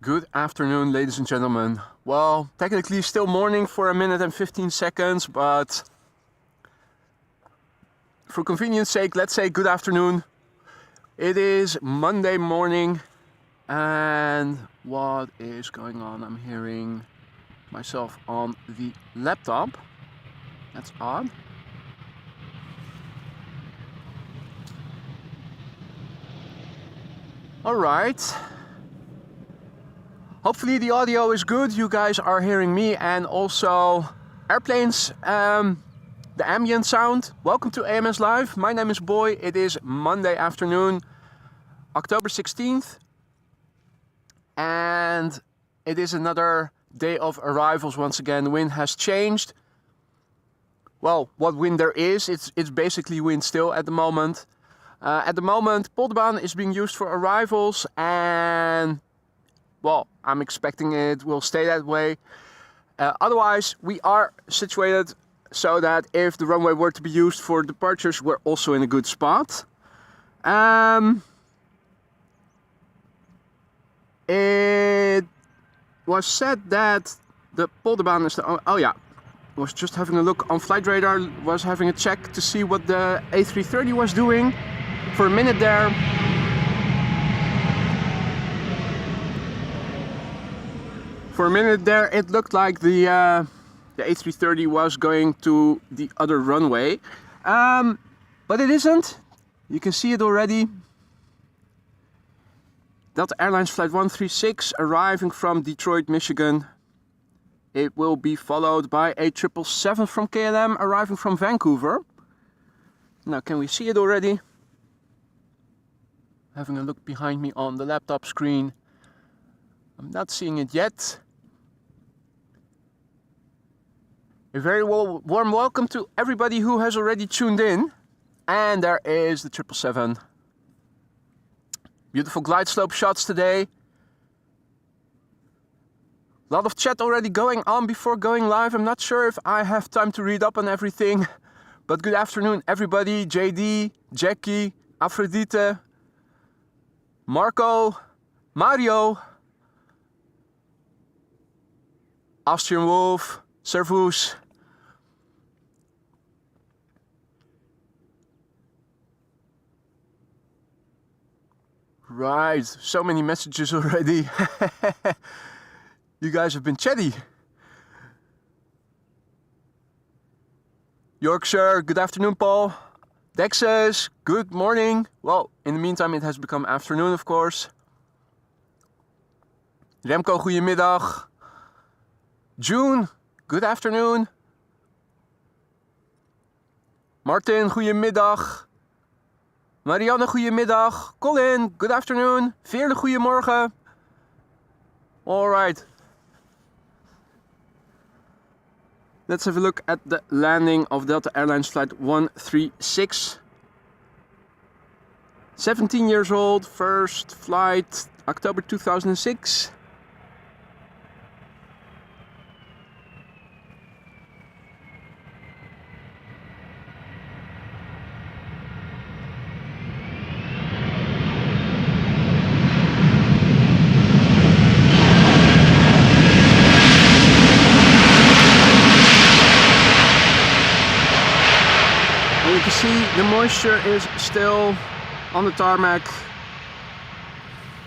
Good afternoon, ladies and gentlemen. Well, technically still morning for 1 minute and 15 seconds, but for convenience sake, let's say good afternoon. It is Monday morning, and what is going on? I'm hearing myself on the laptop. That's odd. All right. Hopefully the audio is good. You guys are hearing me and also airplanes, the ambient sound. Welcome to AMS Live. My name is Boy. It is Monday afternoon, October 16th. And it is another day of arrivals once again. The wind has changed. Well, what wind there is, it's basically wind still at the moment. At the moment, Polderbaan is being used for arrivals, and well, I'm expecting it will stay that way. Otherwise, we are situated so that if the runway were to be used for departures, we're also in a good spot. It was said that the Polderbaan is the... Oh yeah, I was just having a look on Flight Radar, was having a check to see what the A330 was doing. For a minute there, it looked like the A330 was going to the other runway, but it isn't. You can see it already. Delta Airlines Flight 136 arriving from Detroit, Michigan. It will be followed by a 777 from KLM arriving from Vancouver. Now, can we see it already? Having a look behind me on the laptop screen. I'm not seeing it yet. A very warm welcome to everybody who has already tuned in. And there is the 777. Beautiful glide slope shots today. A lot of chat already going on before going live. I'm not sure if I have time to read up on everything. But good afternoon everybody. JD, Jackie, Aphrodite, Marco, Mario, Austrian Wolf, Servus. Right, so many messages already. You guys have been chatty. Yorkshire, good afternoon, Paul. Texas, good morning. Well, in the meantime, it has become afternoon, of course. Remco, goedemiddag. June, good afternoon. Martin, goedemiddag. Marianne, goedemiddag. Colin, good afternoon. Veerle, goedemorgen. All right. Let's have a look at the landing of Delta Airlines Flight 136. 17 years old, first flight, October 2006. The moisture is still on the tarmac.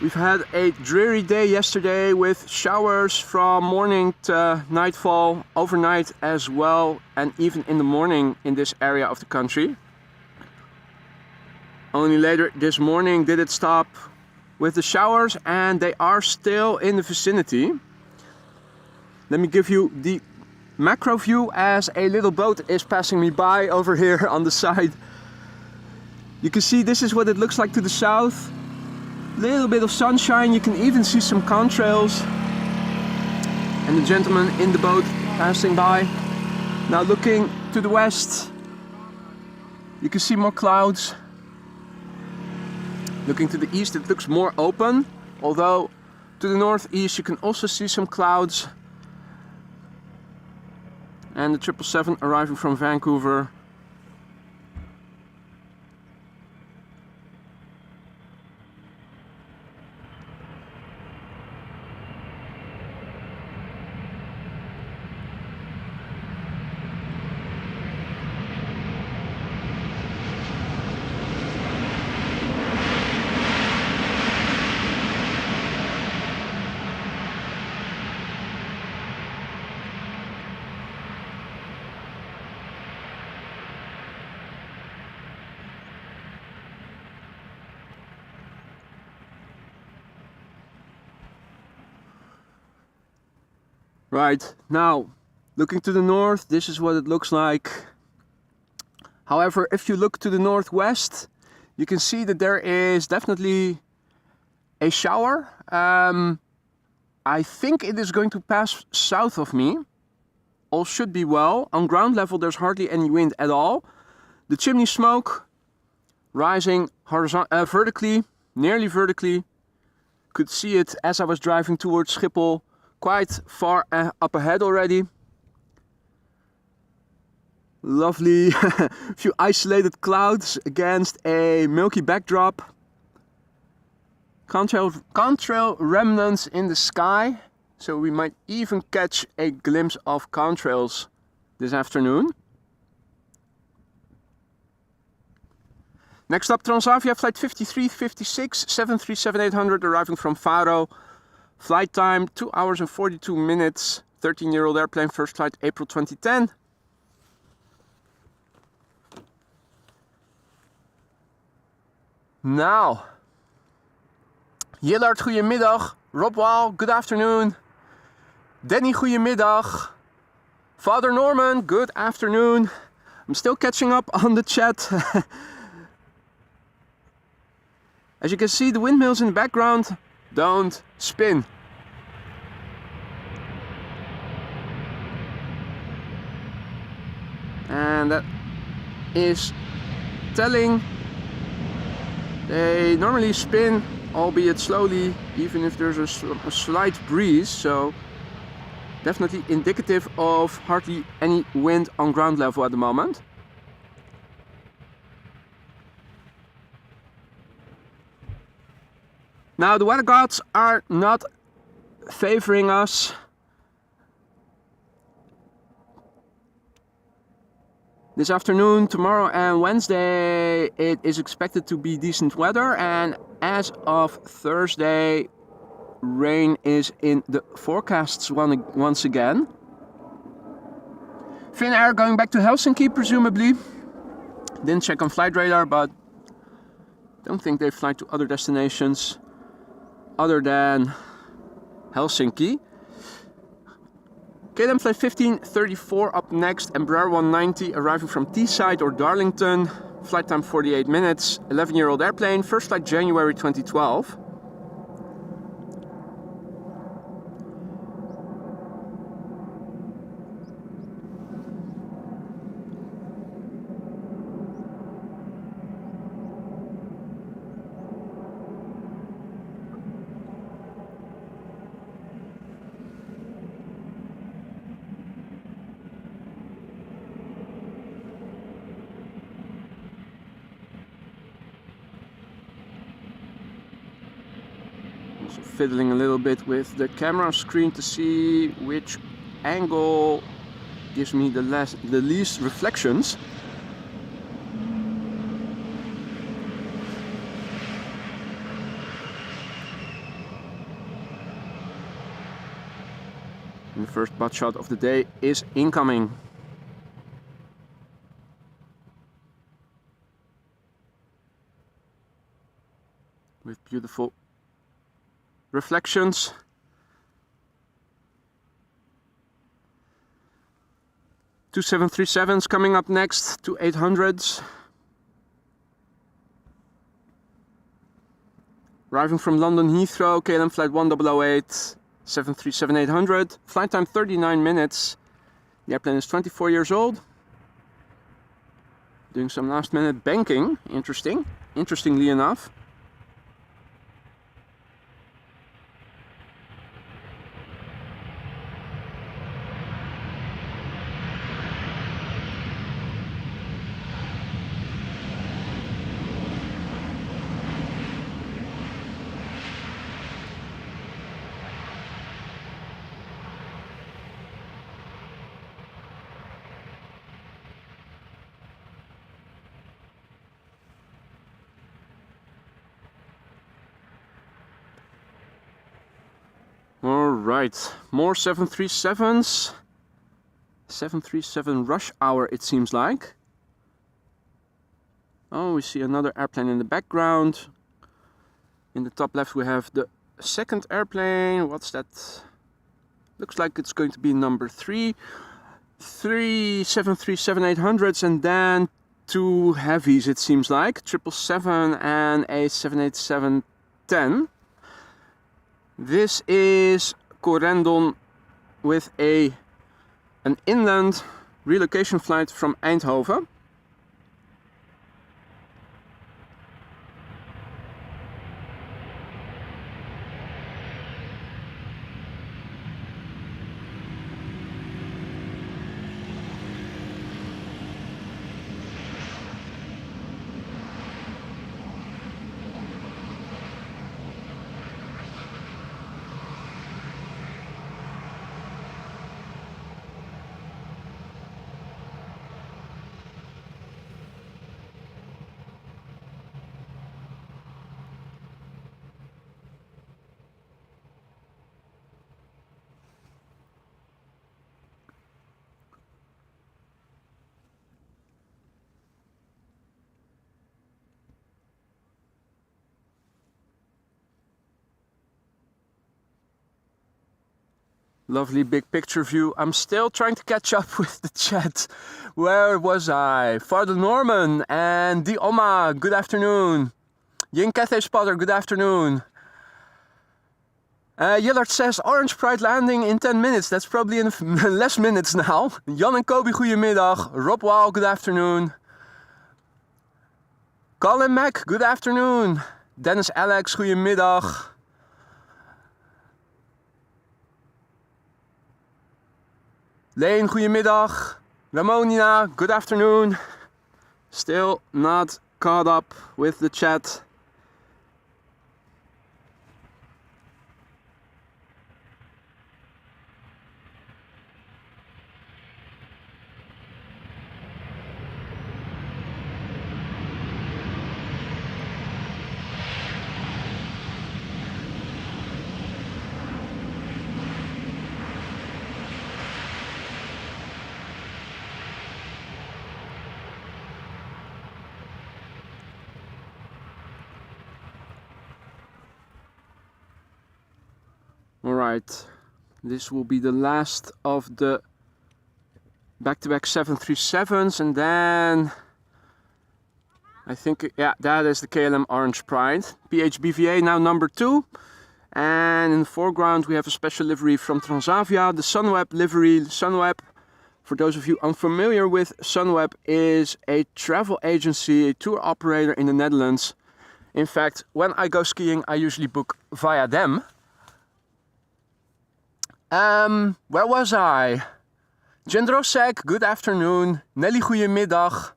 We've had a dreary day yesterday with showers from morning to nightfall, overnight as well, and even in the morning in this area of the country. Only later this morning did it stop with the showers, and they are still in the vicinity. Let me give you the macro view as a little boat is passing me by over here on the side. You can see this is what it looks like to the south. Little bit of sunshine, you can even see some contrails. And the gentleman in the boat passing by. Now looking to the west, you can see more clouds. Looking to the east, it looks more open. Although to the northeast, you can also see some clouds. And the 777 arriving from Vancouver. Right, now looking to the north, this is what it looks like. However, if you look to the northwest, you can see that there is definitely a shower. I think it is going to pass south of me. All should be well. On ground level, there's hardly any wind at all. The chimney smoke rising vertically, nearly vertically. Could see it as I was driving towards Schiphol, quite far up ahead already. Lovely few isolated clouds against a milky backdrop. Contrail remnants in the sky, so we might even catch a glimpse of contrails this afternoon. Next up, Transavia flight 5356 737-800 arriving from Faro. Flight time 2 hours and 42 minutes. 13-year-old airplane, first flight April 2010. Now, Jillard, goedemiddag. Rob Wall, good afternoon. Danny, goedemiddag. Father Norman, good afternoon. I'm still catching up on the chat. As you can see, the windmills in the background don't spin. And that is telling. They normally spin, albeit slowly, even if there's a slight breeze, so definitely indicative of hardly any wind on ground level at the moment. Now the weather gods are not favoring us. This afternoon, tomorrow and Wednesday it is expected to be decent weather, and as of Thursday rain is in the forecasts once again. Finnair going back to Helsinki presumably. Didn't check on flight radar, but don't think they fly to other destinations other than Helsinki. KLM flight 1534 up next, Embraer 190 arriving from Teesside or Darlington. Flight time 48 minutes, 11-year-old airplane, first flight January 2012. Fiddling a little bit with the camera screen to see which angle gives me the least reflections. And the first butt shot of the day is incoming. With beautiful reflections. Two 737s coming up next, two 800s. Arriving from London Heathrow, KLM flight 1008, 737-800. Flight time 39 minutes. The airplane is 24 years old. Doing some last minute banking, interestingly enough. Alright, more 737s. 737 rush hour it seems like. Oh, we see another airplane in the background. In the top left we have the second airplane. What's that? Looks like it's going to be number 3. 3 737-800s and then 2 heavies, it seems like. 777 and a 787-10. This is Corendon with an inland relocation flight from Eindhoven. Lovely big picture view. I'm still trying to catch up with the chat. Where was I? Father Norman and Di Oma, good afternoon. Yin Cathay Spotter, good afternoon. Jillard says Orange Pride landing in 10 minutes. That's probably in less minutes now. Jan en Kobe, goedemiddag. Rob Wall, good afternoon. Colin Mac, good afternoon. Dennis Alex, goedemiddag. Leen, goedemiddag. Ramonina, good afternoon. Still not caught up with the chat. Alright, this will be the last of the back-to-back 737s, and then I think, yeah, that is the KLM Orange Pride. PHBVA now number 2, and in the foreground we have a special livery from Transavia, the Sunweb livery. Sunweb, for those of you unfamiliar with Sunweb, is a travel agency, a tour operator in the Netherlands. In fact, when I go skiing, I usually book via them. Where was I? Jendrosek, good afternoon. Nelly, goedemiddag.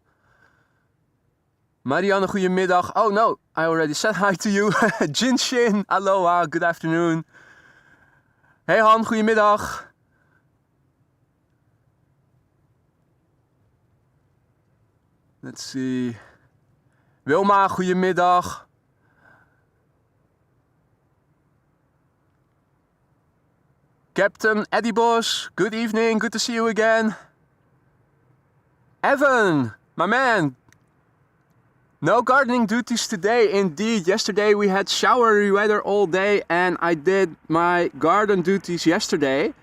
Marianne, goedemiddag. Oh no, I already said hi to you. Jinshin, aloha, good afternoon. Hey Han, goedemiddag. Let's see. Wilma, goedemiddag. Captain Eddie Bos, good evening, good to see you again. Evan, my man. No gardening duties today, indeed. Yesterday we had showery weather all day and I did my garden duties yesterday.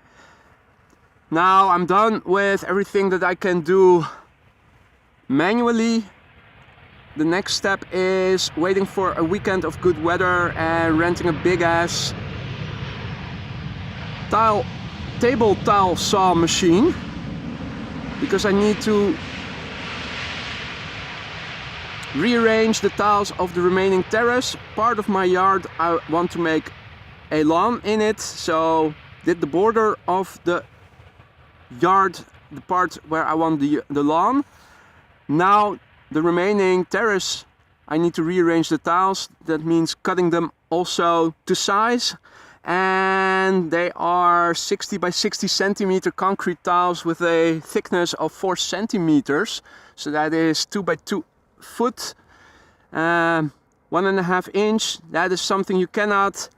Now I'm done with everything that I can do manually. The next step is waiting for a weekend of good weather and renting a big ass table tile saw machine, because I need to rearrange the tiles of the remaining terrace. Part of my yard I want to make a lawn in it, so did the border of the yard, the part where I want the lawn. Now the remaining terrace I need to rearrange the tiles. That means cutting them also to size. And they are 60 by 60 centimeter concrete tiles with a thickness of 4 centimeters. So that is 2 by 2 foot, 1.5 inch. That is something you cannot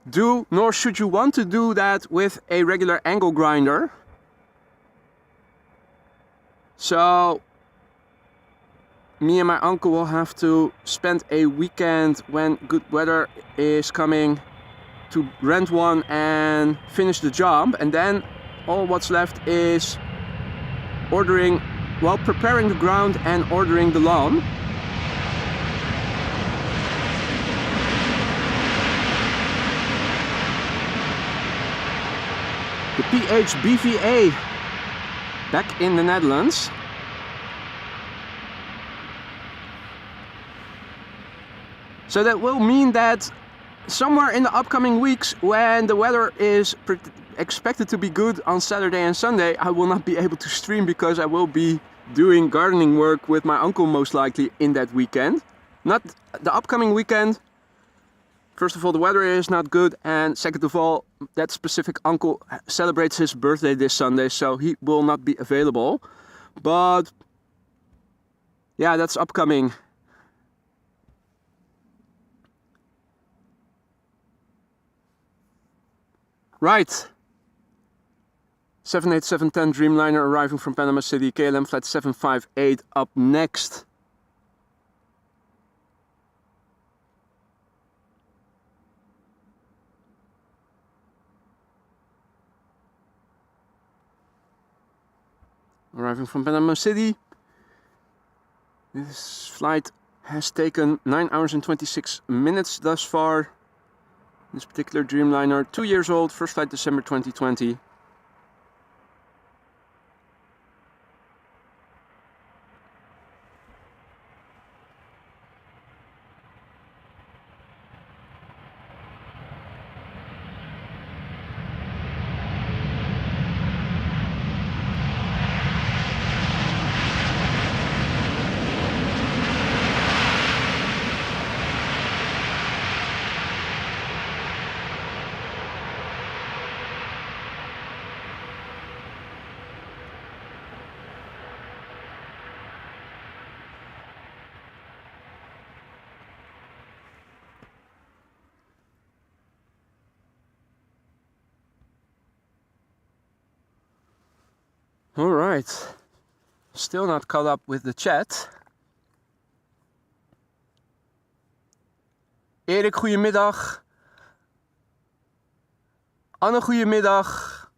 do, nor should you want to do that with a regular angle grinder. So me and my uncle will have to spend a weekend when good weather is coming to rent one and finish the job, and then all what's left is ordering, well, preparing the ground and ordering the lawn. The PHBVA back in the Netherlands. So that will mean that somewhere in the upcoming weeks, when the weather is expected to be good on Saturday and Sunday, I will not be able to stream because I will be doing gardening work with my uncle most likely in that weekend. Not the upcoming weekend. First of all, the weather is not good, and second of all, that specific uncle celebrates his birthday this Sunday, so he will not be available. But yeah, that's upcoming. Right. 787-10 Dreamliner arriving from Panama City, KLM flight 758 up next. Arriving from Panama City. This flight has taken 9 hours and 26 minutes thus far. This particular Dreamliner, 2 years old, first flight December 2020. Alright, still not caught up with the chat. Erik, goedemiddag. Anne, goedemiddag.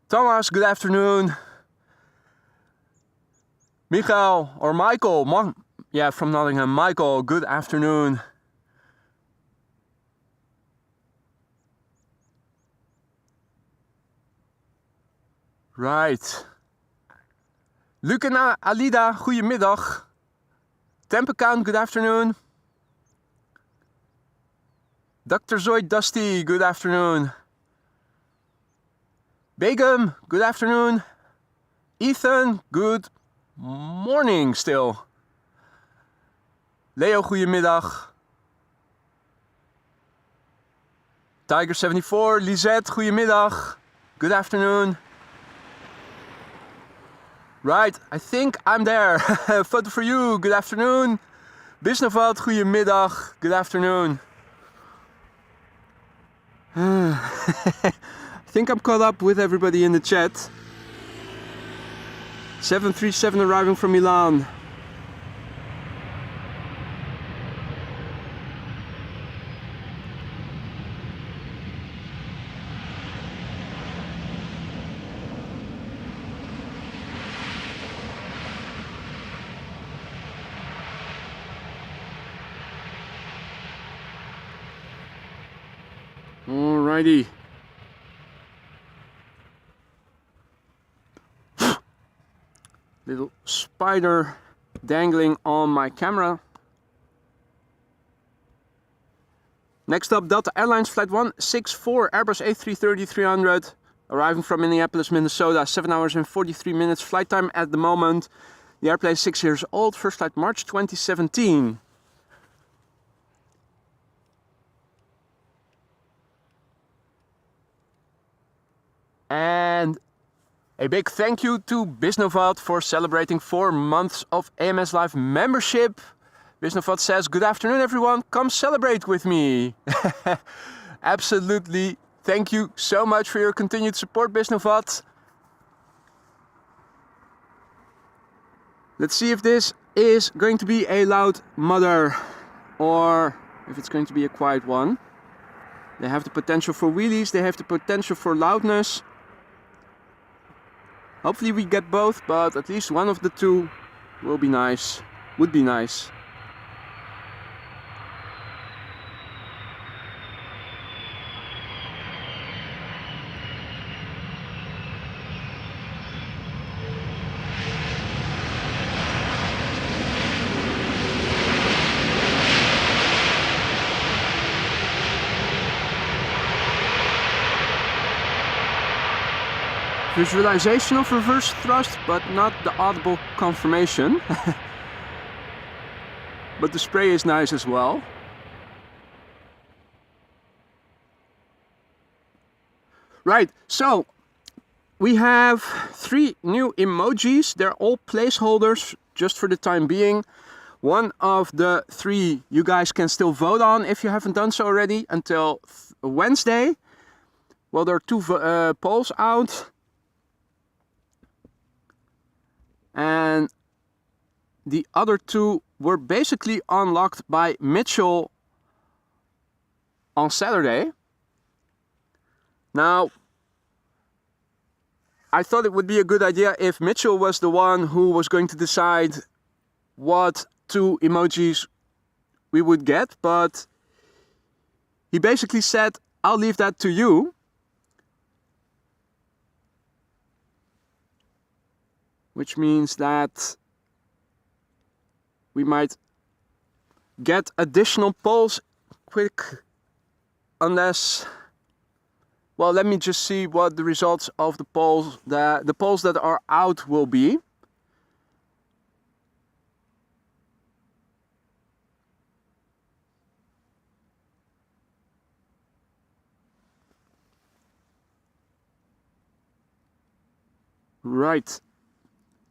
Thomas, good afternoon. Michael, or Michael, yeah, from Nottingham. Michael, good afternoon. Right. Lucana, Alida, goedemiddag. Tempecount, good afternoon. Dr. Zoid Dusty, good afternoon. Begum, good afternoon. Ethan, good morning still. Leo, goedemiddag. Tiger74, Lisette, goedemiddag. Good afternoon. Right, I think I'm there. Photo for you, good afternoon. Bisnovat, goedemiddag, good afternoon. I think I'm caught up with everybody in the chat. 737 arriving from Milan. Alrighty. Little spider dangling on my camera. Next up, Delta Airlines Flight 164, Airbus A330-300, arriving from Minneapolis, Minnesota, 7 hours and 43 minutes flight time at the moment. The airplane is 6 years old, first flight March 2017. And a big thank you to Bisnovat for celebrating 4 months of AMS Live membership. Bisnovat says, good afternoon everyone, come celebrate with me. Absolutely, thank you so much for your continued support, Bisnovat. Let's see if this is going to be a loud mother, or if it's going to be a quiet one. They have the potential for wheelies, they have the potential for loudness. Hopefully we get both, but at least one of the two will be nice, would be nice. Visualization of reverse thrust, but not the audible confirmation. But the spray is nice as well. Right, so we have 3 new emojis. They're all placeholders just for the time being. One of the 3 you guys can still vote on if you haven't done so already until Wednesday. Well, there are 2 polls out. And the other 2 were basically unlocked by Mitchell on Saturday. Now, I thought it would be a good idea if Mitchell was the one who was going to decide what 2 emojis we would get, but he basically said, I'll leave that to you. Which means that we might get additional polls quick, unless, well, let me just see what the results of the polls that are out will be. Right.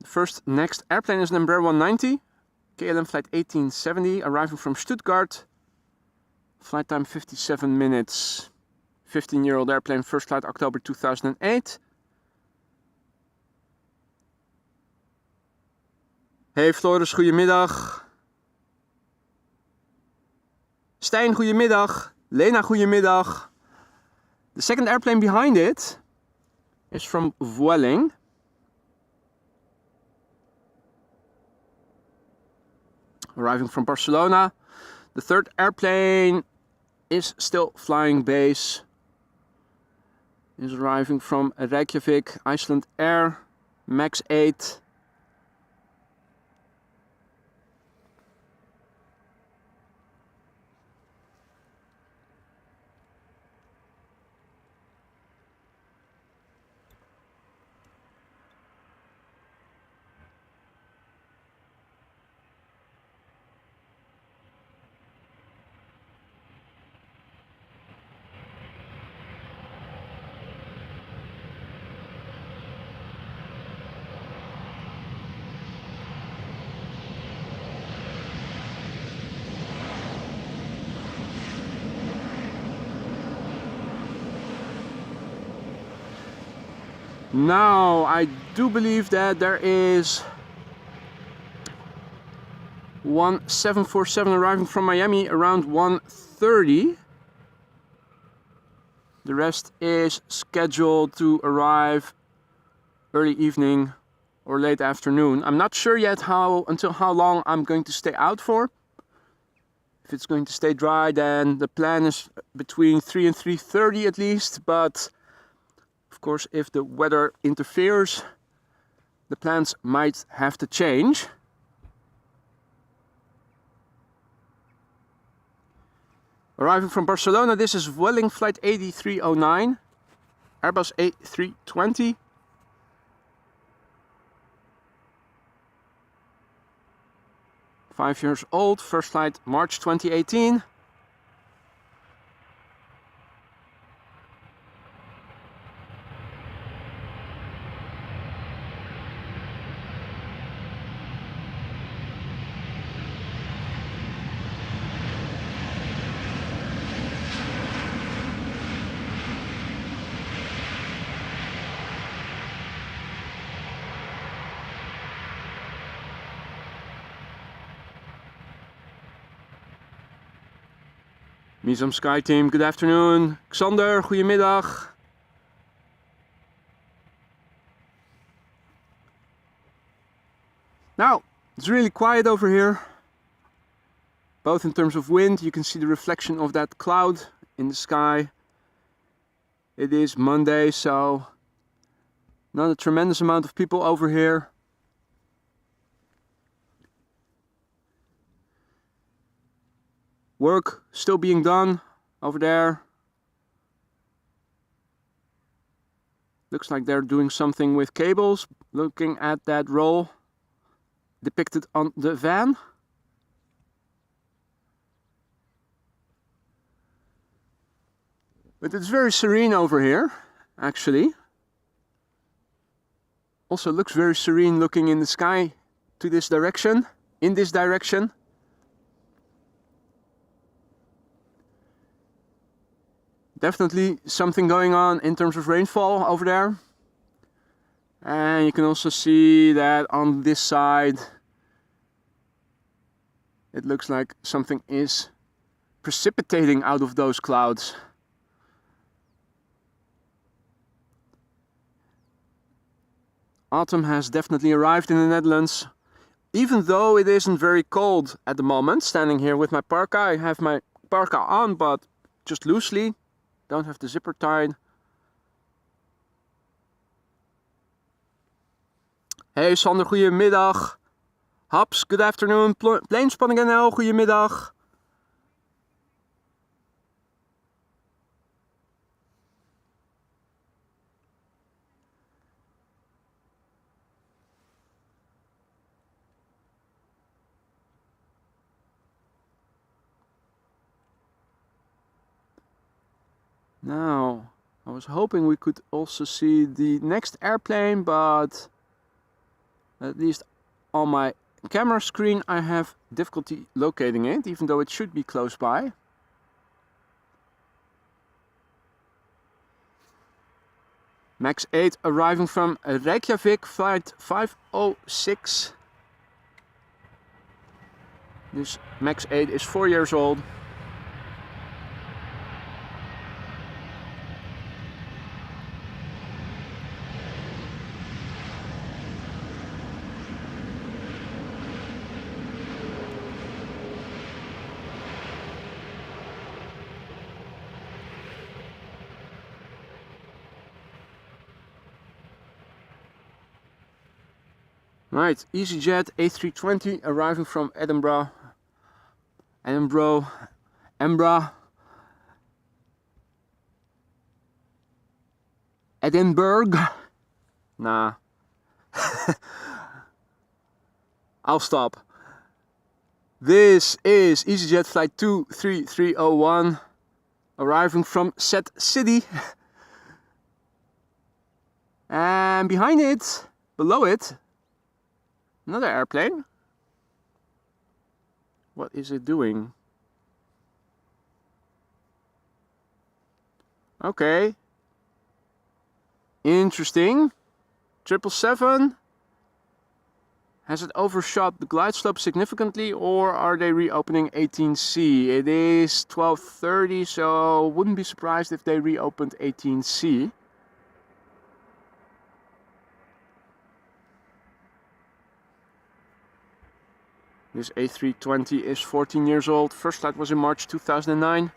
First, next airplane is number 190, KLM flight 1870, arriving from Stuttgart. Flight time 57 minutes. 15-year-old airplane, first flight October 2008. Hey Floris, goedemiddag. Stijn, goedemiddag. Lena, goedemiddag. The second airplane behind it is from Vueling. Arriving from Barcelona. The third airplane is still flying base. Is arriving from Reykjavik, Icelandair, MAX 8. Now, I do believe that there is one 747 arriving from Miami around 1:30. The rest is scheduled to arrive early evening or late afternoon. I'm not sure yet until how long I'm going to stay out for. If it's going to stay dry, then the plan is between 3 and 3:30 at least, but of course, if the weather interferes, the plans might have to change. Arriving from Barcelona, this is Vueling flight 8309, Airbus A320. Five years old, first flight March 2018. Misam Sky Team, good afternoon. Xander, goedemiddag. Now, it's really quiet over here. Both in terms of wind, you can see the reflection of that cloud in the sky. It is Monday, so not a tremendous amount of people over here. Work still being done over there. Looks like they're doing something with cables, looking at that roll depicted on the van. But it's very serene over here, actually. Also looks very serene looking in the sky to this direction, in this direction. Definitely something going on in terms of rainfall over there. And you can also see that on this side it looks like something is precipitating out of those clouds. Autumn has definitely arrived in the Netherlands. Even though it isn't very cold at the moment, standing here with my parka. I have my parka on, but just loosely. Don't have the zipper tied. Hey Sander, goedemiddag. Haps, good afternoon. Planespanning NL, goedemiddag. Now, I was hoping we could also see the next airplane, but at least on my camera screen I have difficulty locating it, even though it should be close by. Max 8 arriving from Reykjavik, flight 506. This Max 8 is 4 years old. Right, EasyJet A320 arriving from Edinburgh. Edinburgh. Nah. I'll stop. This is EasyJet flight 23301 arriving from Set City. And behind it, below it, another airplane. What is it doing? Okay. Interesting. 777. Has it overshot the glide slope significantly, or are they reopening 18C? It is 12:30, so wouldn't be surprised if they reopened 18C. This A320 is 14 years old. First flight was in March 2009.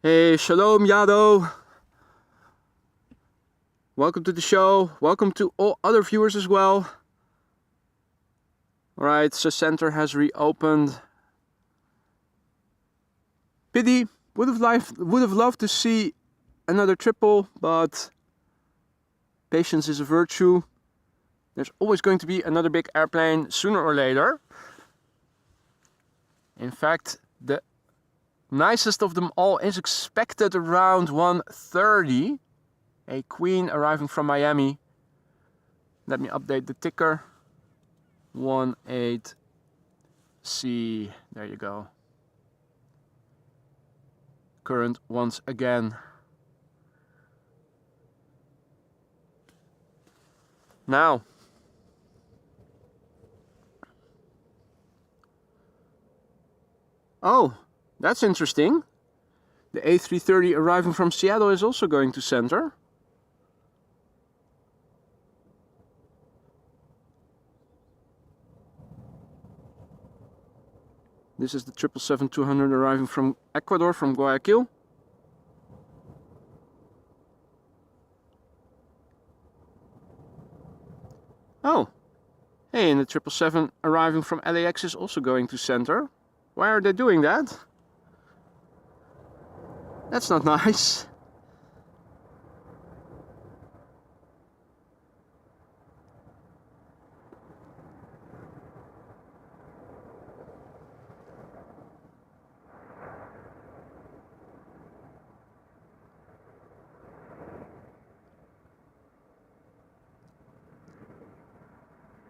Hey, Shalom Yado. Welcome to the show. Welcome to all other viewers as well. Alright, so center has reopened. Pity. Would have loved to see another triple, but patience is a virtue. There's always going to be another big airplane sooner or later. In fact, the nicest of them all is expected around 1:30. A Queen arriving from Miami. Let me update the ticker. 18C. There you go. Current once again. Now, oh, that's interesting. The A330 arriving from Seattle is also going to center. This is the 777-200 arriving from Ecuador, from Guayaquil. Oh, hey, and the 777 arriving from LAX is also going to center. Why are they doing that? That's not nice.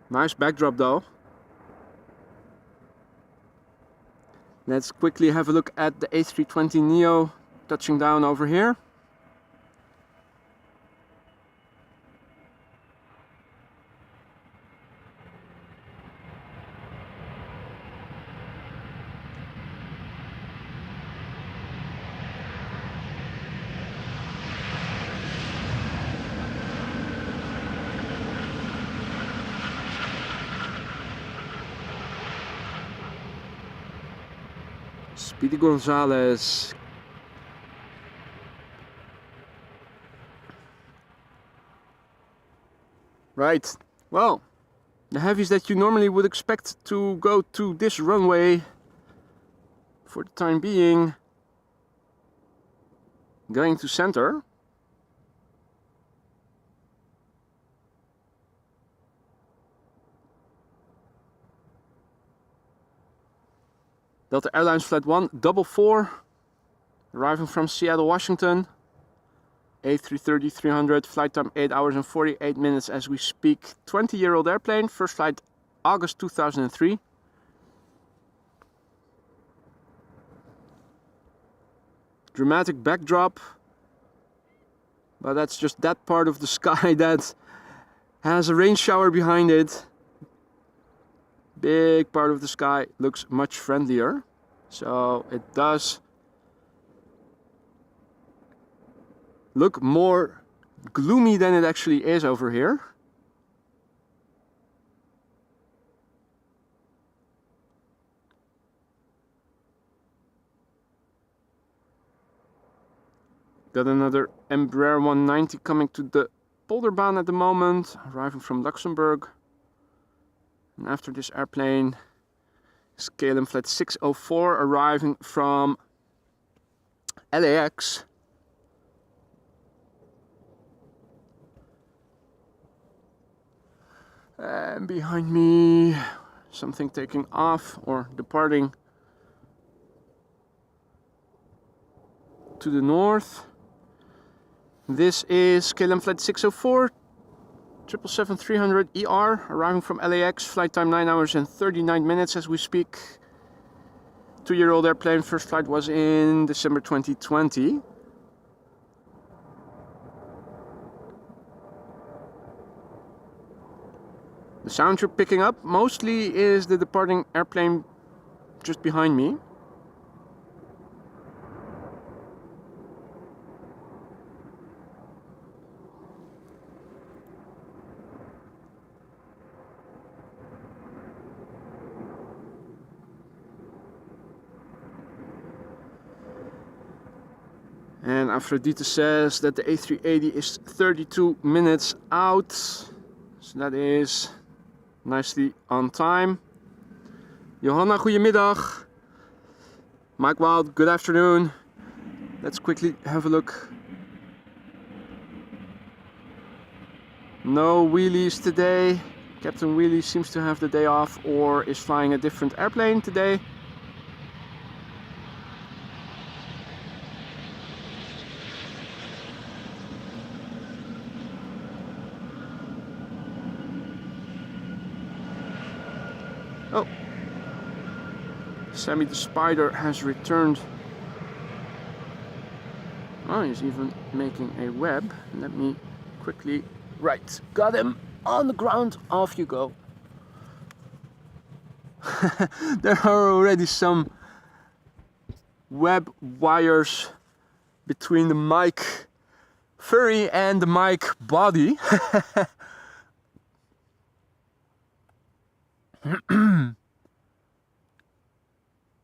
Nice backdrop though. Let's quickly have a look at the A320neo touching down over here. Speedy Gonzalez. Right, well, the heavies that you normally would expect to go to this runway for the time being, going to center. Delta Airlines Flight 144, arriving from Seattle, Washington. A330-300, flight time 8 hours and 48 minutes as we speak. 20-year-old airplane, first flight August 2003. Dramatic backdrop, but that's just that part of the sky that has a rain shower behind it. Big part of the sky looks much friendlier, so it does look more gloomy than it actually is over here. Got another Embraer 190 coming to the Polderbaan at the moment, arriving from Luxembourg. And after this airplane is KLM Flight 604 arriving from LAX. And behind me, something taking off or departing to the north. This is KLM Flight 604. 777-300 ER arriving from LAX, flight time 9 hours and 39 minutes as we speak. 2-year-old airplane, first flight was in December 2020. The sound you're picking up mostly is the departing airplane just behind me. And Aphrodite says that the A380 is 32 minutes out, so that is nicely on time. Johanna, goedemiddag. Mike Wild, good afternoon. Let's quickly have a look. No wheelies today. Captain Wheelie seems to have the day off or is flying a different airplane today. Oh, Sammy the Spider has returned. Oh, he's even making a web. Let me quickly, right, got him on the ground, off you go. There are already some web wires between the mic furry and the mic body.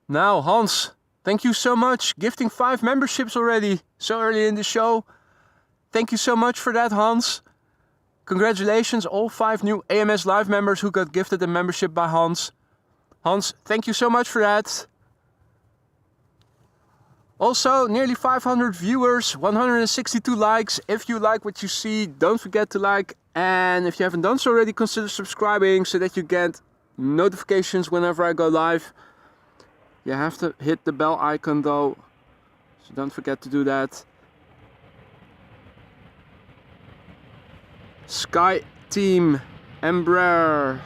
Now, Hans, thank you so much. Gifting 5 memberships already so early in the show. Thank you so much for that, Hans. Congratulations, all 5 new AMS Live members who got gifted a membership by Hans. Hans, thank you so much for that. Also, nearly 500 viewers, 162 likes. If you like what you see, don't forget to like. And if you haven't done so already, consider subscribing so that you get notifications whenever I go live. You have to hit the bell icon though, so don't forget to do that. Sky Team Embraer.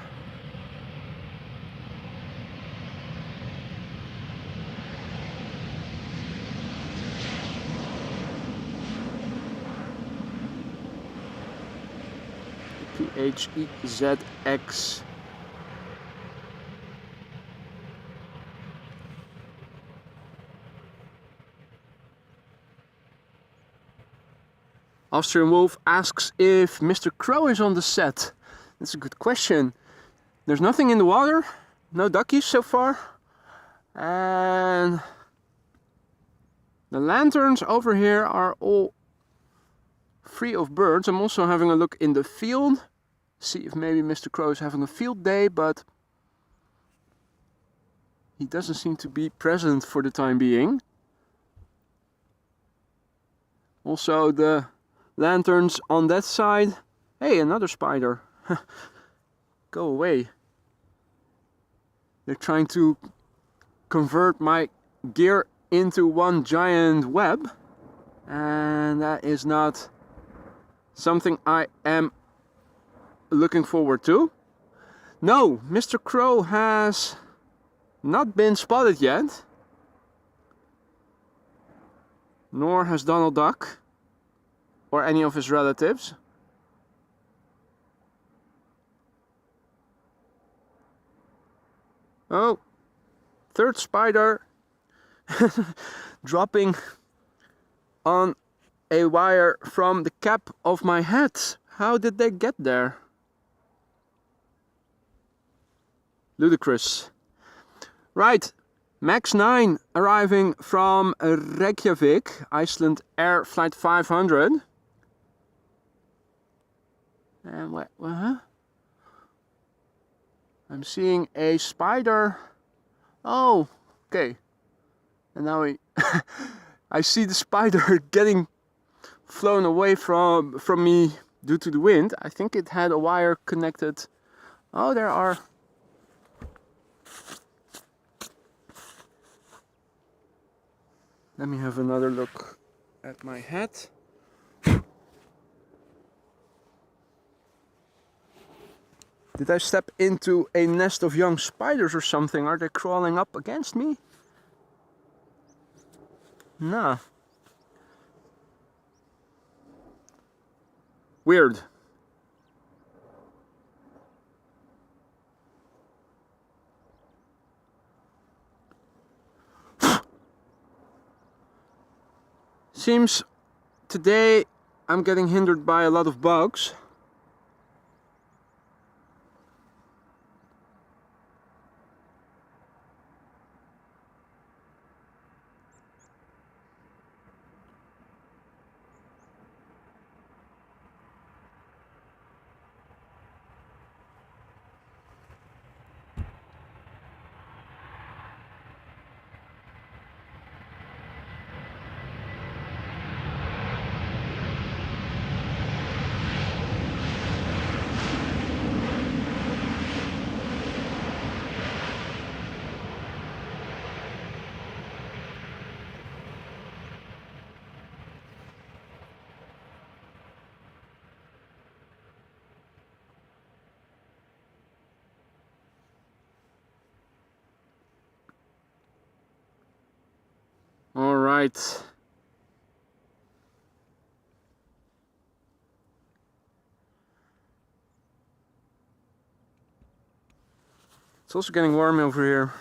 PHEZX. Austrian Wolf asks if Mr. Crow is on the set. That's a good question. There's nothing in the water, no duckies so far. And the lanterns over here are all free of birds. I'm also having a look in the field. See if maybe Mr. Crow is having a field day, but he doesn't seem to be present for the time being. Also the lanterns on that side. Hey, another spider. Go away. They're trying to convert my gear into one giant web, and that is not something I am looking forward to. No, Mr. Crow has not been spotted yet, nor has Donald Duck or any of his relatives. Oh, third spider dropping on a wire from the cap of my hat. How did they get there? Ludicrous. Right, Max 9 arriving from Reykjavik, Icelandair flight 500. And what? I'm seeing a spider. Oh, okay. And now I see the spider getting flown away from me due to the wind. I think it had a wire connected. Oh, there are. Let me have another look at my hat. Did I step into a nest of young spiders or something? Are they crawling up against me? Nah. Weird. Seems today I'm getting hindered by a lot of bugs. Right. It's also getting warm over here.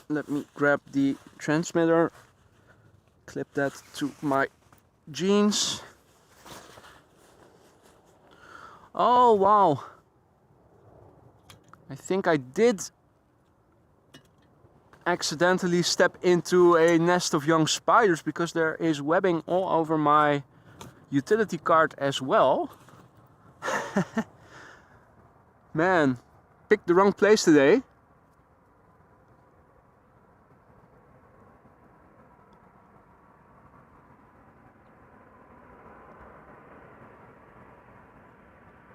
Let me grab the transmitter, clip that to my jeans. Oh wow, I think I did accidentally step into a nest of young spiders, because there is webbing all over my utility cart as well. Man, picked the wrong place today.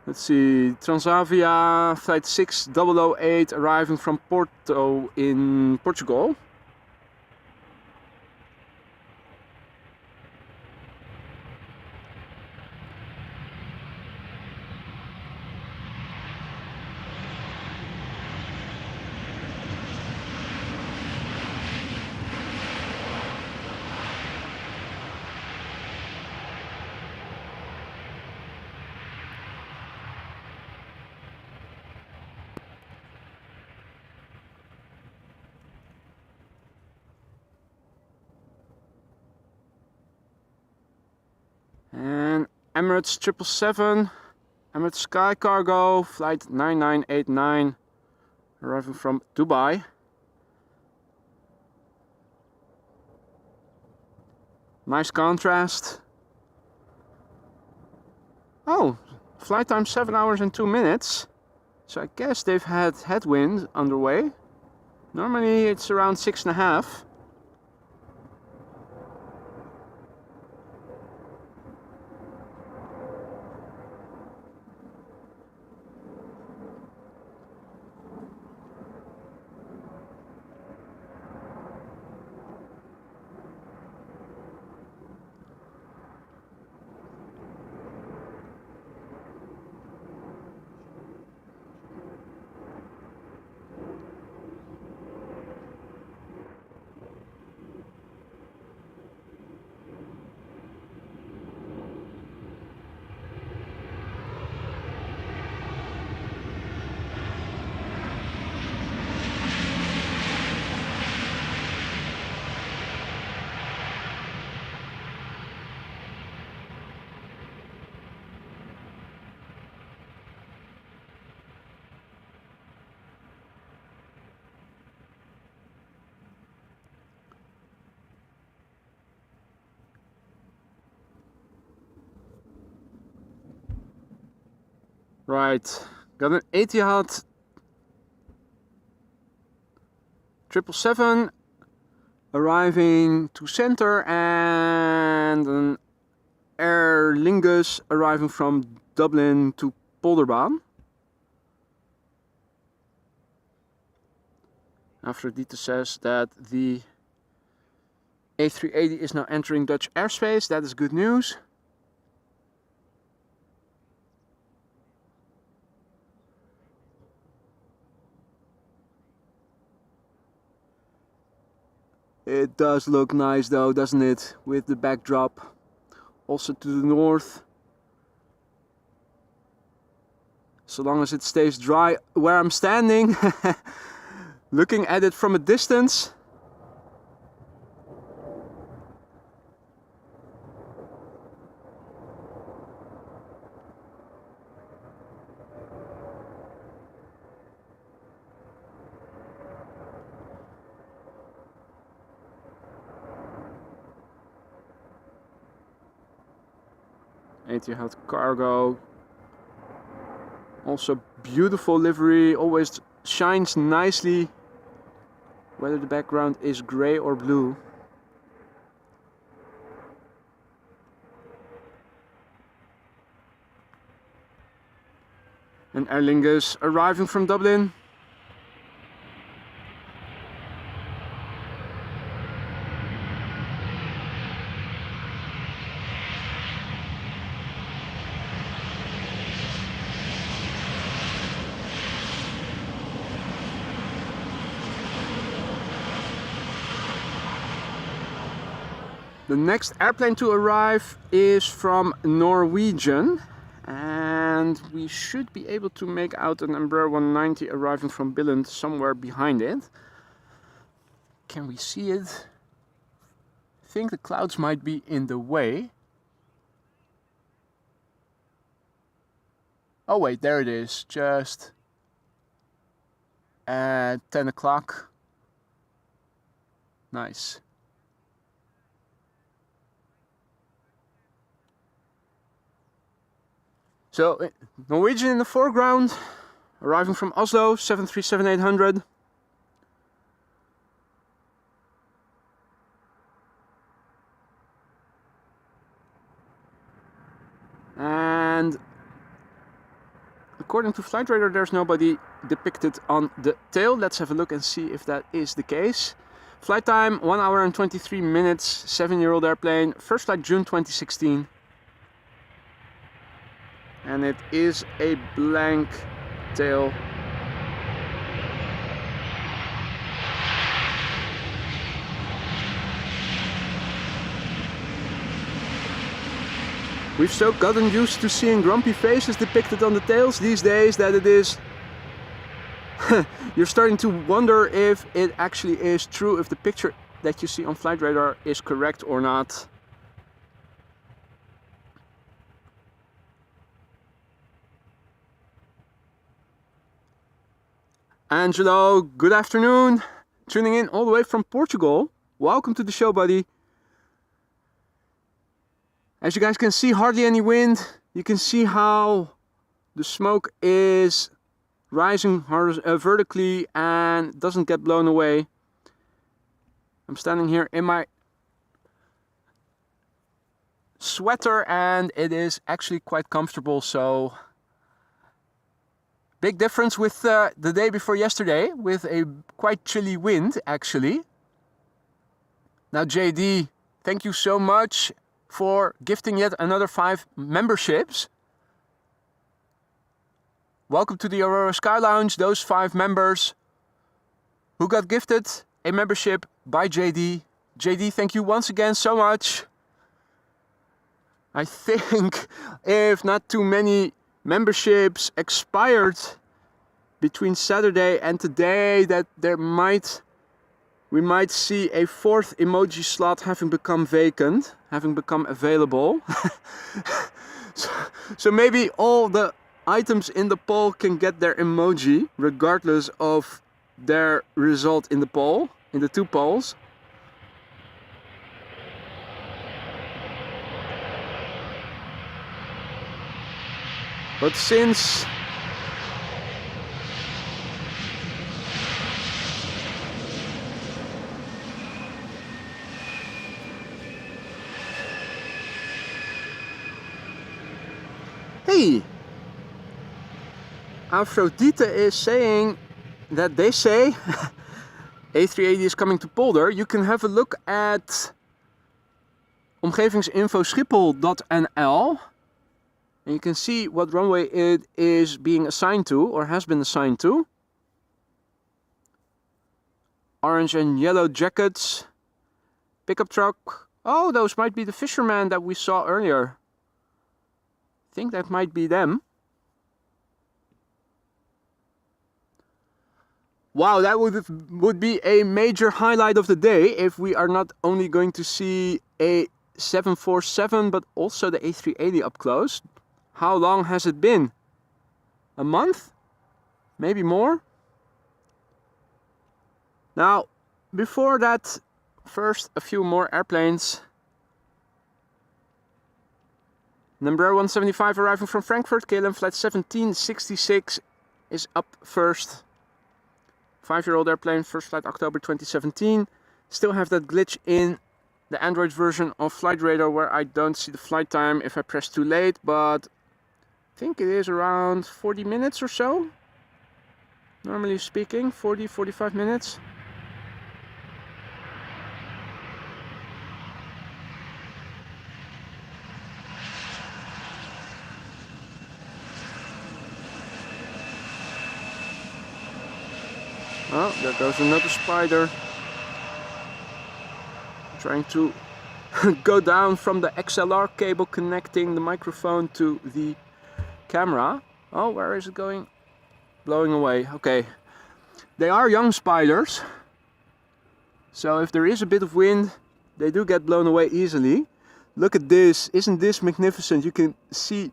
Let's see, Transavia flight 6008 arriving from Porto in Portugal. And Emirates 777, Emirates Sky Cargo, flight 9989, arriving from Dubai. Nice contrast. Oh, flight time 7 hours and 2 minutes. So I guess they've had headwind underway. Normally it's around 6.5. Right, got an Etihad 777 arriving to center, and an Aer Lingus arriving from Dublin to Polderbaan. Aphrodite says that the A380 is now entering Dutch airspace. That is good news. It does look nice though, doesn't it? With the backdrop. Also to the north. So long as it stays dry where I'm standing. Looking at it from a distance. Etihad Cargo, also beautiful livery, always shines nicely whether the background is grey or blue. And Aer Lingus arriving from Dublin. The next airplane to arrive is from Norwegian, and we should be able to make out an Embraer 190 arriving from Billund somewhere behind it. Can we see it? I think the clouds might be in the way. Oh wait, there it is, just at 10 o'clock. Nice. So, Norwegian in the foreground, arriving from Oslo, 737-800. And according to Flight Radar, there's nobody depicted on the tail. Let's have a look and see if that is the case. Flight time 1 hour and 23 minutes, 7-year-old airplane, first flight June 2016. And it is a blank tail. We've so gotten used to seeing grumpy faces depicted on the tails these days that it is... You're starting to wonder if it actually is true, if the picture that you see on Flight Radar is correct or not. Angelo, good afternoon. Tuning in all the way from Portugal. Welcome to the show, buddy. As you guys can see, hardly any wind. You can see how the smoke is rising vertically and doesn't get blown away. I'm standing here in my sweater and it is actually quite comfortable, so big difference with the day before yesterday, with a quite chilly wind actually. Now JD, thank you so much for gifting yet another 5 memberships. Welcome to the Aurora Sky Lounge, those 5 members who got gifted a membership by JD. JD, thank you once again so much. I think if not too many memberships expired between Saturday and today, that we might see a 4th emoji slot having become vacant, having become available. so maybe all the items in the poll can get their emoji regardless of their result in the poll, in the 2 polls. But since hey, Aphrodite is saying that they say A380 is coming to Polder. You can have a look at omgevingsinfo-schiphol.nl and you can see what runway it is being assigned to or has been assigned to. Orange and yellow jackets, pickup truck. Oh, those might be the fishermen that we saw earlier. I think that might be them. Wow, that would be a major highlight of the day if we are not only going to see a 747 but also the A380 up close. How long has it been? A month? Maybe more? Now, before that, first a few more airplanes. Embraer 175 arriving from Frankfurt, KLM flight 1766 is up first. 5-year-old airplane, first flight October 2017. Still have that glitch in the Android version of Flight Radar where I don't see the flight time if I press too late, but I think it is around 40 minutes or so. Normally speaking, 40-45 minutes. Oh, there goes another spider. Trying to go down from the XLR cable connecting the microphone to the camera. Oh, where is it going? Blowing away. Okay. They are young spiders, so if there is a bit of wind, they do get blown away easily. Look at this. Isn't this magnificent? You can see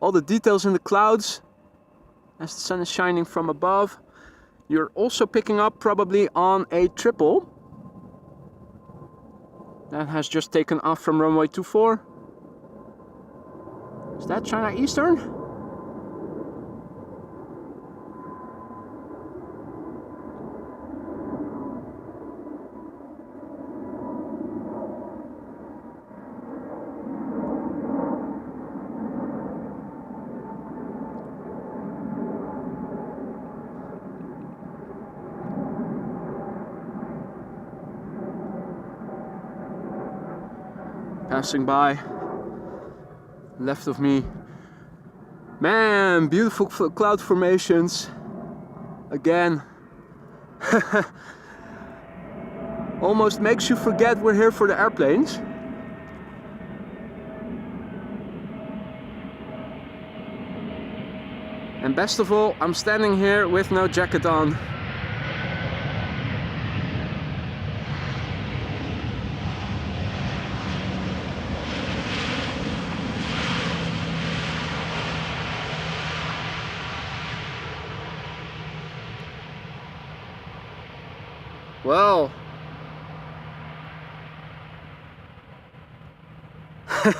all the details in the clouds as the sun is shining from above. You're also picking up probably on a triple that has just taken off from runway 24. Is that China Eastern? Passing by, left of me. Man, beautiful cloud formations. Again. Almost makes you forget we're here for the airplanes. And best of all, I'm standing here with no jacket on. Well,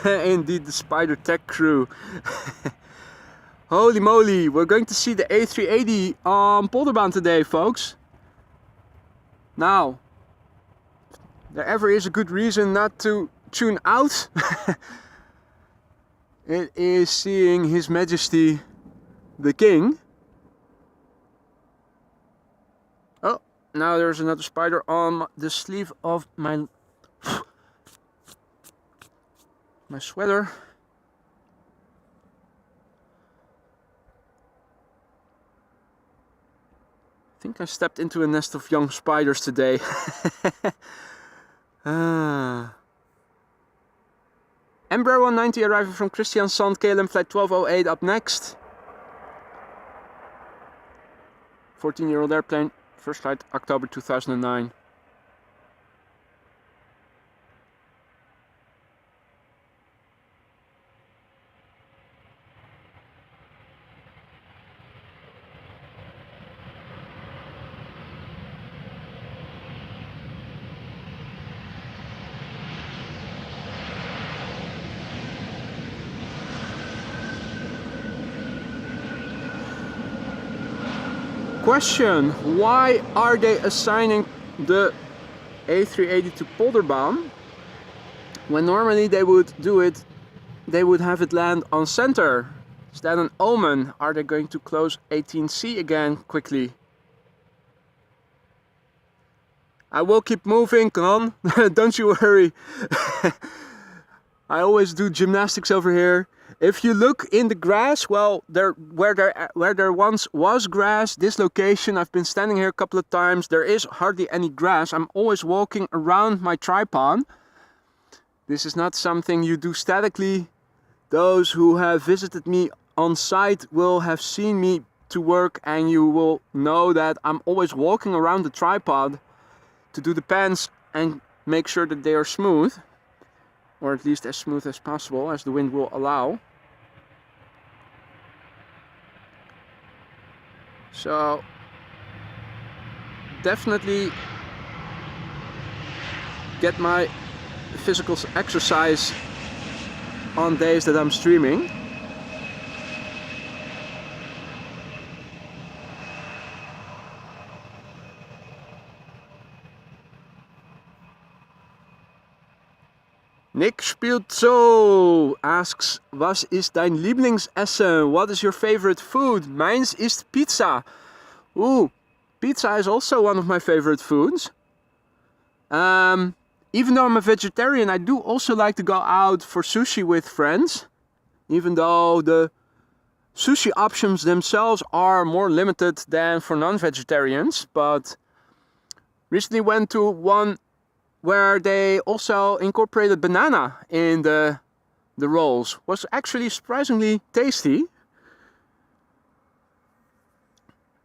indeed the Spider Tech crew. Holy moly, we're going to see the A380 on Polderbaan today, folks. Now, there ever is a good reason not to tune out, it is seeing His Majesty the King. Oh, now there's another spider on the sleeve of my sweater. I think I stepped into a nest of young spiders today. Embraer 190 arriving from Kristiansand, KLM flight 1208 up next. 14-year-old airplane, first flight October 2009. Question: why are they assigning the A380 to Polderbaan when normally they would do it, they would have it land on center? Is that an omen? Are they going to close 18C again quickly? I will keep moving, Kron. Don't you worry. I always do gymnastics over here. If you look in the grass, well, where there once was grass, this location, I've been standing here a couple of times, there is hardly any grass. I'm always walking around my tripod. This is not something you do statically. Those who have visited me on site will have seen me to work, and you will know that I'm always walking around the tripod to do the pans and make sure that they are smooth, or at least as smooth as possible, as the wind will allow. So definitely get my physical exercise on days that I'm streaming. Nick spielt zo asks, was is dein Lieblingsessen? What is your favorite food? Meins ist pizza. Ooh, pizza is also one of my favorite foods. Even though I'm a vegetarian, I do also like to go out for sushi with friends. Even though the sushi options themselves are more limited than for non-vegetarians. But recently went to one where they also incorporated banana in the rolls. Was actually surprisingly tasty.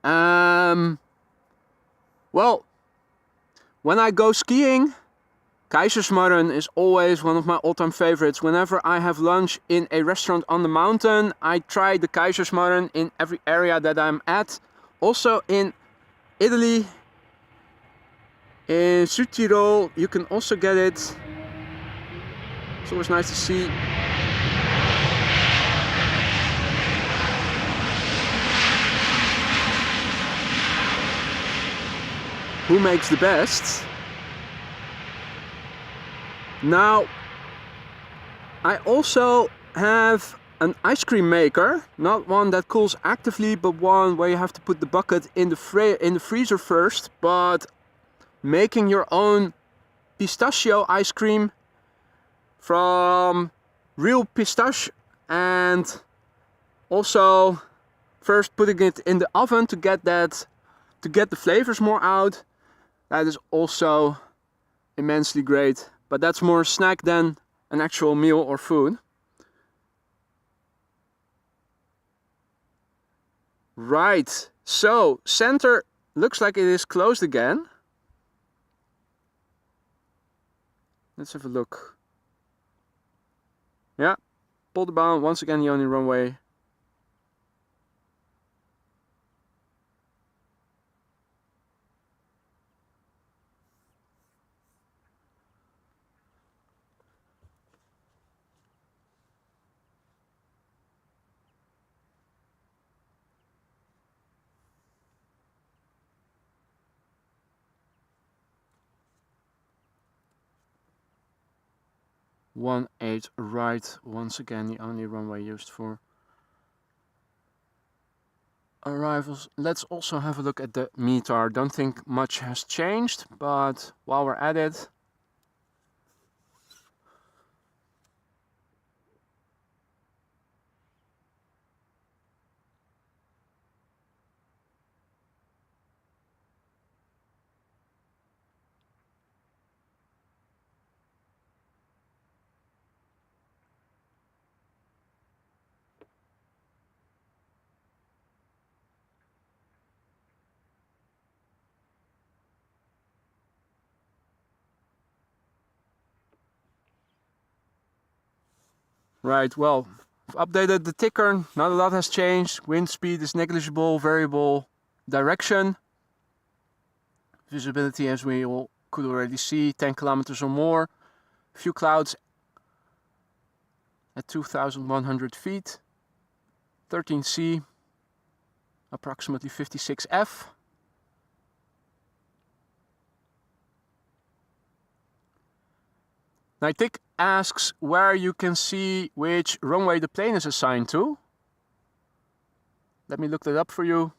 Well, when I go skiing, Kaisersmarren is always one of my all-time favorites. Whenever I have lunch in a restaurant on the mountain, I try the Kaisersmarren in every area that I'm at. Also in Italy, in Südtirol, you can also get it. It's always nice to see. Who makes the best? Now, I also have an ice cream maker, not one that cools actively, but one where you have to put the bucket in the freezer first, but making your own pistachio ice cream from real pistachio, and also first putting it in the oven to get the flavors more out. That is also immensely great, but that's more a snack than an actual meal or food. Right, so center looks like it is closed again. Let's have a look. Yeah, Polderbaan, once again the only runway. One 8 right, once again the only runway used for arrivals. Let's also have a look at the METAR. Don't think much has changed, but while we're at it, right, well, I've updated the ticker, not a lot has changed. Wind speed is negligible, variable direction. Visibility, as we all could already see, 10 kilometers or more. A few clouds at 2,100 feet. 13C, approximately 56F. Nitik asks where you can see which runway the plane is assigned to. Let me look that up for you.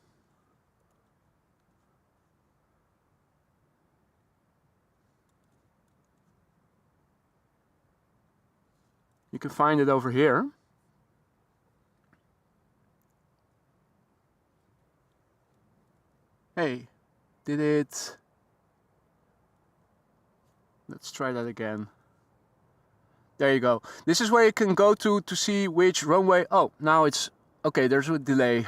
You can find it over here. Hey, did it? Let's try that again. There you go. This is where you can go to see which runway. Oh, now it's okay. There's a delay.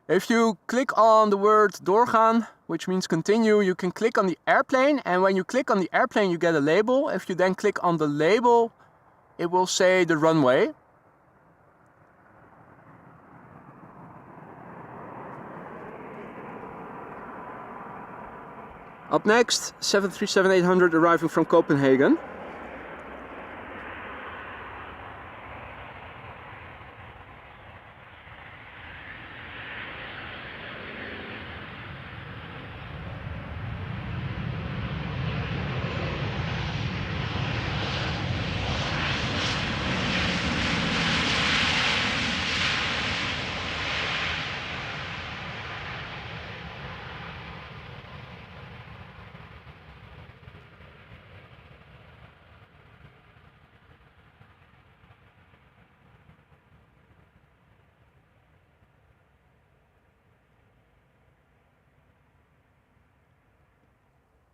If you click on the word doorgaan, which means continue, you can click on the airplane, and when you click on the airplane you get a label. If you then click on the label, it will say the runway. Up next, 737-800 arriving from Copenhagen.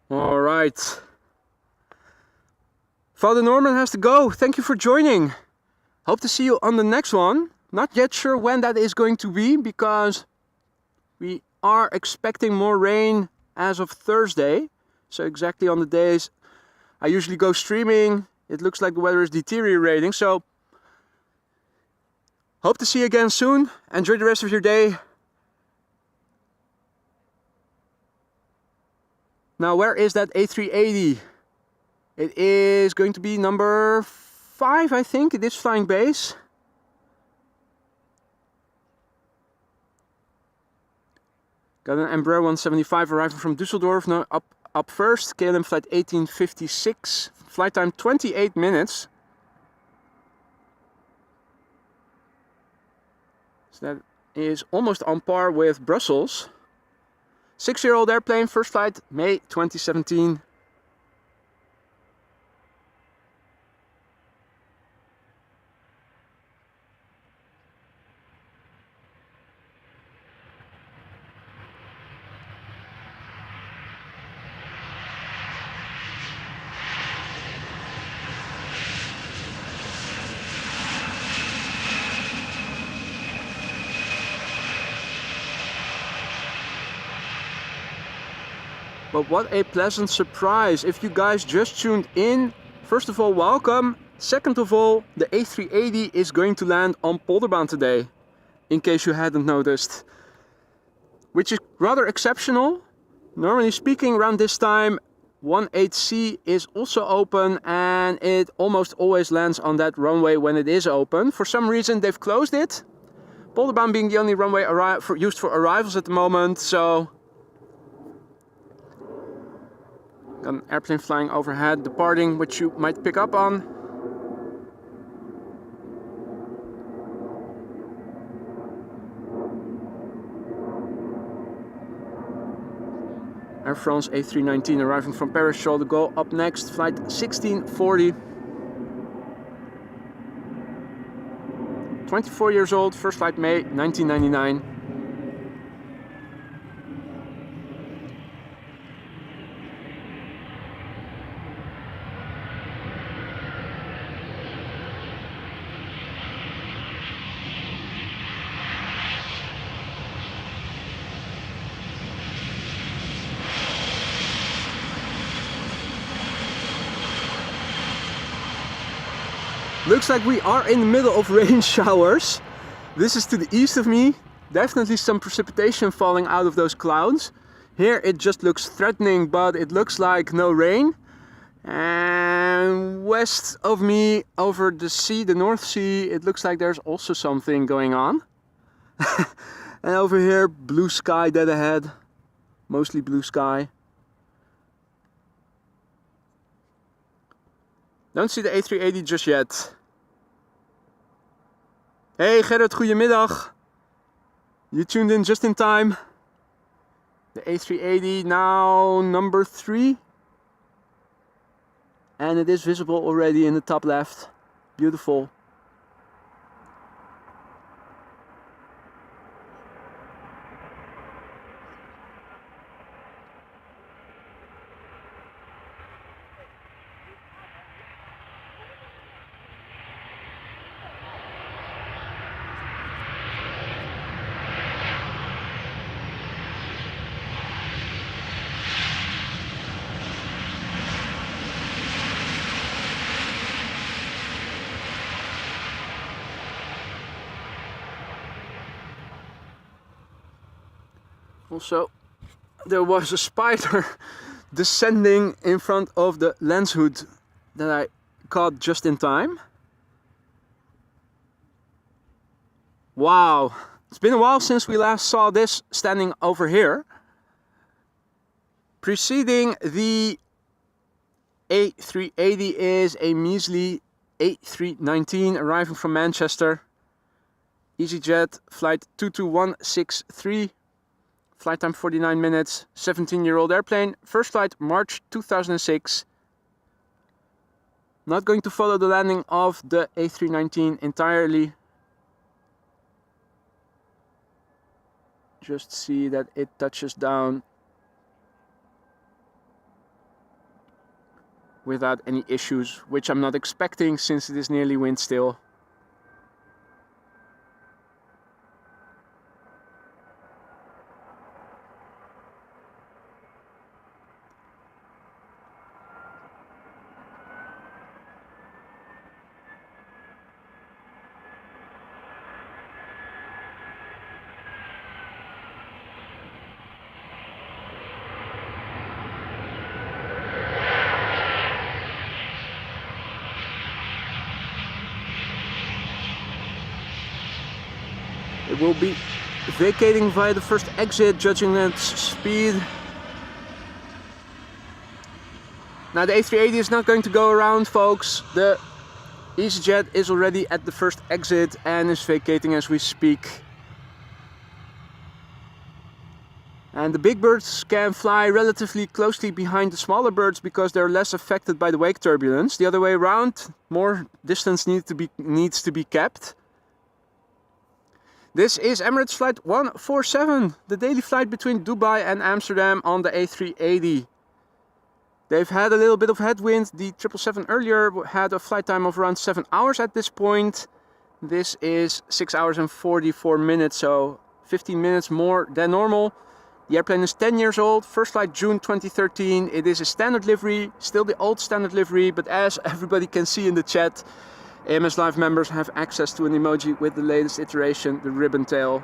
All right, Father Norman has to go. Thank you for joining. Hope to see you on the next one. Not yet sure when that is going to be because we are expecting more rain as of Thursday. So exactly on the days I usually go streaming, it looks like the weather is deteriorating. So hope to see you again soon. Enjoy the rest of your day. Now, where is that A380? It is going to be number 5, I think. It is flying base. Got an Embraer 175 arriving from Düsseldorf. Now up first. KLM flight 1856. Flight time 28 minutes. So that is almost on par with Brussels. 6-year-old airplane. First flight May 2017. But what a pleasant surprise. If you guys just tuned in, first of all, welcome. Second of all, the A380 is going to land on Polderbaan today, in case you hadn't noticed. Which is rather exceptional. Normally speaking, around this time, 18C is also open and it almost always lands on that runway when it is open. For some reason, they've closed it. Polderbaan being the only runway used for arrivals at the moment, so... Got an airplane flying overhead, departing, which you might pick up on. Air France A319 arriving from Paris, Charles de Gaulle. Up next, flight 1640. 24 years old, first flight May 1999. Looks like we are in the middle of rain showers. This is to the east of me. Definitely some precipitation falling out of those clouds. Here it just looks threatening, but it looks like no rain. And west of me, over the sea, the North Sea, it looks like there's also something going on. And over here, blue sky dead ahead. Mostly blue sky. Don't see the A380 just yet. Hey Gerrit, goedemiddag. You tuned in just in time. The A380 now number 3. And it is visible already in the top left. Beautiful. Also, there was a spider descending in front of the lens hood that I caught just in time. Wow, it's been a while since we last saw this standing over here. Preceding the A380 is a measly A319 arriving from Manchester. EasyJet flight 22163. Flight time 49 minutes, 17-year-old airplane. First flight March 2006. Not going to follow the landing of the A319 entirely. Just see that it touches down without any issues, which I'm not expecting since it is nearly wind still. It will be vacating via the first exit, judging its speed. Now the A380 is not going to go around, folks. The EasyJet is already at the first exit and is vacating as we speak. And the big birds can fly relatively closely behind the smaller birds because they're less affected by the wake turbulence. The other way around, more distance needs to be kept. This is Emirates flight 147, the daily flight between Dubai and Amsterdam on the A380. They've had a little bit of headwind. The 777 earlier had a flight time of around 7 hours at this point. This is 6 hours and 44 minutes, so 15 minutes more than normal. The airplane is 10 years old, first flight June 2013. It is a standard livery, still the old standard livery, but as everybody can see in the chat, AMS Live members have access to an emoji with the latest iteration, the ribbon tail.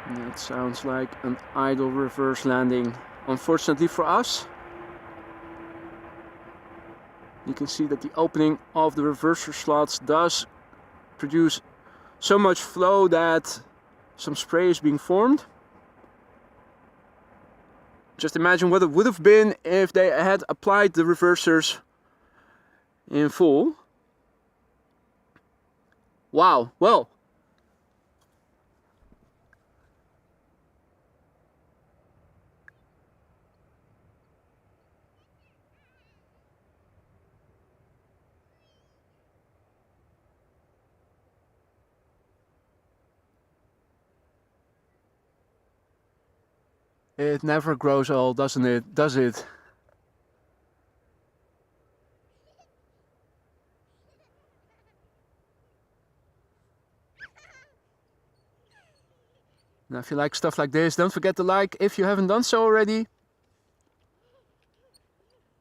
That sounds like an idle reverse landing. Unfortunately for us, you can see that the opening of the reverser slots does produce so much flow that some spray is being formed. Just imagine what it would have been if they had applied the reversers in full. Wow, well. It never grows old, doesn't it? Does it? Now, if you like stuff like this, don't forget to like if you haven't done so already.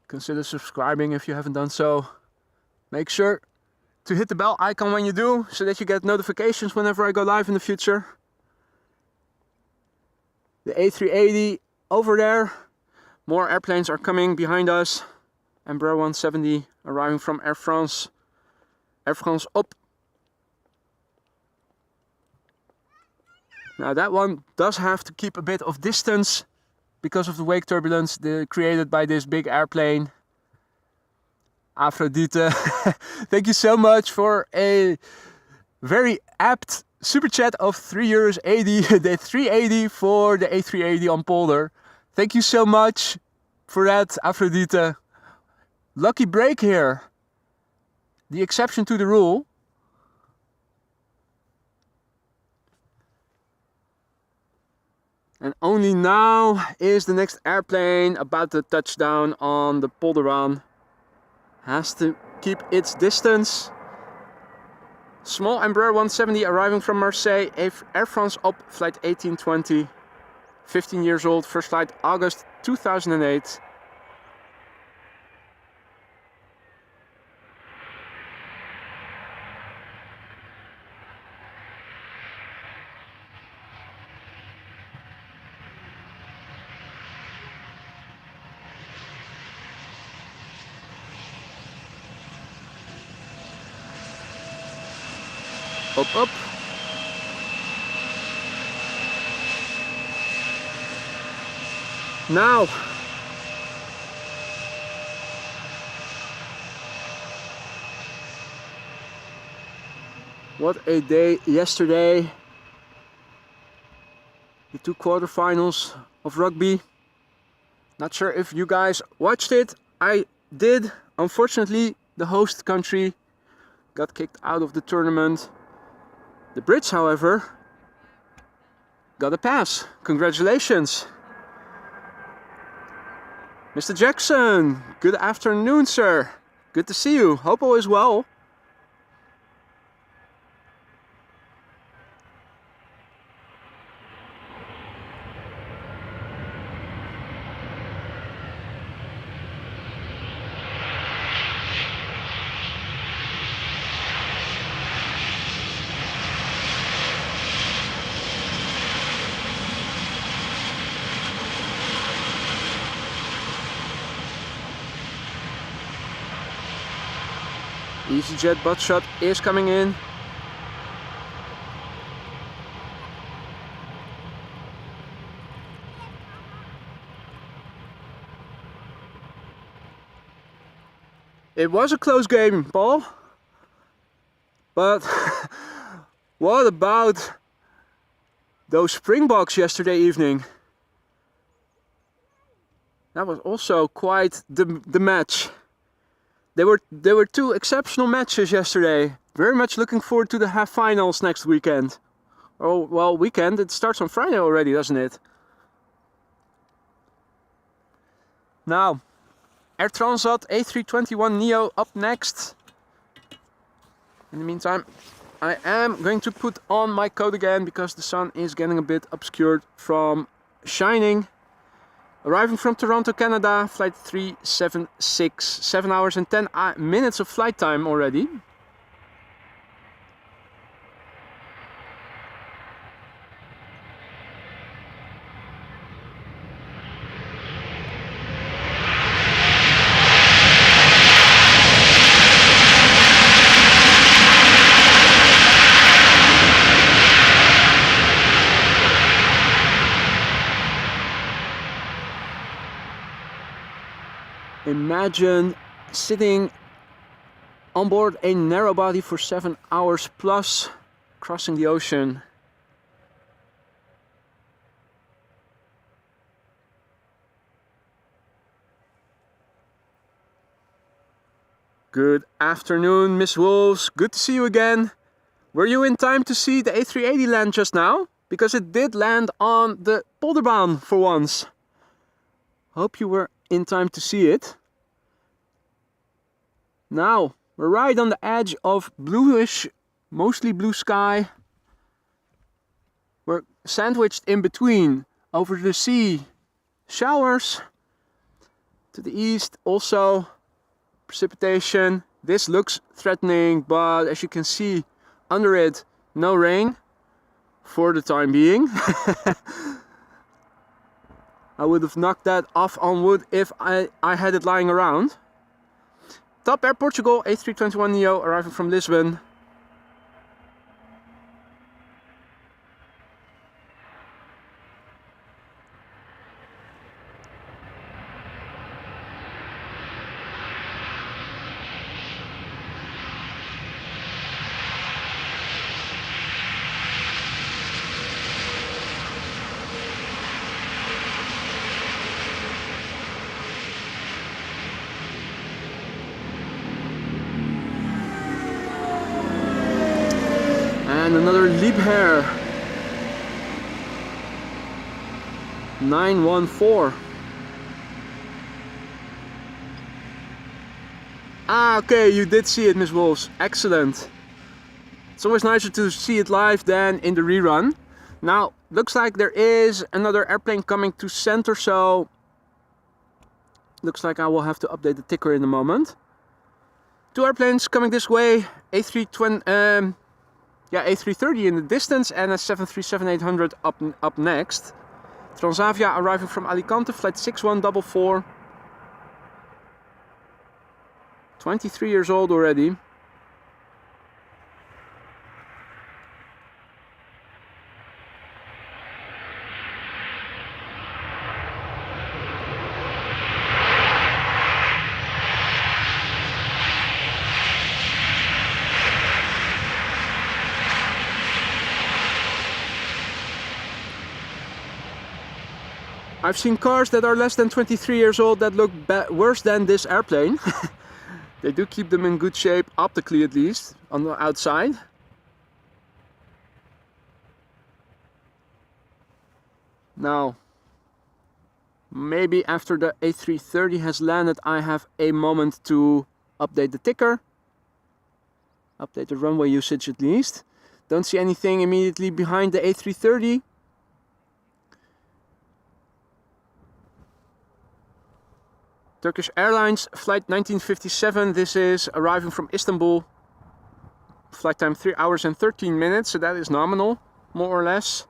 Consider subscribing if you haven't done so. Make sure to hit the bell icon when you do, so that you get notifications whenever I go live in the future. The A380 over there. More airplanes are coming behind us. Embraer 170 arriving from Air France. Air France op. Now that one does have to keep a bit of distance because of the wake turbulence created by this big airplane. Aphrodite, thank you so much for a very apt super chat of €3.80, the 380 for the A380 on Polder. Thank you so much for that, Aphrodite. Lucky break here. The exception to the rule. And only now is the next airplane about to touch down on the Polderbaan. Has to keep its distance. Small Embraer 170 arriving from Marseille, Air France op flight 1820. 15 years old, first flight August 2008. Up, up. Now. What a day yesterday. The two quarterfinals of rugby. Not sure if you guys watched it. I did. Unfortunately, the host country got kicked out of the tournament. The Brits, however, got a pass. Congratulations. Mr. Jackson, good afternoon, sir. Good to see you. Hope all is well. EasyJet butt shot is coming in. It was a close game, Paul. But what about those Springboks yesterday evening? That was also quite the match. There were two exceptional matches yesterday. Very much looking forward to the half finals next weekend. Oh, well, weekend. It starts on Friday already, doesn't it? Now, Air Transat A321neo up next. In the meantime, I am going to put on my coat again because the sun is getting a bit obscured from shining. Arriving from Toronto, Canada, flight 376, 7 hours and 10 minutes of flight time already. Imagine sitting on board a narrow body for 7 hours plus, crossing the ocean. Good afternoon, Miss Wolves. Good to see you again. Were you in time to see the A380 land just now? Because it did land on the Polderbaan for once. Hope you were in time to see it. Now, we're right on the edge of bluish, mostly blue sky. We're sandwiched in between over the sea showers. To the east also precipitation. This looks threatening, but as you can see under it, no rain for the time being. I would have knocked that off on wood if I had it lying around. Top Air Portugal, A321neo arriving from Lisbon. And another Liebherr 914. Ah, okay, you did see it, Miss Wolves. Excellent. It's always nicer to see it live than in the rerun. Now, looks like there is another airplane coming to center, so looks like I will have to update the ticker in a moment. Two airplanes coming this way, A320, A330 in the distance and a 737-800 up next. Transavia arriving from Alicante, flight 6144. 23 years old already. I've seen cars that are less than 23 years old that look worse than this airplane. They do keep them in good shape, optically at least, on the outside. Now, maybe after the A330 has landed, I have a moment to update the ticker. Update the runway usage at least. Don't see anything immediately behind the A330. Turkish Airlines, flight 1957. This is arriving from Istanbul. Flight time 3 hours and 13 minutes, so that is nominal, more or less.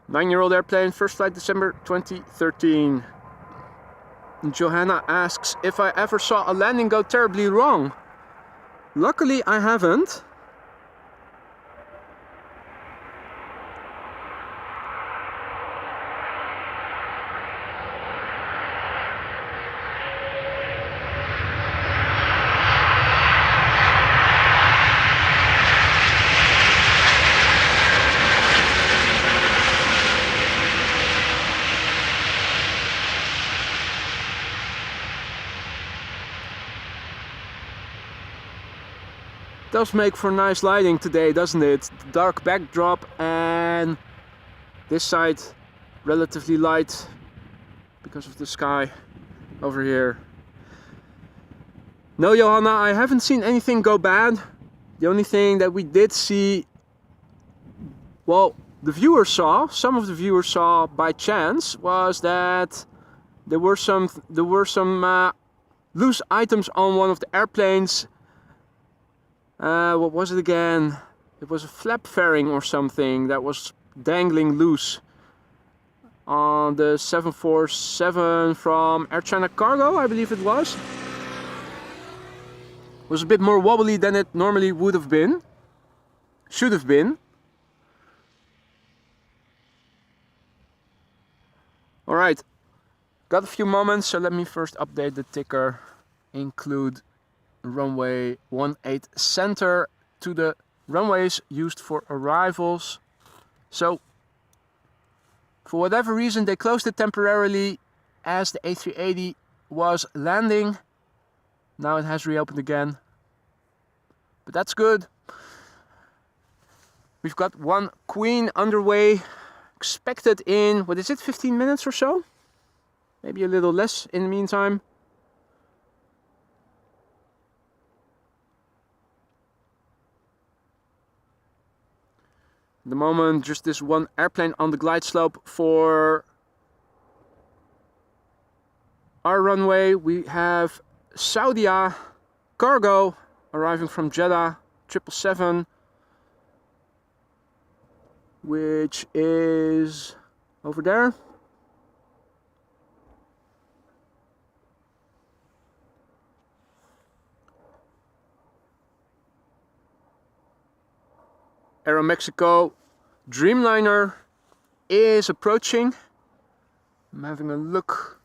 9-year-old airplane, first flight December 2013. Johanna asks if I ever saw a landing go terribly wrong. Luckily I haven't. Does make for nice lighting today, doesn't it? The dark backdrop and this side relatively light because of the sky over here. No, Johanna, I haven't seen anything go bad. The only thing that we did see, well, some of the viewers saw by chance, was that there were some loose items on one of the airplanes. What was it again? It was a flap fairing or something that was dangling loose on the 747 from Air China Cargo, I believe it was. It was a bit more wobbly than it normally would have been. Should have been. Alright, got a few moments, so let me first update the ticker. Include runway 18 center to the runways used for arrivals. So for whatever reason they closed it temporarily as the A380 was landing. Now it has reopened again, but that's good. We've got one Queen underway, expected in, what is it, 15 minutes or so? Maybe a little less in the meantime. At the moment, just this one airplane on the glide slope for our runway. We have Saudia Cargo arriving from Jeddah 777, which is over there. Aeromexico Dreamliner is approaching. I'm having a look.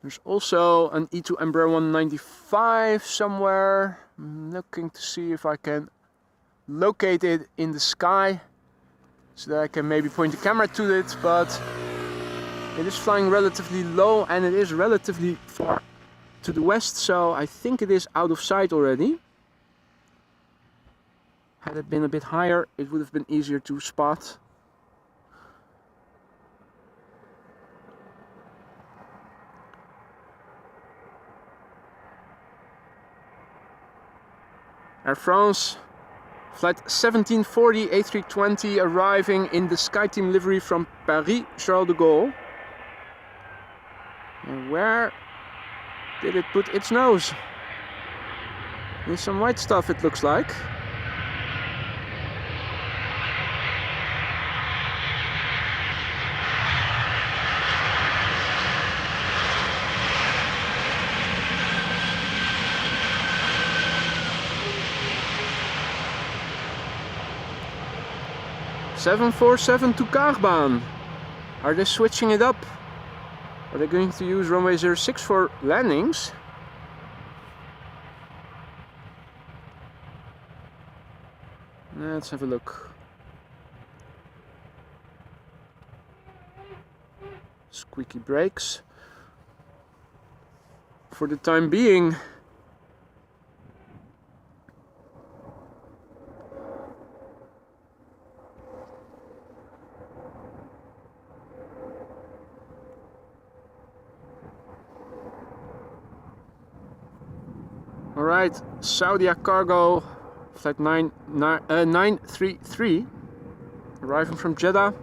There's also an E2 Embraer 195 somewhere. I'm looking to see if I can locate it in the sky so that I can maybe point the camera to it, but it is flying relatively low and it is relatively far to the west, so I think it is out of sight already. Had it been a bit higher, it would have been easier to spot. Air France, flight 1740 A320 arriving in the SkyTeam livery from Paris Charles de Gaulle. And where did it put its nose? In some white stuff, it looks like. (747) to Polderbaan. Are they switching it up? Are they going to use runway 06 for landings? Let's have a look. Squeaky brakes. For the time being, alright, Saudi Cargo flight 933 arriving from Jeddah.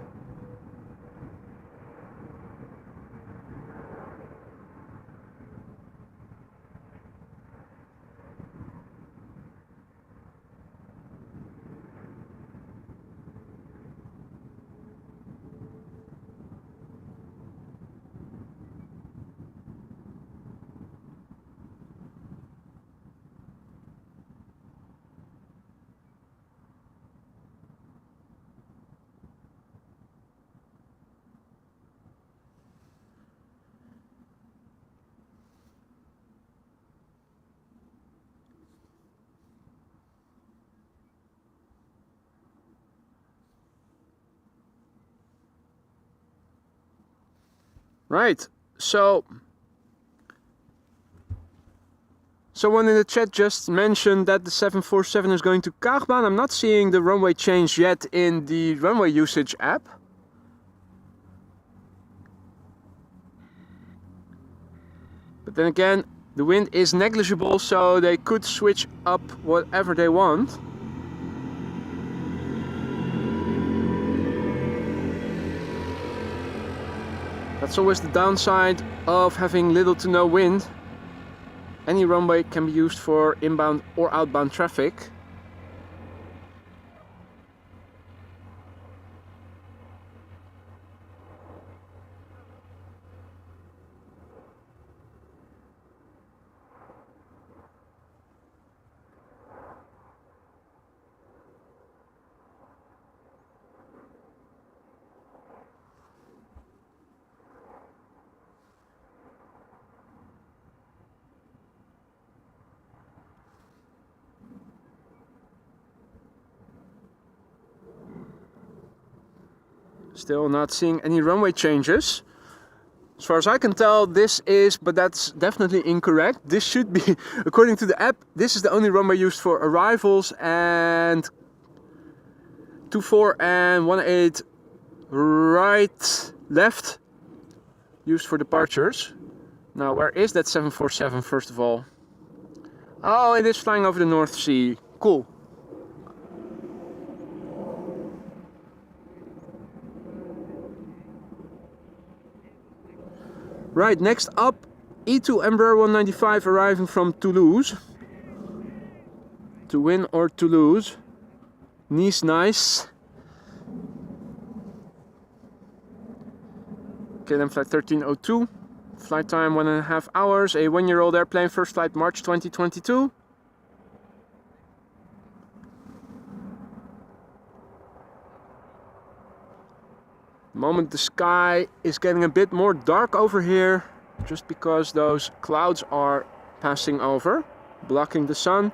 Right, so someone in the chat just mentioned that the 747 is going to Kaagbaan. I'm not seeing the runway change yet in the runway usage app. But then again, the wind is negligible, so they could switch up whatever they want. That's always the downside of having little to no wind. Any runway can be used for inbound or outbound traffic. Still not seeing any runway changes. As far as I can tell, this is, but that's definitely incorrect. This should be, according to the app, this is the only runway used for arrivals, and 24 and 18 right, left, used for departures. Now, where is that 747 first of all? Oh, it is flying over the North Sea. Cool. Right, next up, E2 Embraer 195 arriving from Toulouse. To win or to lose. Nice, nice. KLM flight 1302. Flight time 1.5 hours. A 1-year-old airplane. First flight March 2022. The moment the sky is getting a bit more dark over here, just because those clouds are passing over, blocking the sun.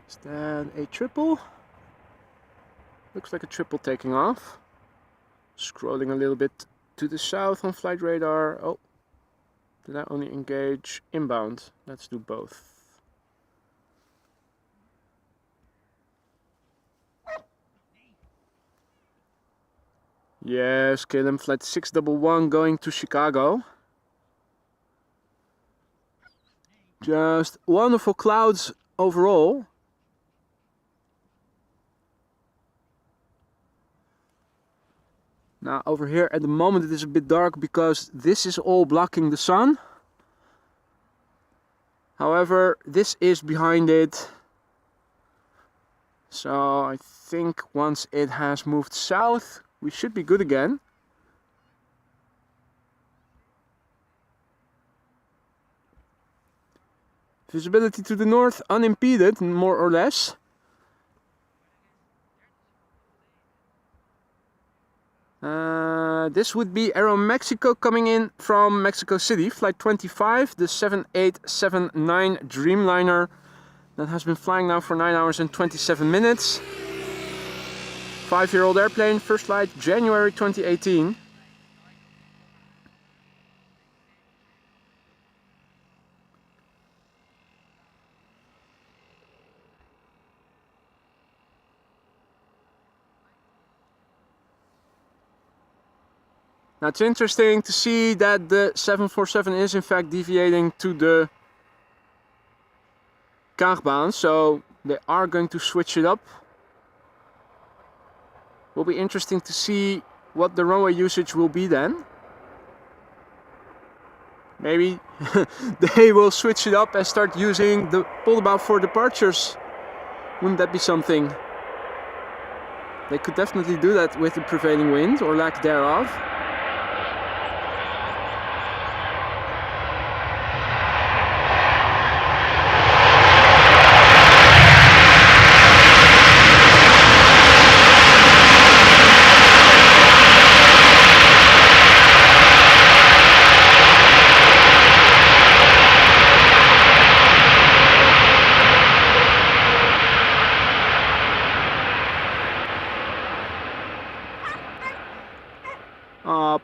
Is that a triple? Looks like a triple taking off. Scrolling a little bit to the south on flight radar. Oh, did I only engage inbound? Let's do both. Yes, KLM flight 611 going to Chicago. Just wonderful clouds overall. Now over here at the moment it is a bit dark because this is all blocking the sun. However, this is behind it. So I think once it has moved south, we should be good again. Visibility to the north unimpeded, more or less. This would be Aero Mexico coming in from Mexico City, flight 25, the 7879 Dreamliner that has been flying now for 9 hours and 27 minutes. 5-year-old airplane, first flight January 2018. Now it's interesting to see that the 747 is in fact deviating to the Polderbaan, so they are going to switch it up. Will be interesting to see what the runway usage will be then. Maybe they will switch it up and start using the Polderbaan for departures. Wouldn't that be something? They could definitely do that with the prevailing wind or lack thereof.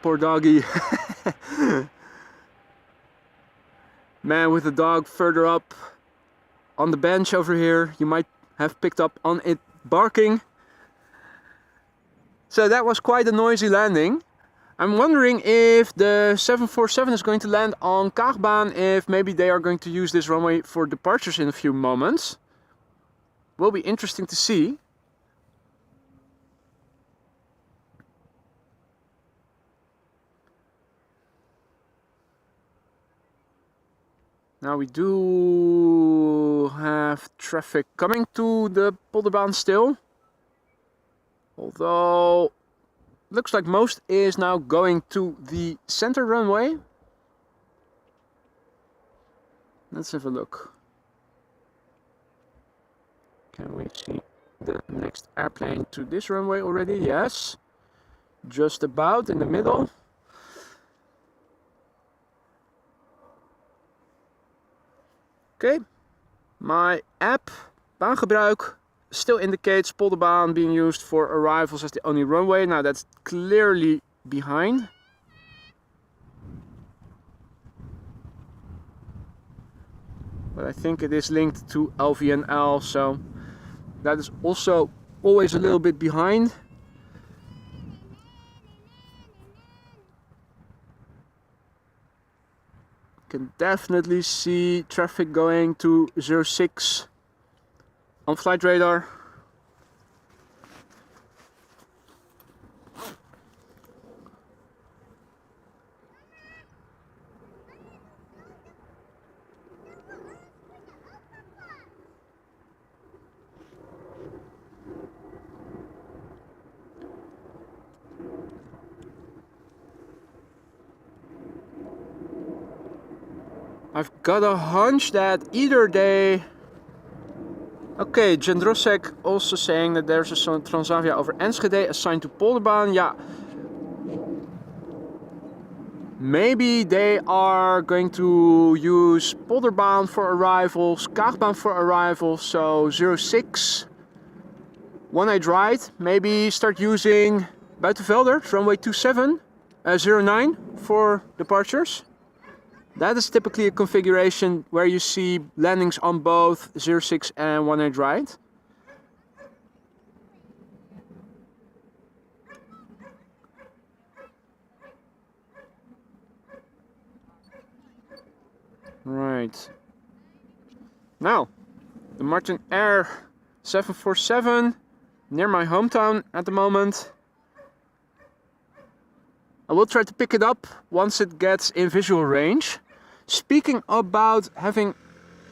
Poor doggy. Man with the dog further up on the bench over here. You might have picked up on it barking. So that was quite a noisy landing. I'm wondering if the 747 is going to land on Polderbaan, if maybe they are going to use this runway for departures in a few moments. Will be interesting to see. Now we do have traffic coming to the Polderbaan still. Although, looks like most is now going to the center runway. Let's have a look. Can we see the next airplane to this runway already? Yes. Just about in the middle. Okay, my app, baangebruik, still indicates Polderbaan being used for arrivals as the only runway. Now that's clearly behind. But I think it is linked to LVNL, so that is also always a little bit behind. Can definitely see traffic going to 06 on flight radar. I've got a hunch that either they... Okay, Jendrosek also saying that there's a Transavia over Enschede assigned to Polderbaan. Yeah. Maybe they are going to use Polderbaan for arrivals, Polderbaan for arrivals, so 06. One-eyed right. Maybe start using Buitenvelder, runway 27, 09 for departures. That is typically a configuration where you see landings on both 06 and one-eyed right. Right. Now, the Martin Air 747 near my hometown at the moment. I will try to pick it up once it gets in visual range. Speaking about having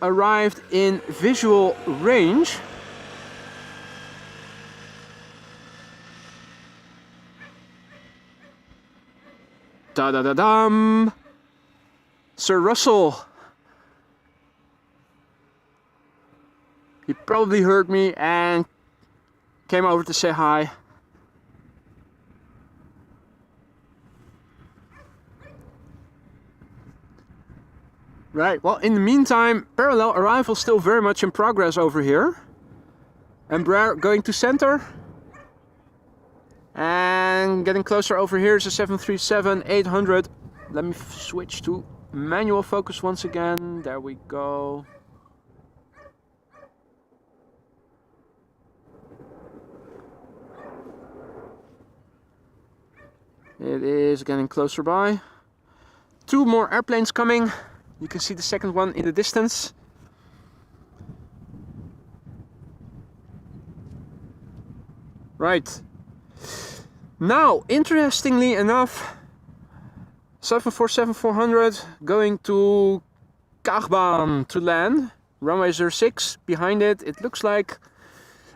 arrived in visual range. Da-da-da-dum! Sir Russell! He probably heard me and came over to say hi. Right, well, in the meantime, parallel arrival still very much in progress over here. Embraer going to center. And getting closer over here is a 737-800. Let me switch to manual focus once again. There we go. It is getting closer by. Two more airplanes coming. You can see the second one in the distance. Right. Now, interestingly enough, 747-400 going to Polderbaan to land. Runway 06. Behind it, it looks like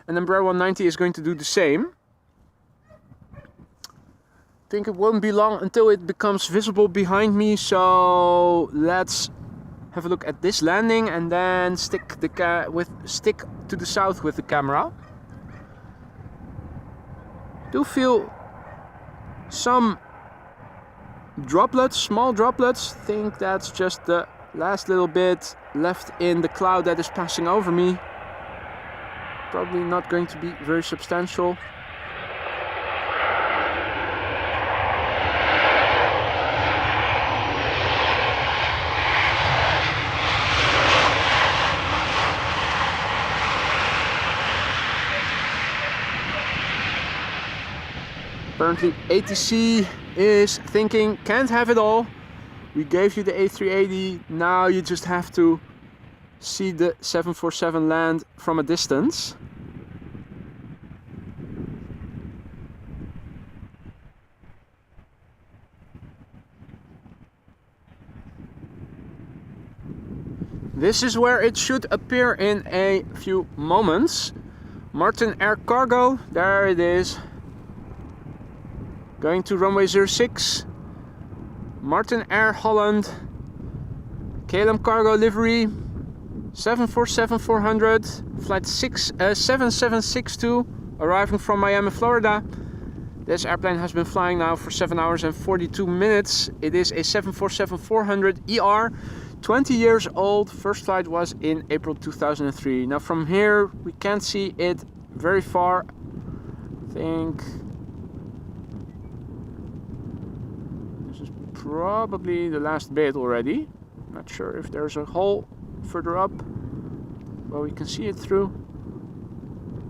an Embraer 190 is going to do the same. I think it won't be long until it becomes visible behind me, so let's have a look at this landing and then stick to the south with the camera. Do feel some droplets, small droplets. Think that's just the last little bit left in the cloud that is passing over me. Probably not going to be very substantial. Apparently ATC is thinking, can't have it all. We gave you the A380, now you just have to see the 747 land from a distance. This is where it should appear in a few moments. Martin Air Cargo, there it is. Going to runway 06, Martin Air Holland, KLM Cargo livery, 747-400, flight 7762, arriving from Miami, Florida. This airplane has been flying now for 7 hours and 42 minutes. It is a 747-400 ER, 20 years old. First flight was in April 2003. Now from here we can't see it very far. I think probably the last bit already. Not sure if there's a hole further up where we can see it through.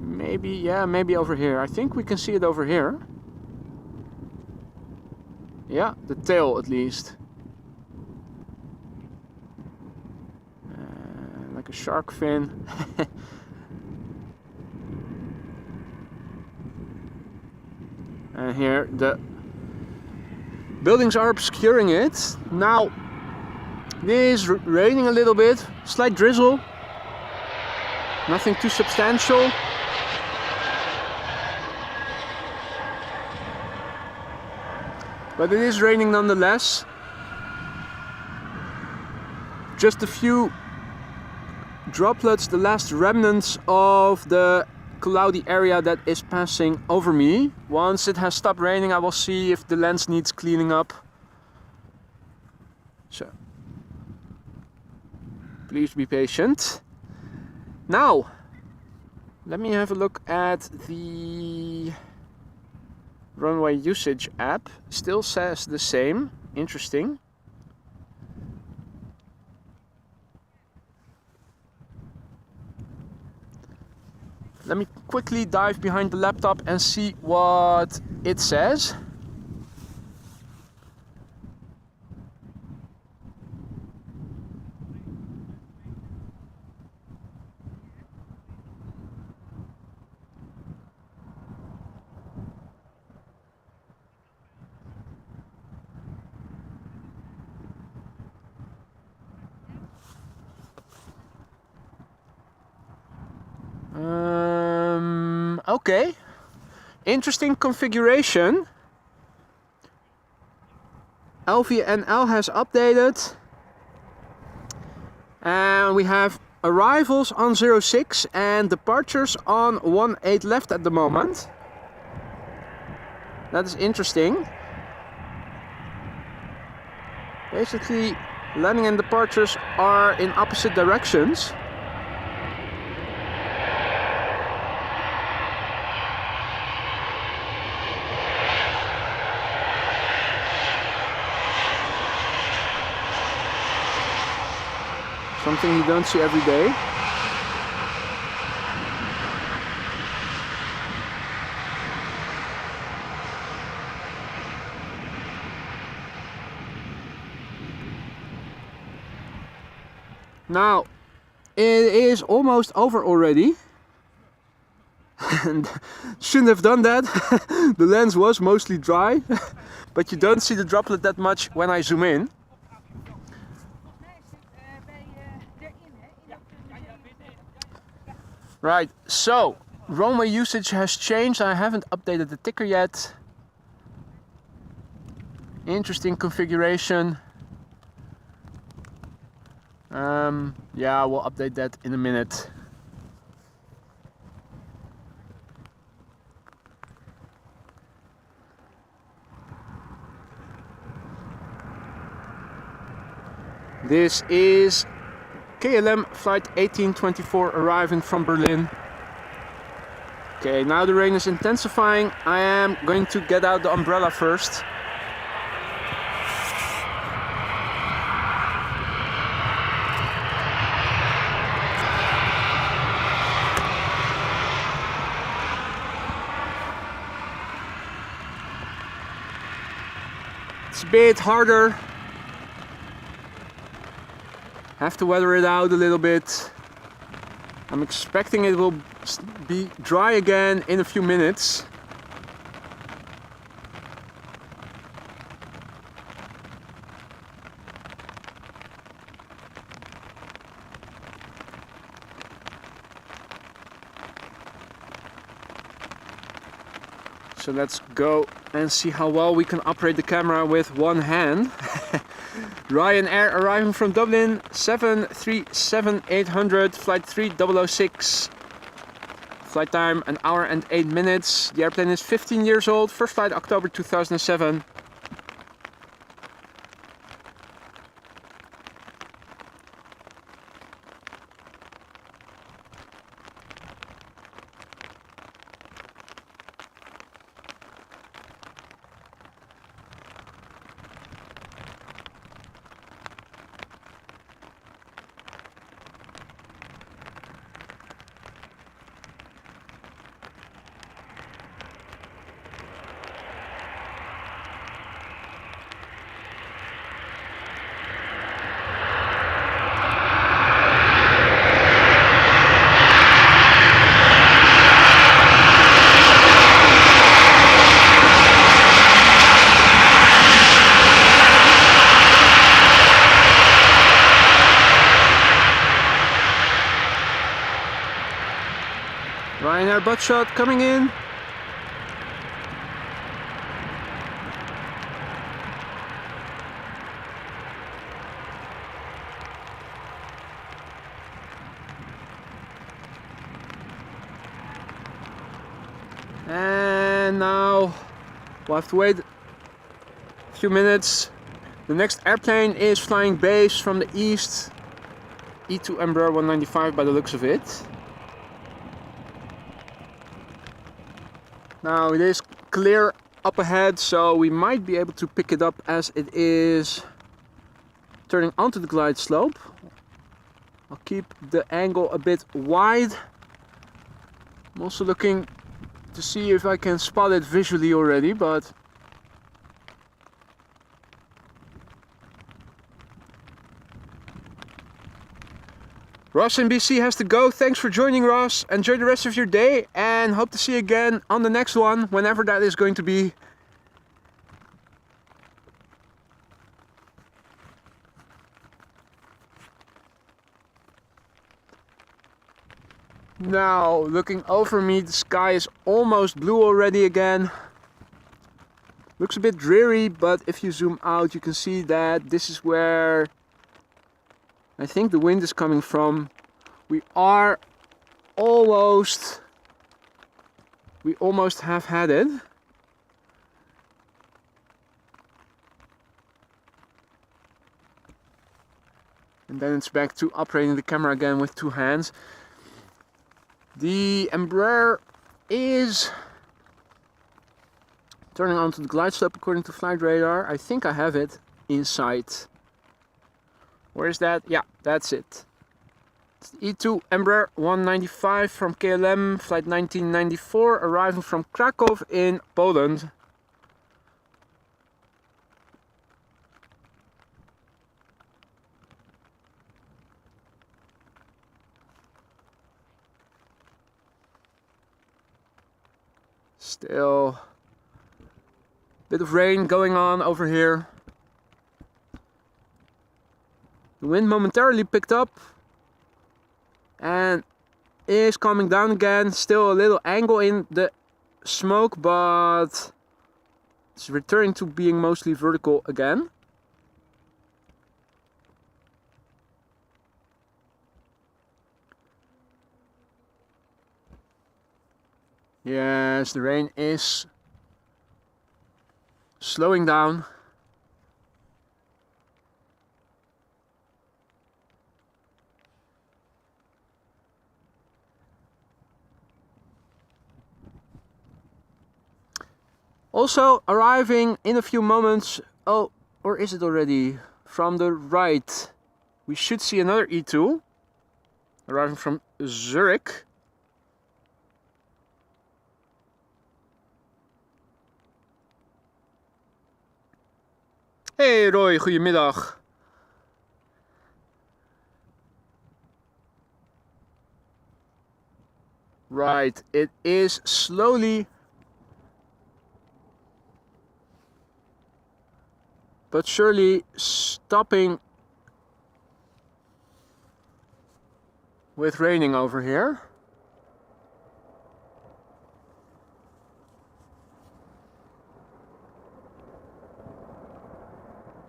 Maybe, yeah, maybe over here. I think we can see it over here. Yeah, the tail at least. Like a shark fin. And here the buildings are obscuring it. Now, it is raining a little bit, slight drizzle, nothing too substantial. But it is raining nonetheless. Just a few droplets, the last remnants of the cloudy area that is passing over me. Once it has stopped raining, I will see if the lens needs cleaning up. So, please be patient. Now, let me have a look at the runway usage app. Still says the same. Interesting. Let me quickly dive behind the laptop and see what it says. Okay. Interesting configuration. LVNL has updated. And we have arrivals on 06 and departures on 18 left at the moment. That is interesting. Basically, landing and departures are in opposite directions. Something you don't see every day. Now, it is almost over already. And shouldn't have done that. The lens was mostly dry, but you don't see the droplet that much when I zoom in. Right, so runway usage has changed. I haven't updated the ticker yet. Interesting configuration. Yeah, we'll update that in a minute. This is KLM flight 1824 arriving from Berlin. Okay, now the rain is intensifying. I am going to get out the umbrella first. It's a bit harder. Have to weather it out a little bit. I'm expecting it will be dry again in a few minutes. So let's go and see how well we can operate the camera with one hand. Ryanair arriving from Dublin, 737-800, flight 3006. Flight time 1 hour and 8 minutes. The airplane is 15 years old, first flight October 2007. Ryanair butt shot coming in. And now we'll have to wait a few minutes. The next airplane is flying base from the east. E2 Embraer 195 by the looks of it. Now it is clear up ahead, so we might be able to pick it up as it is turning onto the glide slope. I'll keep the angle a bit wide. I'm also looking to see if I can spot it visually already, but Ross in BC has to go. Thanks for joining, Ross. Enjoy the rest of your day and hope to see you again on the next one, whenever that is going to be. Now, looking over me, the sky is almost blue already again. Looks a bit dreary, but if you zoom out, you can see that this is where I think the wind is coming from. We almost have had it. And then it's back to operating the camera again with two hands. The Embraer is turning onto the glide slope according to flight radar. I think I have it in sight. Where is that? Yeah, that's it. It's the E2 Embraer 195 from KLM, flight 1994, arriving from Krakow in Poland. Still a bit of rain going on over here. The wind momentarily picked up and is coming down again. Still a little angle in the smoke, but it's returning to being mostly vertical again. Yes, the rain is slowing down. Also arriving in a few moments, oh, or is it already? From the right, we should see another E2 arriving from Zurich. Hey Roy, goedemiddag. Right, it is slowly but surely stopping with raining over here.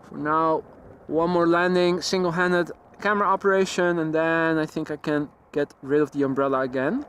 For now, one more landing, single-handed camera operation, and then I think I can get rid of the umbrella again.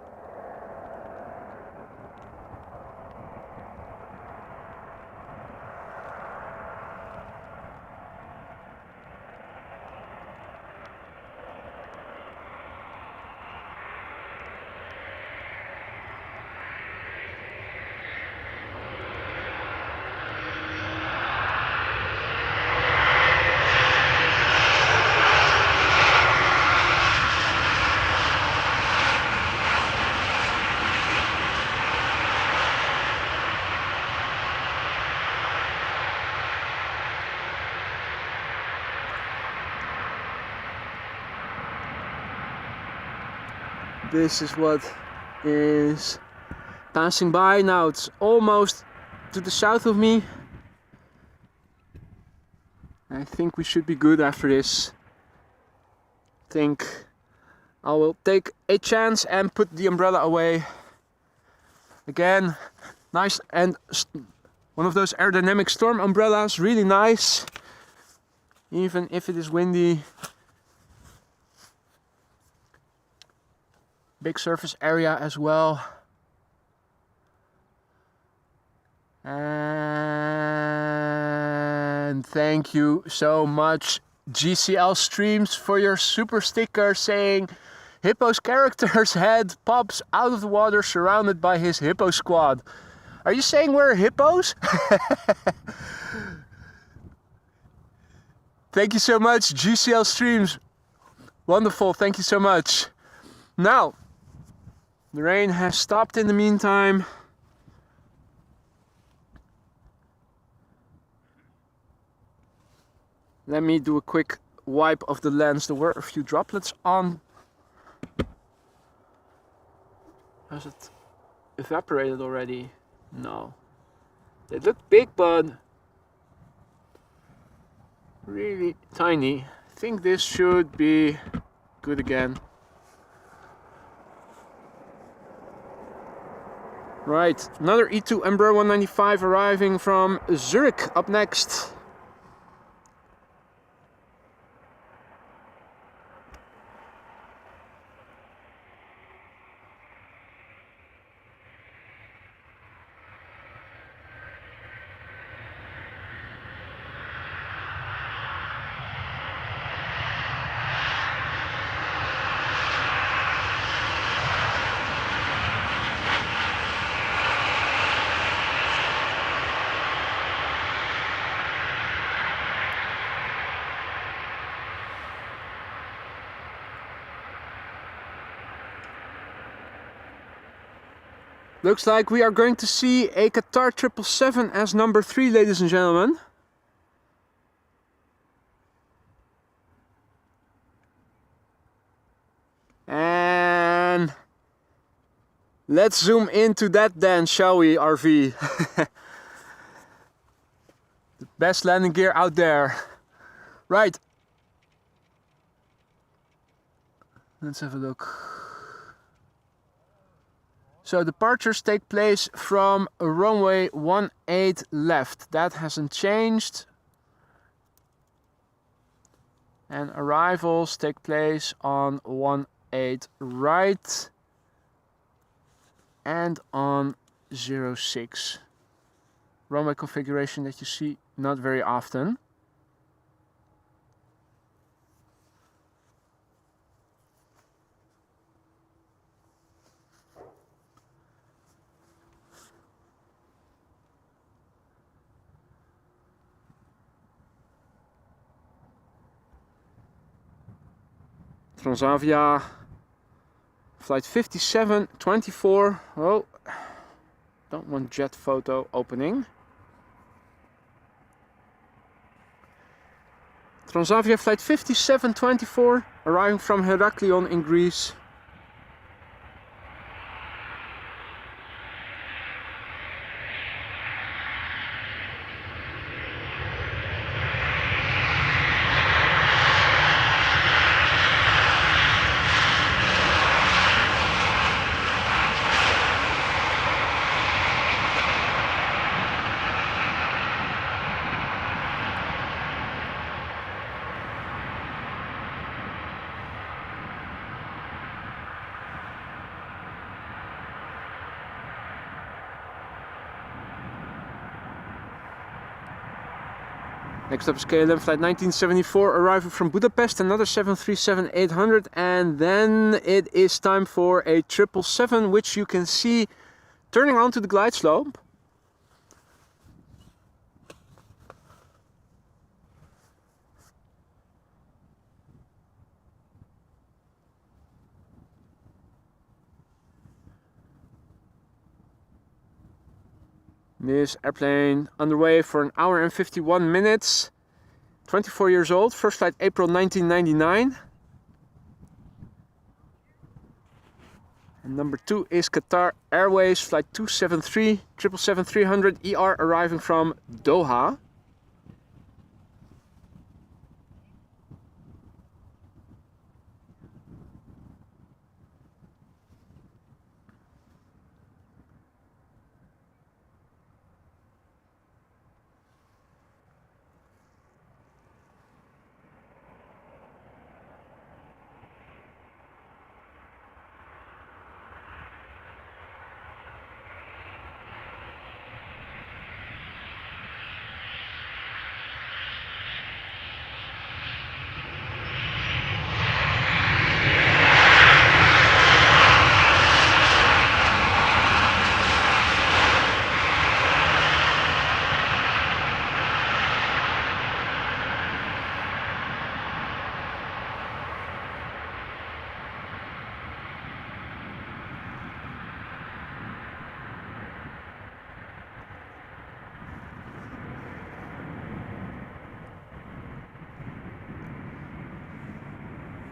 This is what is passing by now. It's almost to the south of me. I think we should be good after this. I think I will take a chance and put the umbrella away. Again, nice, and one of those aerodynamic storm umbrellas, really nice. Even if it is windy. Big surface area as well. And thank you so much GCL Streams for your super sticker saying Hippo's character's head pops out of the water surrounded by his hippo squad. Are you saying we're hippos? Thank you so much GCL Streams. Wonderful, thank you so much. Now, the rain has stopped in the meantime. Let me do a quick wipe of the lens. There were a few droplets on. Has it evaporated already? No. They look big, but really tiny. I think this should be good again. Right, another E2 Embraer 195 arriving from Zurich up next. Looks like we are going to see a Qatar 777 as number 3, ladies and gentlemen. And let's zoom into that then, shall we, RV? The best landing gear out there. Right. Let's have a look. So departures take place from runway 18 left. That hasn't changed. And arrivals take place on 18 right and on 06. Runway configuration that you see not very often. Transavia flight 5724. Oh, don't want jet photo opening. Transavia flight 5724 arriving from Heraklion in Greece. Next up is KLM flight 1974 arriving from Budapest, another 737-800, and then it is time for a 777, which you can see turning onto the glide slope. This airplane underway for an hour and 51 minutes. 24 years old, first flight April 1999. And number 2 is Qatar Airways flight 273, 777-300 ER arriving from Doha.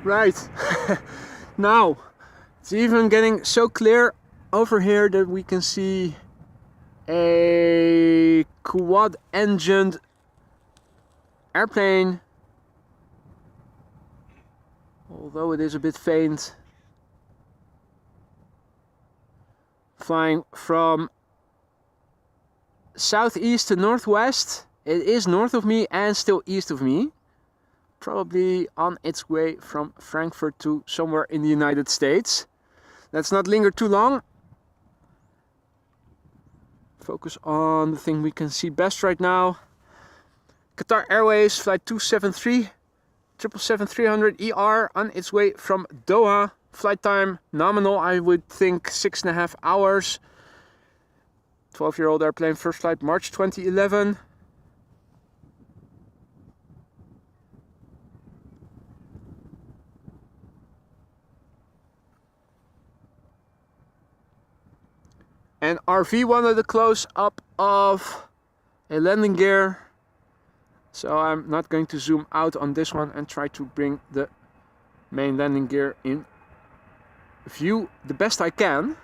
Right, now it's even getting so clear over here that we can see a quad engined airplane, although it is a bit faint, flying from southeast to northwest. It is north of me and still east of me. Probably on its way from Frankfurt to somewhere in the United States. Let's not linger too long. Focus on the thing we can see best right now. Qatar Airways flight 273, 777-300 ER on its way from Doha. Flight time nominal, I would think 6.5 hours. 12-year-old airplane, first flight March 2011. And RV wanted a close-up of a landing gear. So I'm not going to zoom out on this one and try to bring the main landing gear in view the best I can.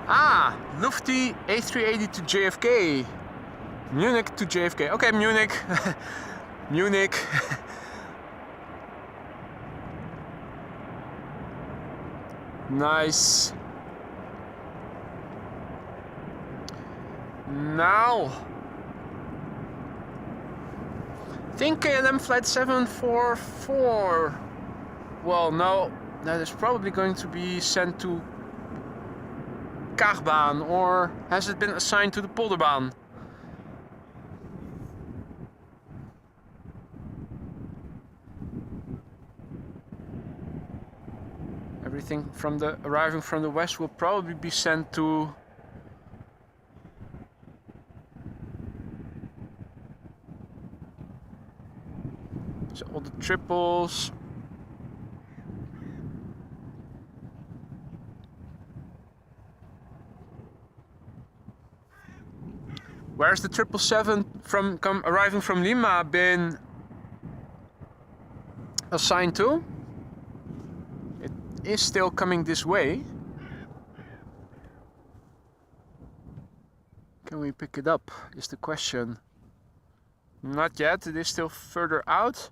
Ah, Lufty A380 to JFK. Munich to JFK. Okay, Munich. Munich. Nice. Now, I think KLM flight 744. Well, no, that is probably going to be sent to Polderbaan, or has it been assigned to the Polderbaan? Everything from the arriving from the west will probably be sent to so all the triples. Where's the 777 arriving from Lima been assigned to? It is still coming this way. Can we pick it up, is the question. Not yet, it is still further out.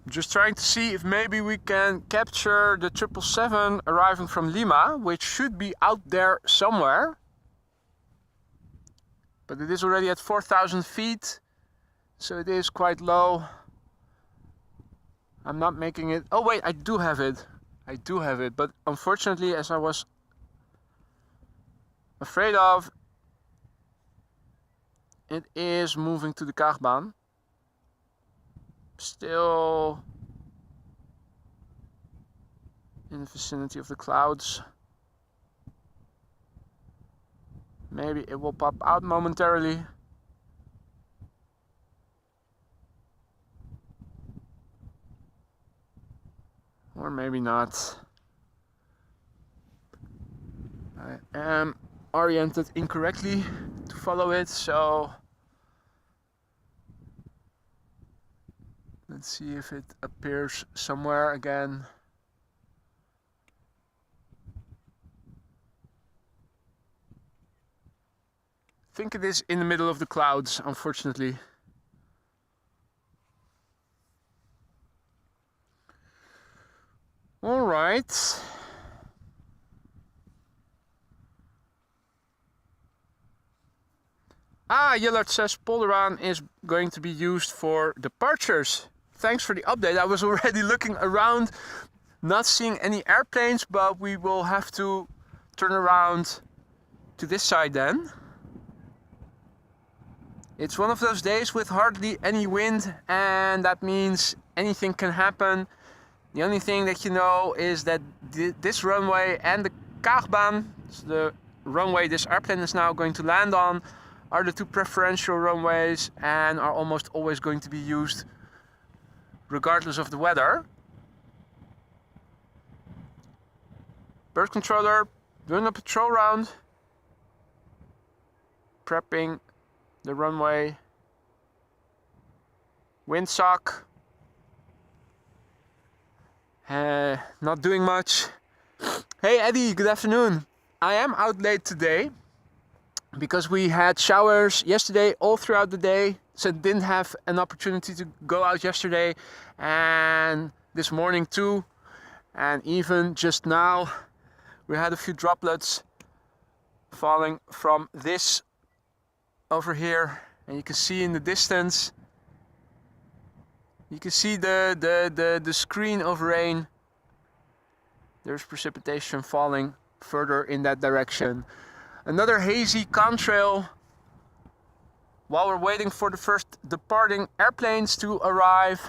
Just trying to see if maybe we can capture the 777 arriving from Lima, which should be out there somewhere. But it is already at 4,000 feet, so it is quite low. I'm not making it. Oh wait, I do have it. I do have it, but unfortunately, as I was afraid of, it is moving to the Polderbaan. Still in the vicinity of the clouds. Maybe it will pop out momentarily. Or maybe not. I am oriented incorrectly to follow it, so let's see if it appears somewhere again. I think it is in the middle of the clouds, unfortunately. All right. Yellert says Polderbaan is going to be used for departures. Thanks for the update. I was already looking around, not seeing any airplanes, but we will have to turn around to this side then. It's one of those days with hardly any wind, and that means anything can happen. The only thing that you know is that this runway and the Kaagbaan, the runway this airplane is now going to land on, are the two preferential runways and are almost always going to be used regardless of the weather. Bird controller doing a patrol round, prepping the runway. Windsock, not doing much. Hey Eddie, good afternoon. I am out late today because we had showers yesterday all throughout the day, so didn't have an opportunity to go out yesterday and this morning too, and even just now we had a few droplets falling from this over here, and you can see in the distance, you can see the screen of rain. There's precipitation falling further in that direction. Another hazy contrail while we're waiting for the first departing airplanes to arrive.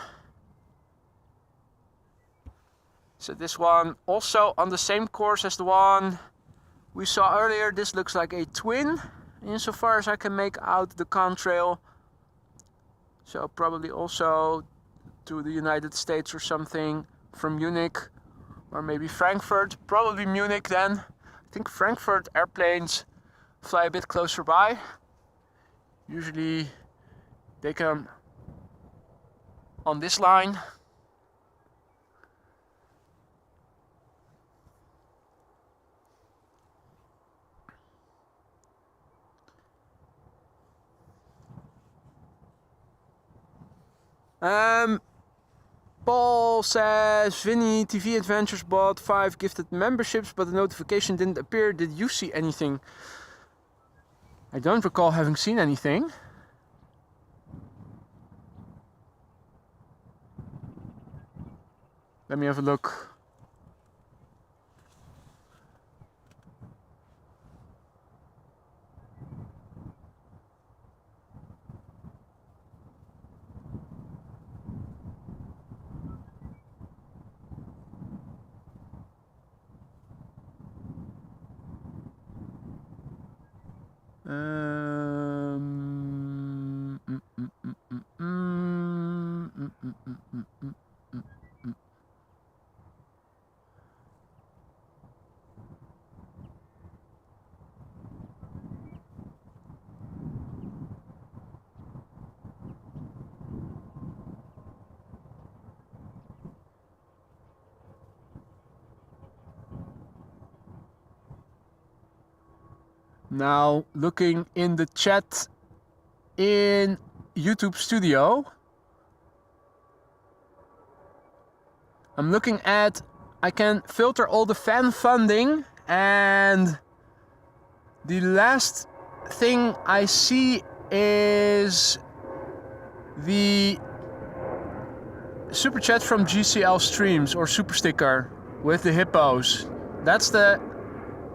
So this one also on the same course as the one we saw earlier. This looks like a twin insofar as I can make out the contrail. So probably also to the United States or something from Munich, or maybe Frankfurt. Probably Munich then. I think Frankfurt airplanes fly a bit closer by. Usually they come on this line. Paul says, Vinny, TV Adventures bought 5 gifted memberships, but the notification didn't appear. Did you see anything? I don't recall having seen anything. Let me have a look. Now looking in the chat in YouTube Studio, I'm looking at, I can filter all the fan funding, and the last thing I see is the super chat from GCL Streams or Super Sticker with the hippos. That's the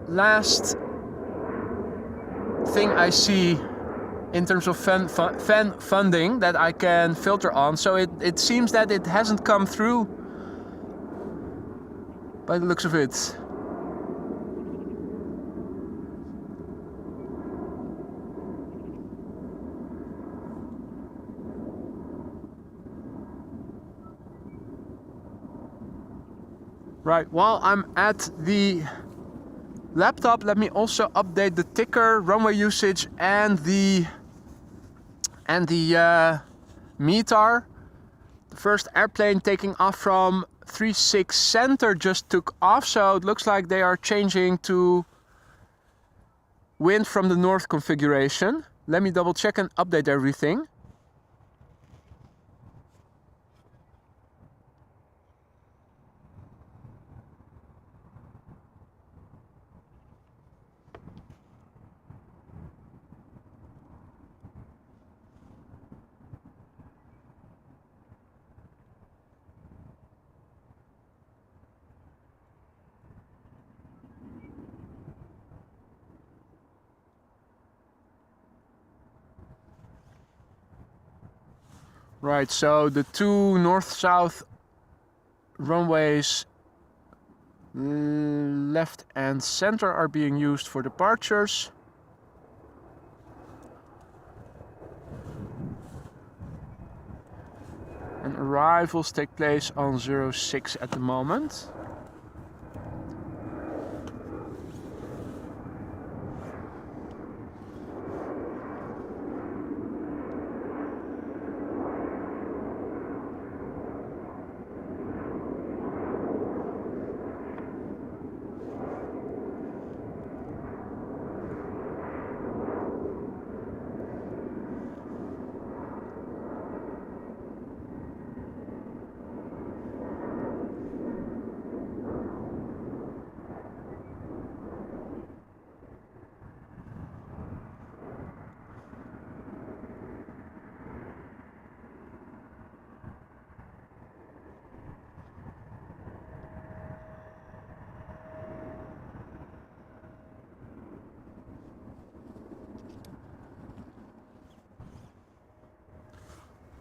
last thing I see in terms of fan funding that I can filter on. So it seems that it hasn't come through by the looks of it. Right, while I'm at the laptop, let me also update the ticker, runway usage, and the METAR. The first airplane taking off from 36 Center just took off, so it looks like they are changing to wind from the north configuration. Let me double check and update everything. Right, so the two north-south runways left and center are being used for departures. And arrivals take place on 06 at the moment.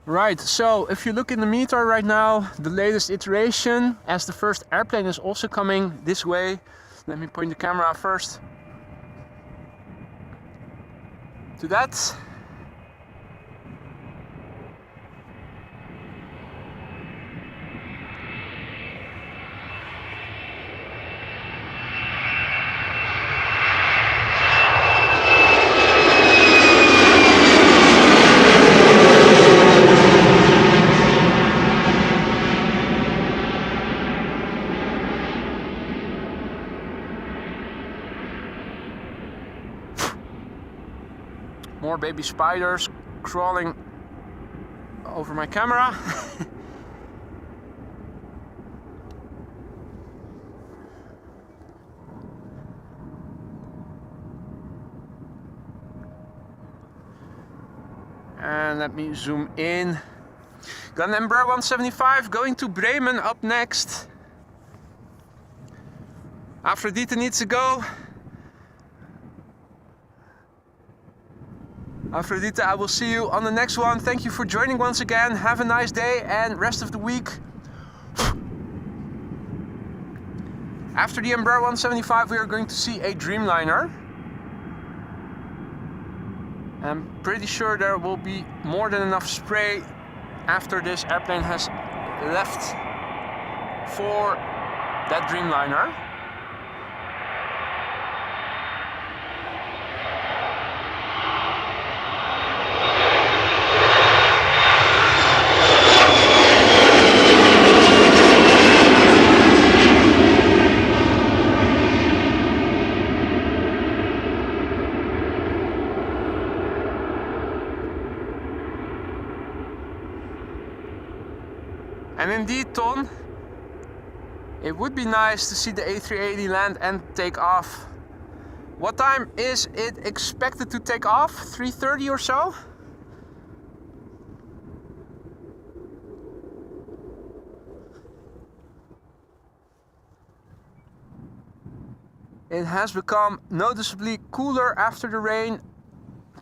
Right, so if you look in the meter right now, the latest iteration, as the first airplane is also coming this way. Let me point the camera first to that. More baby spiders crawling over my camera. And let me zoom in. Got an Embraer 175 going to Bremen up next. Aphrodite needs to go. Aphrodite, I will see you on the next one. Thank you for joining once again. Have a nice day and rest of the week. After the Embraer 175, we are going to see a Dreamliner. I'm pretty sure there will be more than enough spray after this airplane has left for that Dreamliner. And indeed, Ton, it would be nice to see the A380 land and take off. What time is it expected to take off? 3:30 or so? It has become noticeably cooler after the rain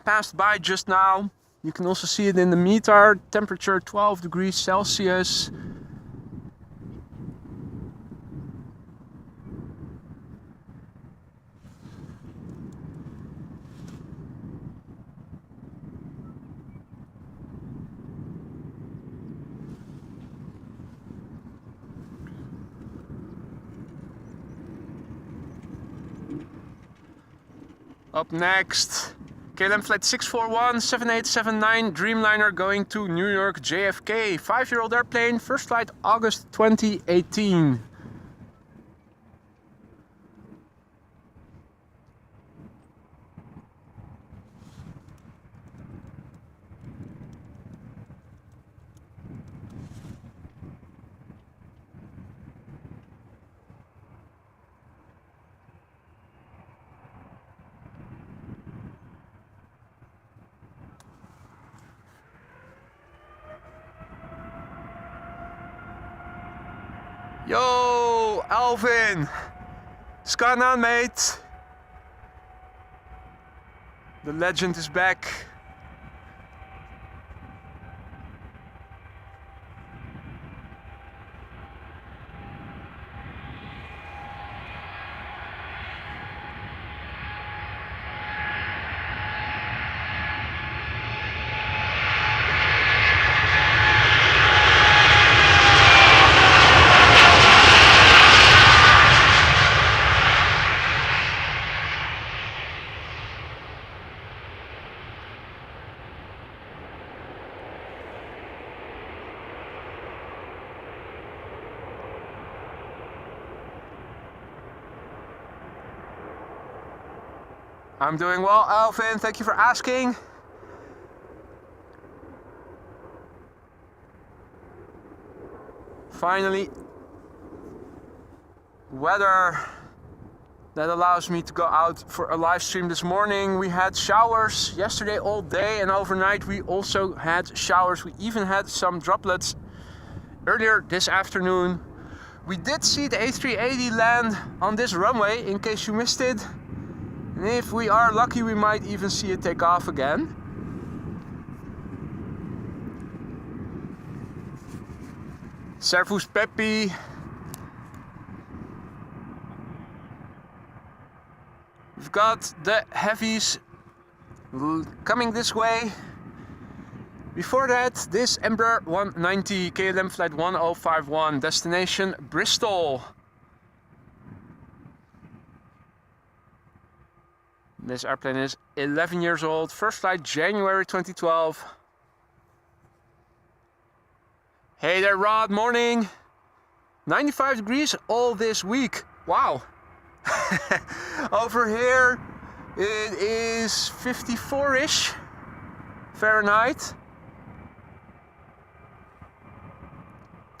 passed by just now. You can also see it in the meter, temperature 12 degrees Celsius. Up next, KLM flight 641 7879 Dreamliner going to New York JFK. 5-year-old airplane, first flight August 2018. Yo, Alvin! What's going on, mate? The legend is back. I'm doing well, Alvin. Thank you for asking. Finally, weather that allows me to go out for a live stream this morning. We had showers yesterday all day, and overnight we also had showers. We even had some droplets earlier this afternoon. We did see the A380 land on this runway, in case you missed it. And if we are lucky, we might even see it take off again. Servus Peppi. We've got the heavies coming this way. Before that, this Embraer 190 KLM flight 1051, destination Bristol. This airplane is 11 years old, first flight January 2012. Hey there, Rod, morning. 95 degrees all this week. Wow. Over here it is 54-ish Fahrenheit.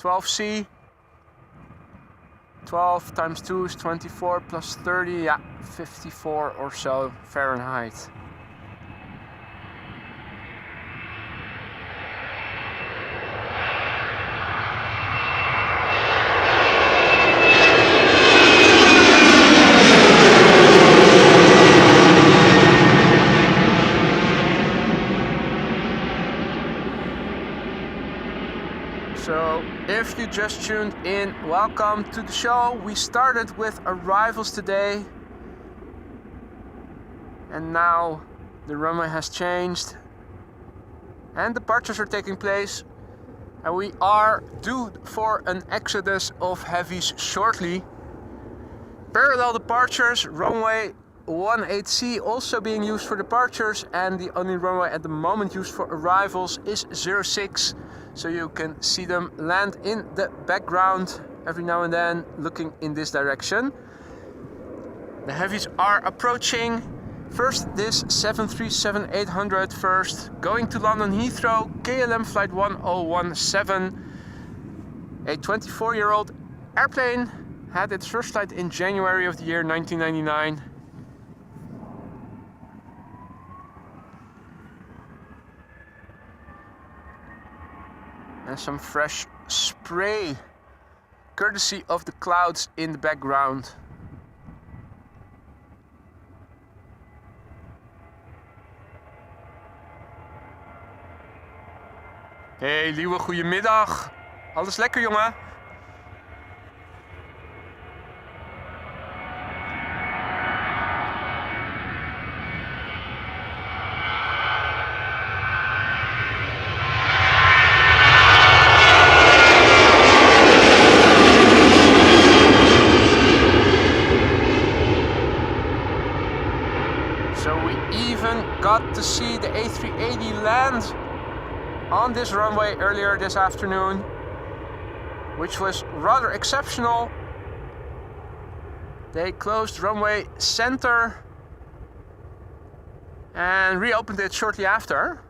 12C. 12 times 2 is 24 plus 30, yeah, 54 or so Fahrenheit. So, if you just tuned in, welcome to the show. We started with arrivals today, and now the runway has changed and departures are taking place, and we are due for an exodus of heavies shortly. Parallel departures, runway 18C also being used for departures, and the only runway at the moment used for arrivals is 06. So you can see them land in the background every now and then, looking in this direction. The heavies are approaching. First, this 737-800 first, going to London Heathrow, KLM flight 1017. A 24-year-old airplane, had its first flight in January of the year 1999. And some fresh spray, courtesy of the clouds in the background. Hey Liewe, goedemiddag. Alles lekker, jongen? Got to see the A380 land on this runway earlier this afternoon, which was rather exceptional. They closed runway center and reopened it shortly after.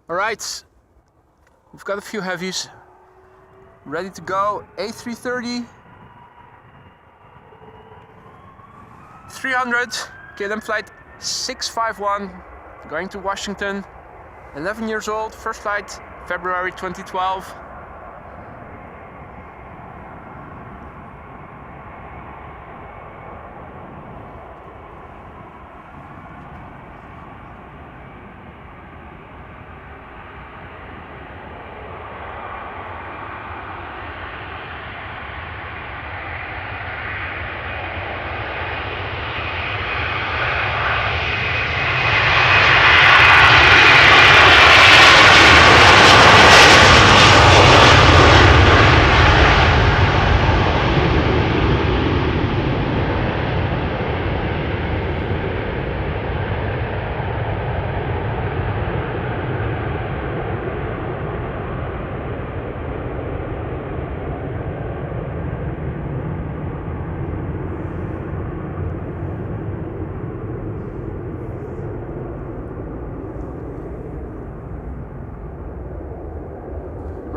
Alright, we've got a few heavies ready to go. A330 300, KLM flight 651, going to Washington, 11 years old, first flight February 2012.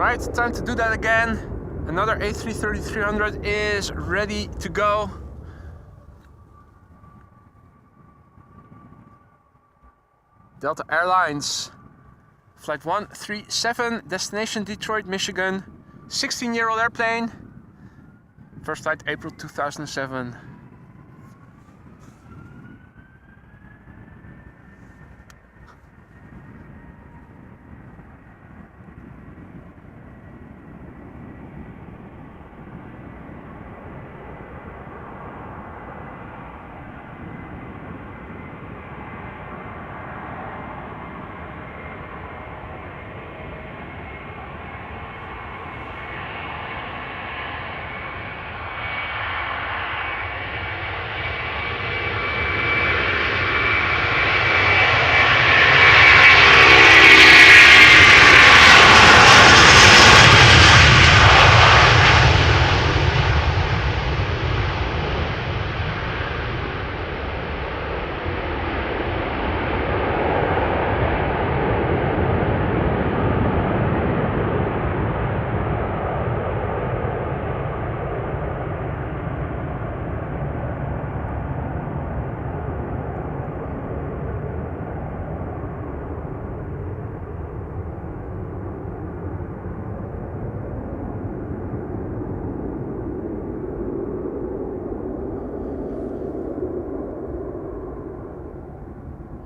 Right, time to do that again. Another A330-300 is ready to go. Delta Airlines, flight 137, destination Detroit, Michigan. 16-year-old airplane. First flight April 2007.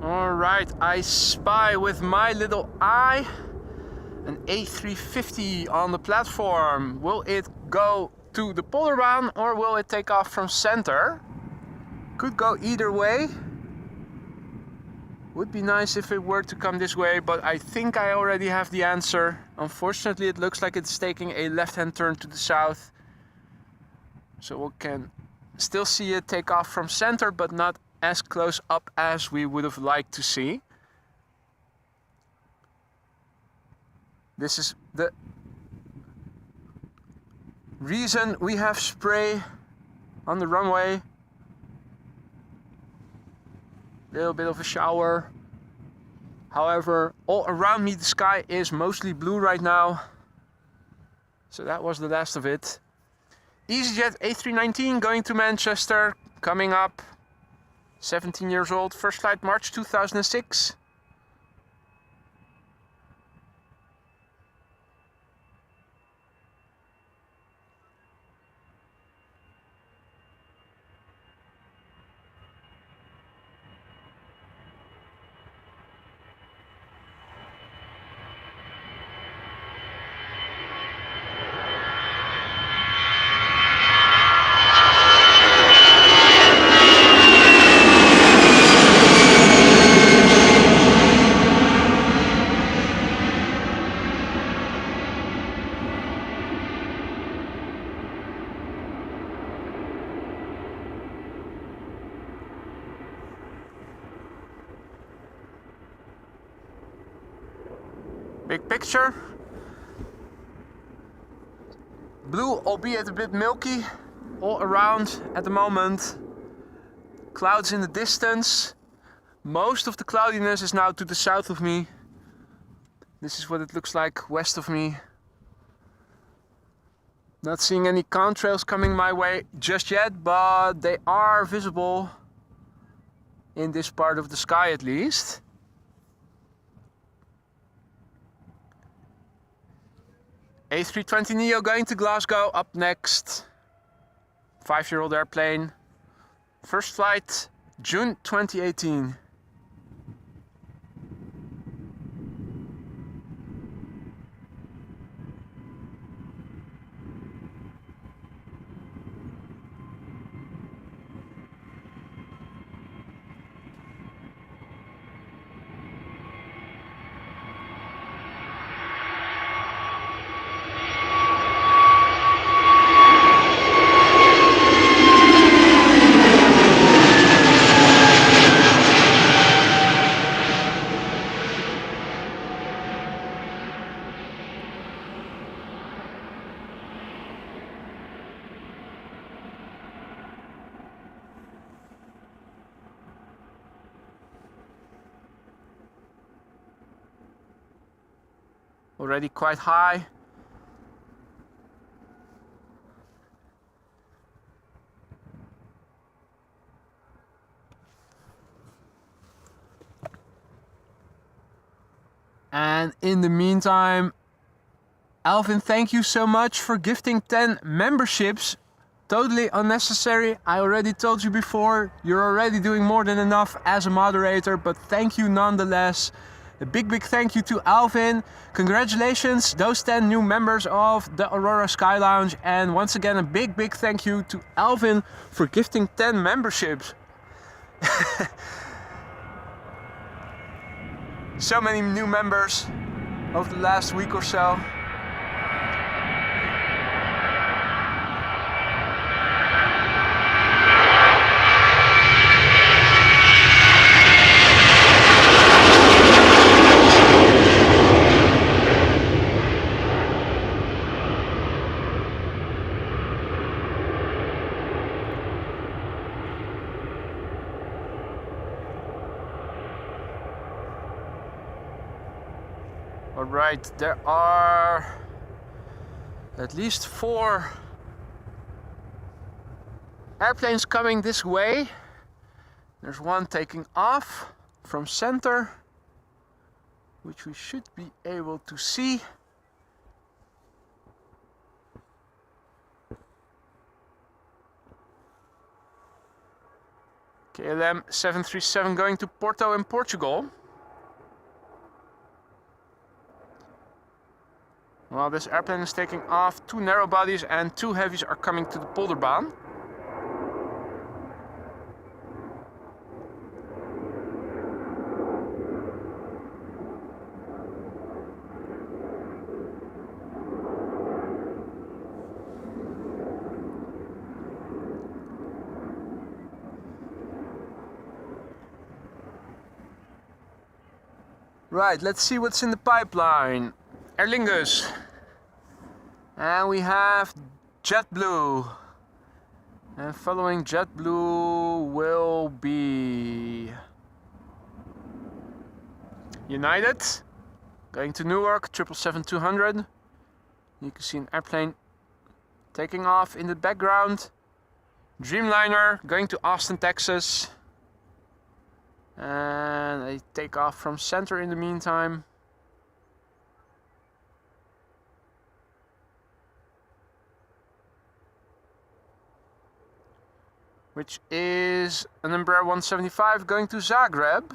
Alright, I spy with my little eye an A350 on the platform. Will it go to the Polderbaan or will it take off from center? Could go either way. Would be nice if it were to come this way, but I think I already have the answer. Unfortunately, it looks like it's taking a left-hand turn to the south. So we can still see it take off from center, but not as close up as we would have liked to see. This is the reason we have spray on the runway. Little bit of a shower. However, all around me the sky is mostly blue right now. So that was the last of it. EasyJet A319 going to Manchester, coming up. 17 years old, first flight March 2006. Big picture. Blue, albeit a bit milky, all around at the moment. Clouds in the distance. Most of the cloudiness is now to the south of me. This is what it looks like west of me. Not seeing any contrails coming my way just yet, but they are visible in this part of the sky at least. A320neo going to Glasgow up next. 5-year-old airplane. First flight June 2018. Already quite high. And in the meantime, Alvin, thank you so much for gifting 10 memberships. Totally unnecessary. I already told you before, you're already doing more than enough as a moderator, but thank you nonetheless. A big thank you to Alvin. Congratulations, those 10 new members of the Aurora Sky Lounge. And once again, a big thank you to Alvin for gifting 10 memberships. So many new members over the last week or so. Alright, there are at least 4 airplanes coming this way. There's one taking off from center, which we should be able to see. KLM 737 going to Porto in Portugal. While this airplane is taking off, 2 narrow bodies and 2 heavies are coming to the Polderbaan. Right, let's see what's in the pipeline. Aer Lingus. And we have JetBlue. And following JetBlue will be United. Going to Newark, 777-200. You can see an airplane taking off in the background. Dreamliner going to Austin, Texas. And they take off from center in the meantime. Which is an Embraer 175 going to Zagreb.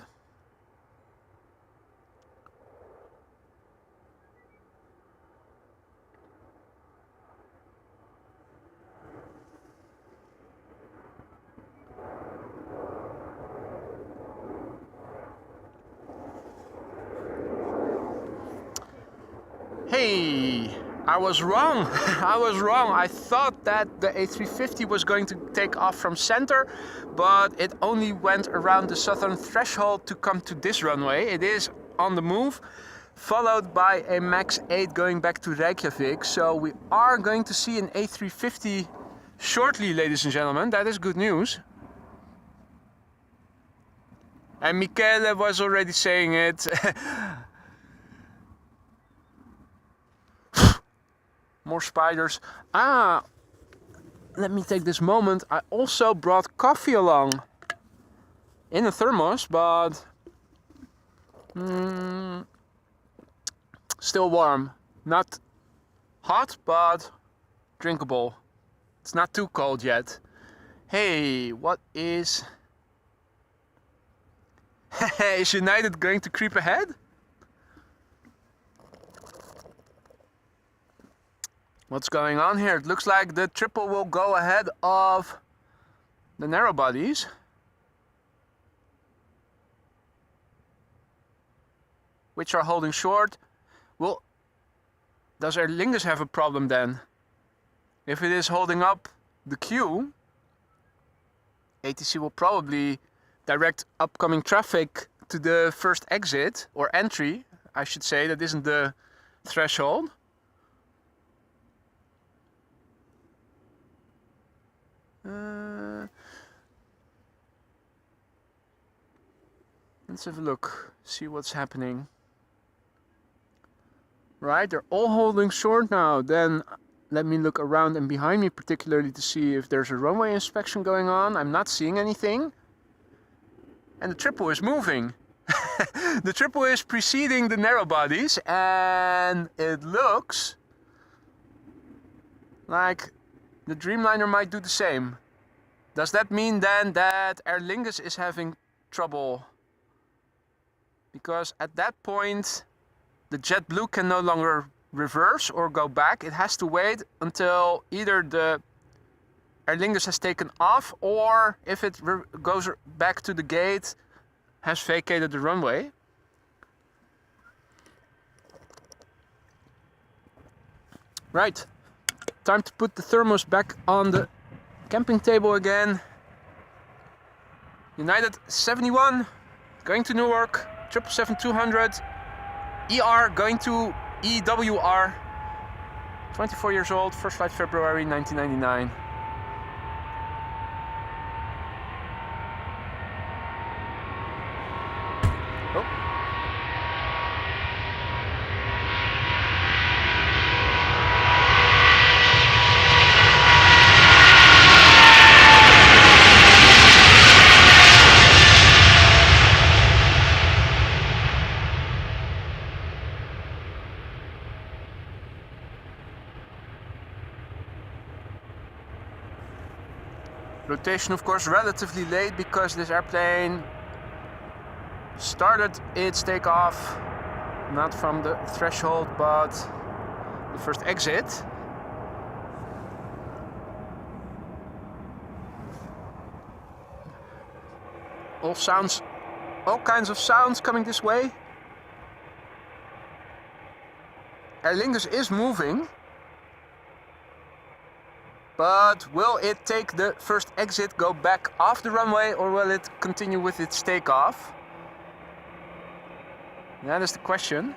Hey, I was wrong. I was wrong. I thought that the A350 was going to take off from center, but it only went around the southern threshold to come to this runway. It is on the move, followed by a MAX 8 going back to Reykjavik. So we are going to see an A350 shortly, ladies and gentlemen. That is good news. And Michele was already saying it. More spiders. Let me take this moment. I also brought coffee along in a thermos, but still warm. Not hot, but drinkable. It's not too cold yet. Hey, what is... Is United going to creep ahead? What's going on here? It looks like the triple will go ahead of the narrow bodies. Which are holding short. Well, does Aer Lingus have a problem then? If it is holding up the queue, ATC will probably direct upcoming traffic to the first exit, or entry, I should say. That isn't the threshold. Let's have a look, see what's happening. Right, they're all holding short now. Then let me look around and behind me, particularly to see if there's a runway inspection going on. I'm not seeing anything. And the triple is moving. The triple is preceding the narrow bodies, and it looks like the Dreamliner might do the same. Does that mean then that Aer Lingus is having trouble? Because at that point the JetBlue can no longer reverse or go back. It has to wait until either the Aer Lingus has taken off, or if it goes back to the gate, has vacated the runway. Right, time to put the thermos back on the camping table again. United 71 going to Newark, 777-200, ER going to EWR, 24 years old, first flight February 1999. Rotation, of course, relatively late because this airplane started its takeoff not from the threshold but the first exit. All kinds of sounds coming this way. Aer Lingus is moving. But will it take the first exit, go back off the runway, or will it continue with its takeoff? That is the question.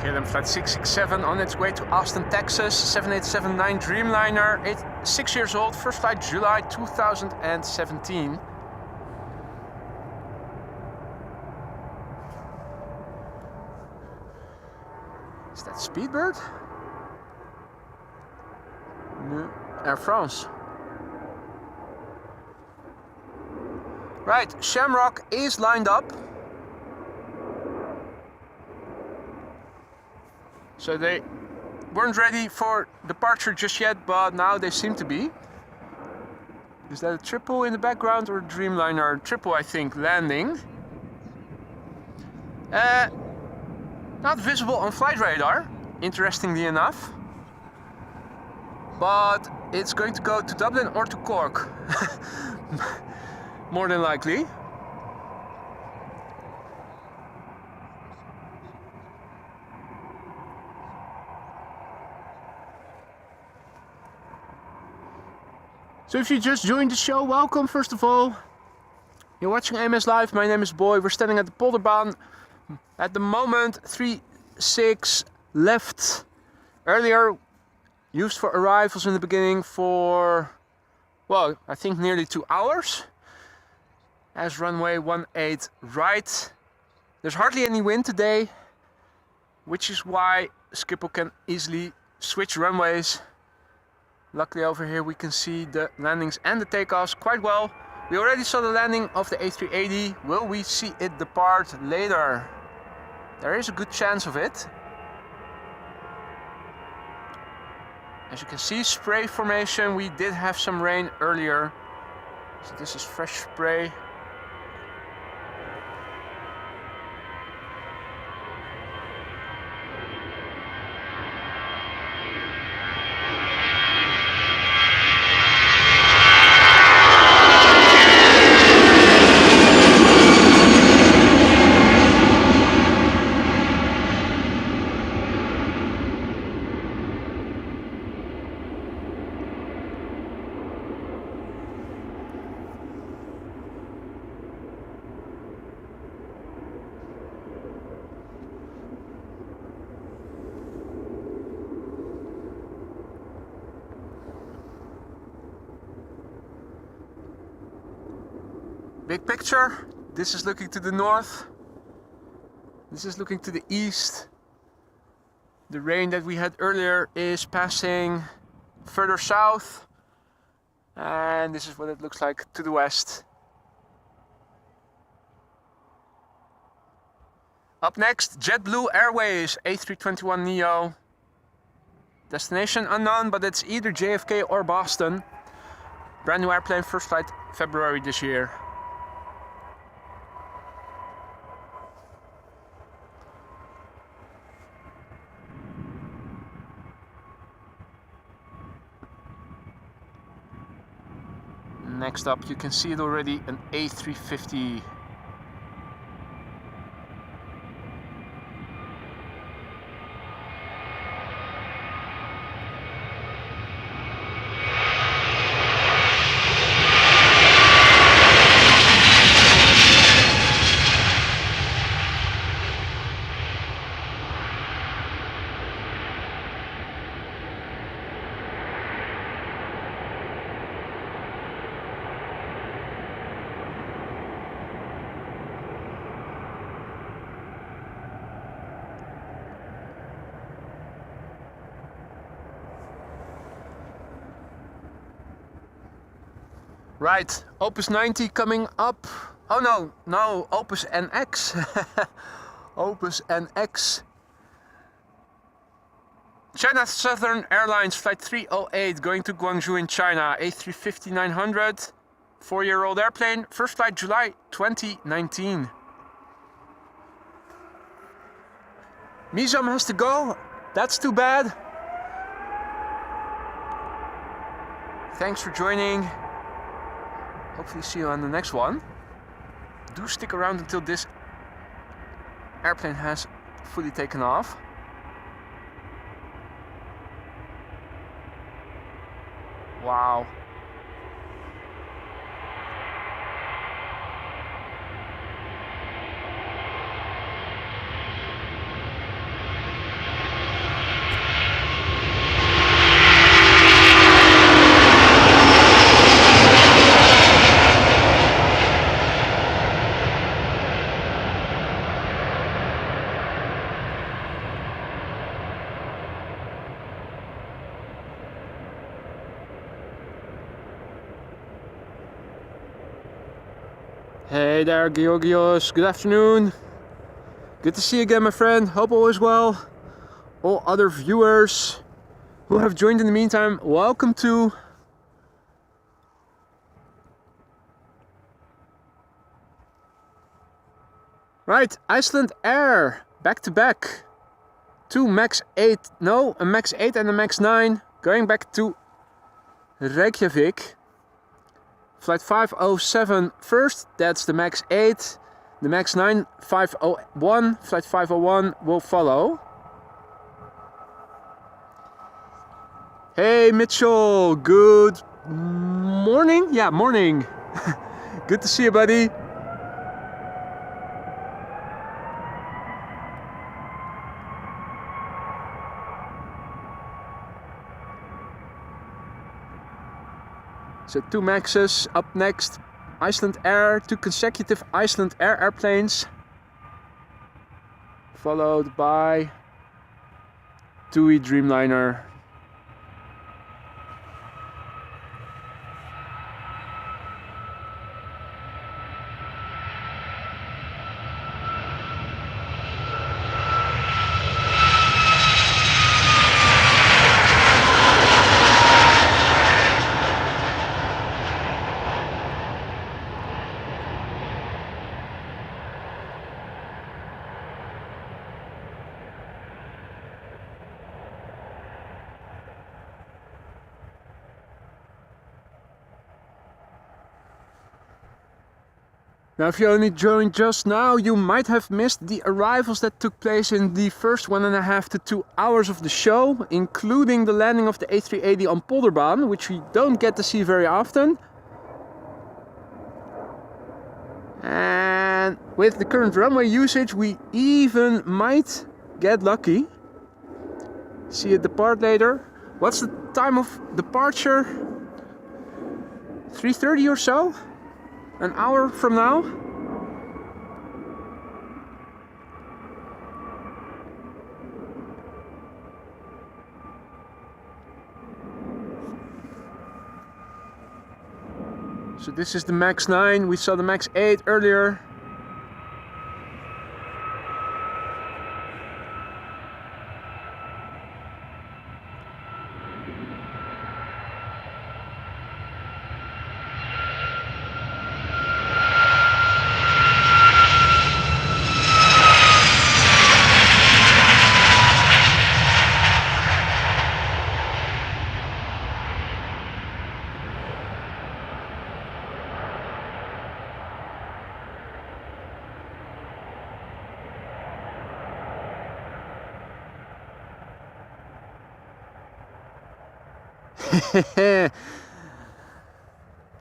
KLM Flight 667 on its way to Austin, Texas, 7879 Dreamliner, 6 years old, first flight July 2017. Is that Speedbird? No, Air France. Right, Shamrock is lined up. So they weren't ready for departure just yet, but now they seem to be. Is that a triple in the background or a Dreamliner? Triple, I think, landing. Not visible on flight radar, interestingly enough. But it's going to go to Dublin or to Cork. More than likely. So if you just joined the show, welcome first of all. You're watching AMS Live, my name is Boy. We're standing at the Polderbaan. At the moment, 3-6 left. Earlier, used for arrivals in the beginning for, well, I think nearly 2 hours. As runway 18 right. There's hardly any wind today, which is why Schiphol can easily switch runways. Luckily over here we can see the landings and the takeoffs quite well. We already saw the landing of the A380. Will we see it depart later? There is a good chance of it. As you can see, spray formation. We did have some rain earlier. So this is fresh spray. Big picture. This is looking to the north. This is looking to the east. The rain that we had earlier is passing further south. And this is what it looks like to the west. Up next, JetBlue Airways A321neo. Destination unknown, but it's either JFK or Boston. Brand new airplane, first flight February this year. Next up, you can see it already, an A350. Right, Opus 90 coming up. Oh no, Opus NX. Opus NX. China Southern Airlines Flight 308 going to Guangzhou in China. A350-900, 4-year-old airplane. First flight July 2019. Mizam has to go. That's too bad. Thanks for joining. Hopefully see you on the next one. Do stick around until this airplane has fully taken off. Wow. Hey there, Georgios. Good afternoon. Good to see you again, my friend. Hope all is well. All other viewers who have joined in the meantime, welcome to. Right, Icelandair, back to back. Two Max 8, no, a Max 8 and a Max 9, going back to Reykjavik. Flight 507 first, that's the Max 8. The Max 9, 501, flight 501 will follow. Hey Mitchell, good morning? Yeah, morning. Good to see you, buddy. So two Maxes up next. Icelandair, two consecutive Icelandair airplanes. Followed by TUI Dreamliner. Now, if you only joined just now, you might have missed the arrivals that took place in the first 1.5 to 2 hours of the show, including the landing of the A380 on Polderbaan, which we don't get to see very often. And with the current runway usage, we even might get lucky. See it depart later. What's the time of departure? 3:30 or so? an hour from now. So this is the Max 9, we saw the Max 8 earlier.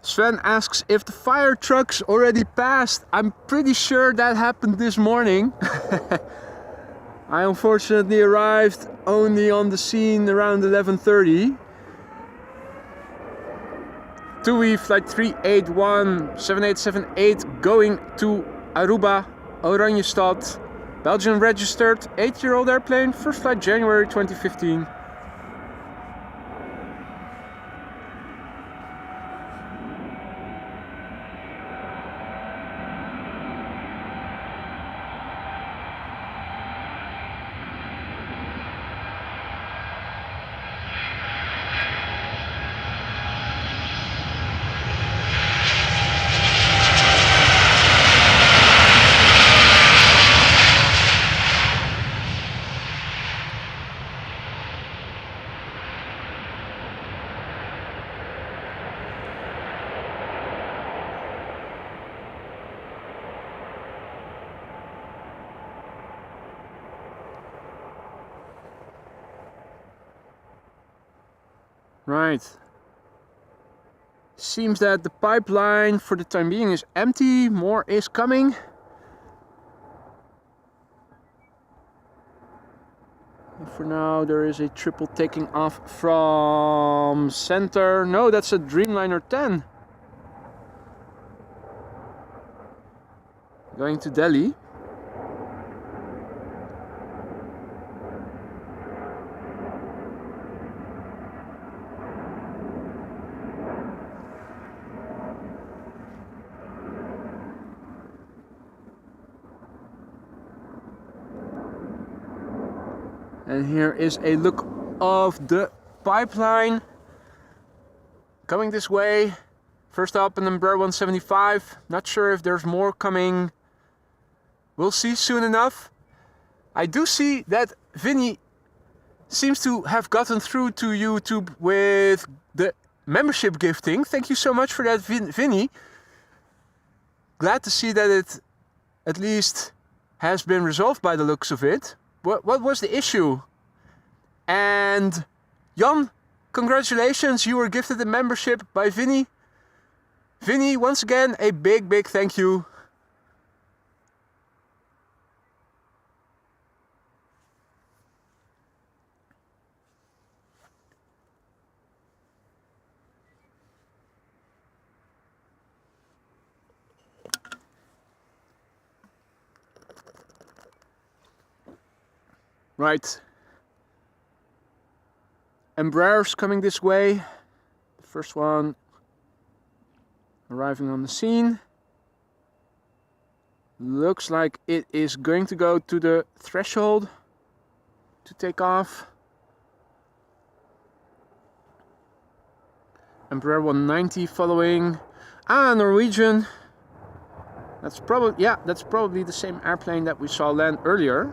Sven asks if the fire trucks already passed. I'm pretty sure that happened this morning. I unfortunately arrived only on the scene around 11:30. TUI flight 381 7878 going to Aruba, Oranjestad, Belgian registered 8-year-old airplane, first flight January 2015. Right. Seems that the pipeline for the time being is empty. More is coming. And for now there is a triple taking off from center. No, that's a Dreamliner 10. Going to Delhi. And here is a look of the pipeline coming this way. First up an Embraer 175. Not sure if there's more coming. We'll see soon enough. I do see that Vinny seems to have gotten through to YouTube with the membership gifting. Thank you so much for that, Vinny. Glad to see that it at least has been resolved by the looks of it. What was the issue? And Jan, congratulations, you were gifted a membership by Vinny. Vinny, once again, a big thank you. Right. Embraer's coming this way. The first one arriving on the scene. Looks like it is going to go to the threshold to take off. Embraer 190 following. Norwegian. That's probably the same airplane that we saw land earlier.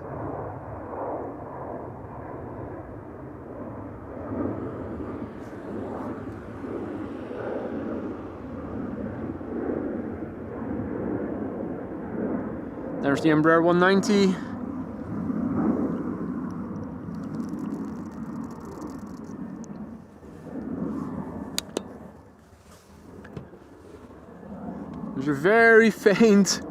There's the Embraer 190. There's a very faint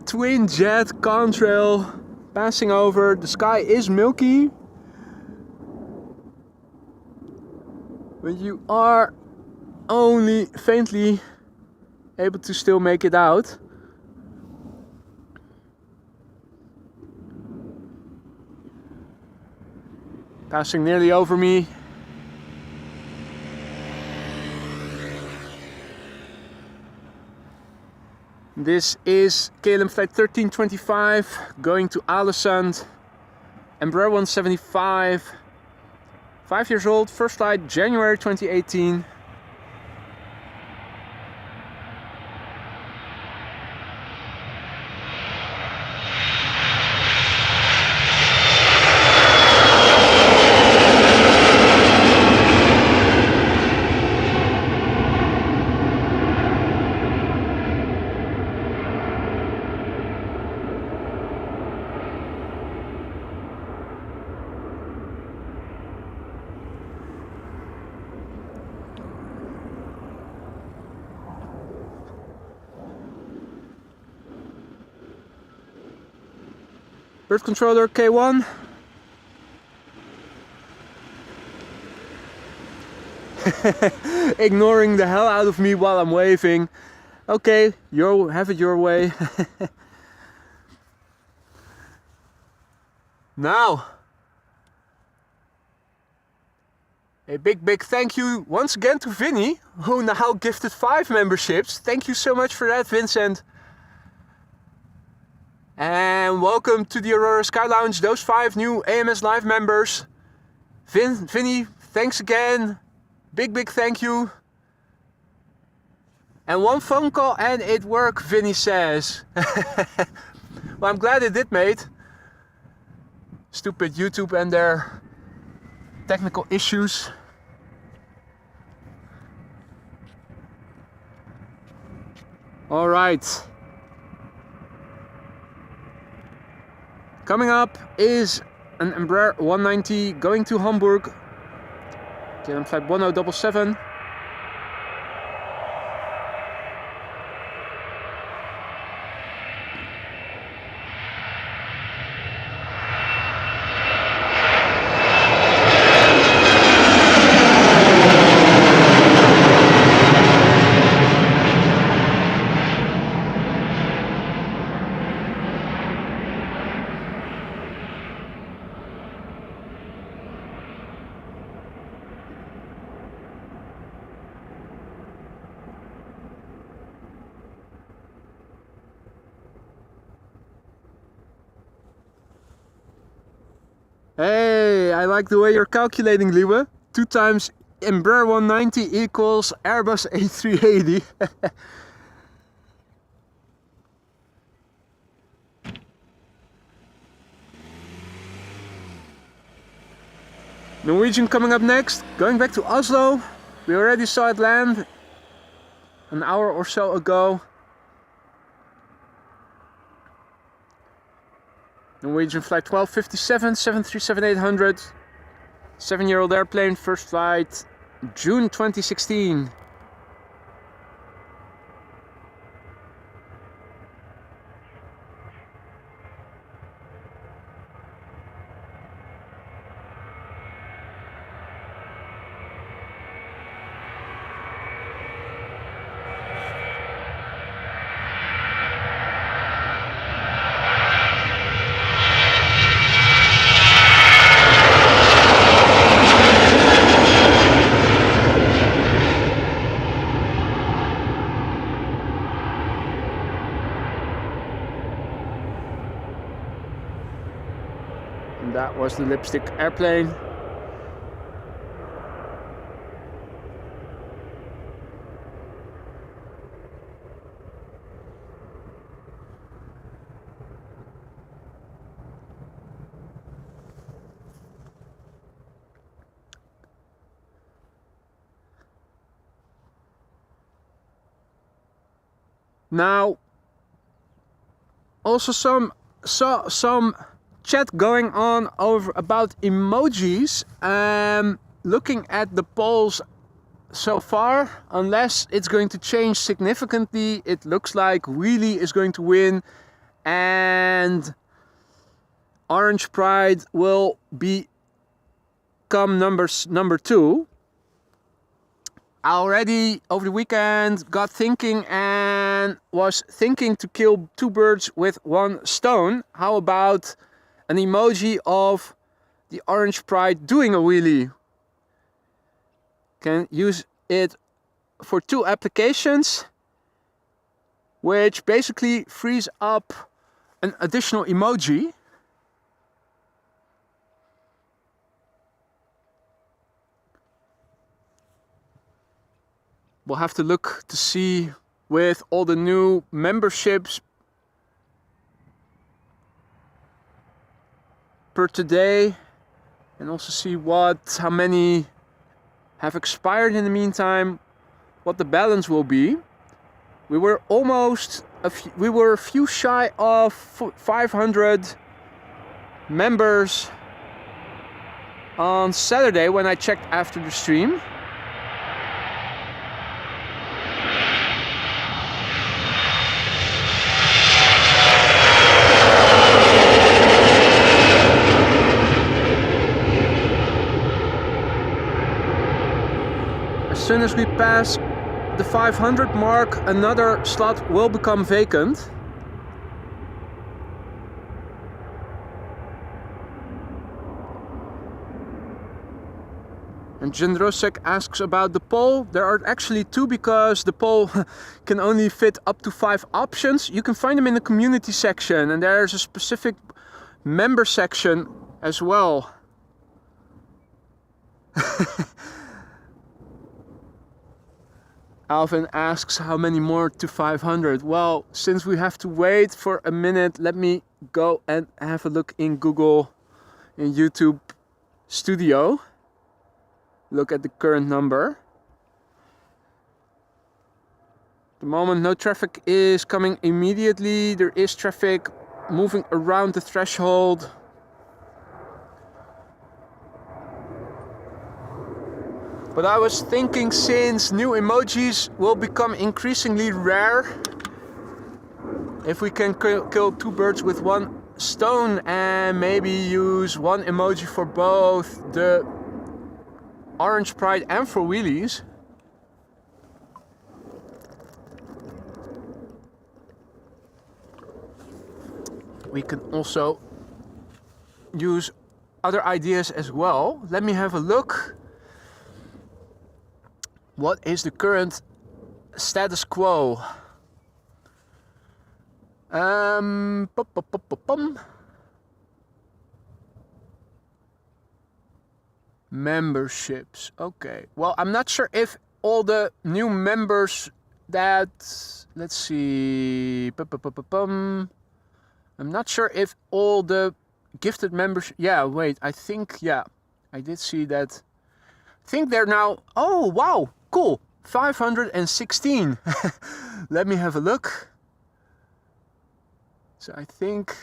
twin jet contrail passing over. The sky is milky, but you are only faintly able to still make it out. Passing nearly over me. This is KLM flight 1325 going to Alessand, Embraer 175, 5 years old, first flight January 2018. Bird controller K1. Ignoring the hell out of me while I'm waving. Okay, have it your way. Now, a big thank you once again to Vinny, who now gifted 5 memberships. Thank you so much for that, Vincent. And welcome to the Aurora Sky Lounge, those 5 new AMS Live members. Vinny, thanks again. Big thank you. And 1 phone call and it worked, Vinny says. Well, I'm glad it did, mate. Stupid YouTube and their technical issues. All right. Coming up is an Embraer 190 going to Hamburg. KLM flight 1077. Hey, I like the way you're calculating, Liebe. 2 times Embraer 190 equals Airbus A380. Norwegian coming up next, going back to Oslo. We already saw it land an hour or so ago. Norwegian flight 1257, 737-800. 7-year-old airplane, first flight June 2016. And that was the lipstick airplane. Now, also saw some chat going on over about emojis. Looking at the polls so far, unless it's going to change significantly, it looks like Wheelie is going to win and Orange Pride will become number 2. I already over the weekend got thinking and and was thinking to kill two birds with one stone. How about an emoji of the Orange Pride doing a wheelie? Can use it for two applications, which basically frees up an additional emoji. We'll have to look to see with all the new memberships per today, and also see how many have expired in the meantime, what the balance will be. We were a few shy of 500 members on Saturday when I checked after the stream. As soon as we pass the 500 mark, another slot will become vacant. And Jindrosek asks about the poll. There are actually two, because the poll can only fit up to 5 options. You can find them in the community section, and there's a specific member section as well. Alvin asks how many more to 500. Well, since we have to wait for a minute, let me go and have a look in Google, in YouTube Studio. Look at the current number. At the moment, no traffic is coming immediately. There is traffic moving around the threshold. But I was thinking, since new emojis will become increasingly rare, if we can kill two birds with one stone and maybe use one emoji for both the Orange Pride and for wheelies. We can also use other ideas as well. Let me have a look. What is the current status quo? Memberships. Okay. Well, I'm not sure if all the new members that... Let's see... I'm not sure if all the gifted members... Yeah, wait. I think... Yeah. I did see that. I think they're now... Oh, wow. Cool. 516. Let me have a look. So I think...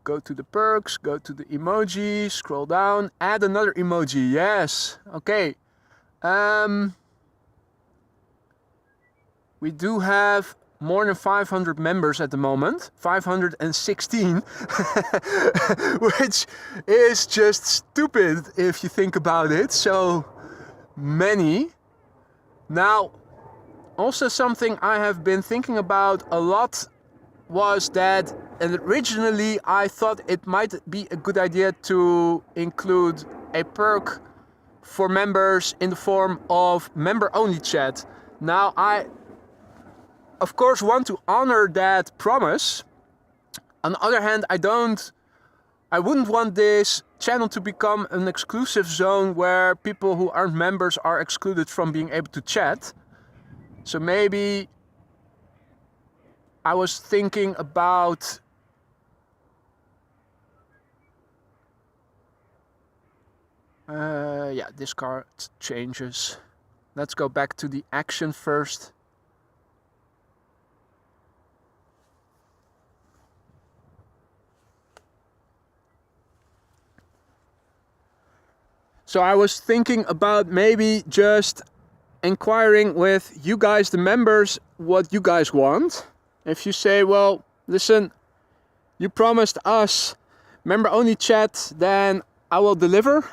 Go to the perks, go to the emoji, scroll down, add another emoji. Yes. Okay. We do have more than 500 members at the moment. 516. Which is just stupid if you think about it. So many. Now, also something I have been thinking about a lot was that, and originally I thought it might be a good idea to include a perk for members in the form of member-only chat. Now, I of course want to honor that promise. On the other hand, I wouldn't want this channel to become an exclusive zone where people who aren't members are excluded from being able to chat. So maybe I was thinking about discard changes. Let's go back to the action first. So I was thinking about maybe just inquiring with you guys, the members, what you guys want. If you say, well, listen, you promised us member only chat, then I will deliver.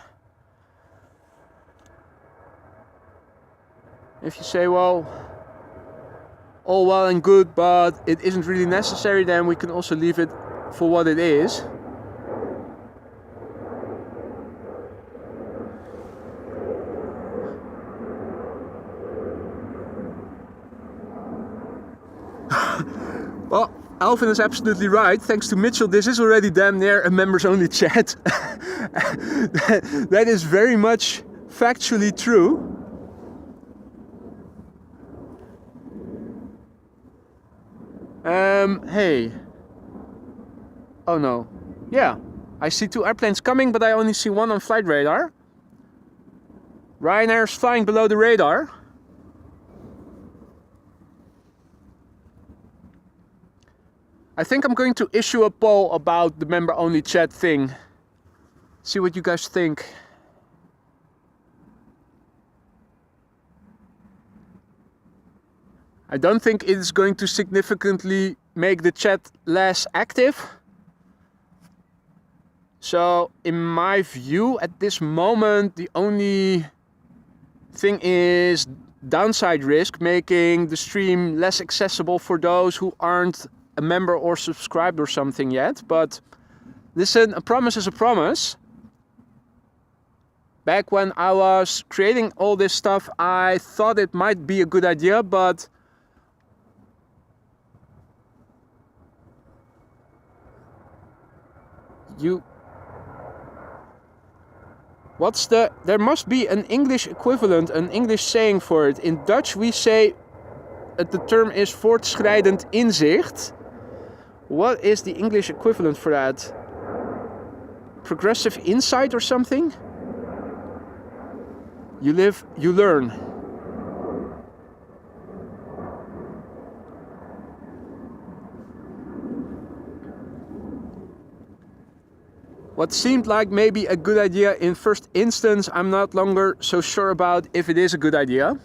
If you say, well, all well and good, but it isn't really necessary, then we can also leave it for what it is. Well, Alvin is absolutely right. Thanks to Mitchell, this is already damn near a members only chat. That is very much factually true. Hey. Oh no. Yeah, I see 2 airplanes coming, but I only see 1 on flight radar. Ryanair is flying below the radar. I think I'm going to issue a poll about the member only chat thing. See what you guys think. I don't think it is going to significantly make the chat less active. So in my view at this moment, the only thing is downside risk, making the stream less accessible for those who aren't a member or subscribed or something yet. But listen, a promise is a promise. Back when I was creating all this stuff, I thought it might be a good idea, but there must be an English equivalent, an English saying for it. In Dutch we say the term is voortschrijdend inzicht. What is the English equivalent for that? Progressive insight or something? You live, you learn. What seemed like maybe a good idea in first instance, I'm not longer so sure about if it is a good idea.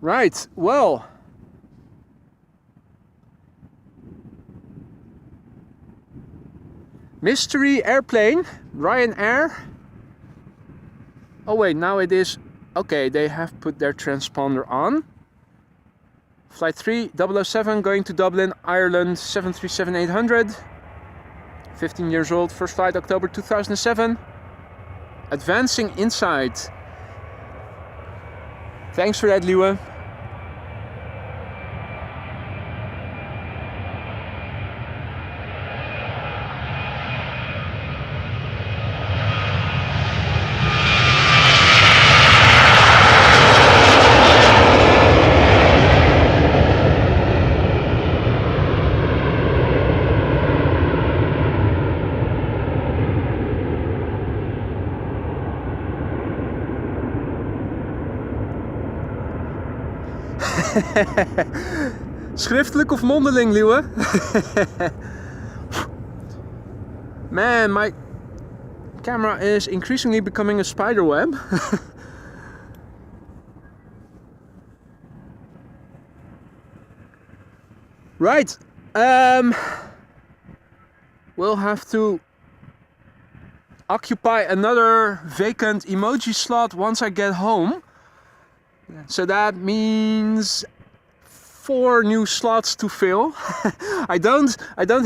Right, well. Mystery airplane, Ryanair. Oh wait, now it is. Okay, they have put their transponder on. Flight 3007 going to Dublin, Ireland, 737-800. 15 years old, first flight October 2007. Advancing inside. Thanks for that, Liwe. Schriftelijk of mondeling, Liwe? Man, my camera is increasingly becoming a spider web. Right. We'll have to occupy another vacant emoji slot once I get home. So that means 4 new slots to fill. I don't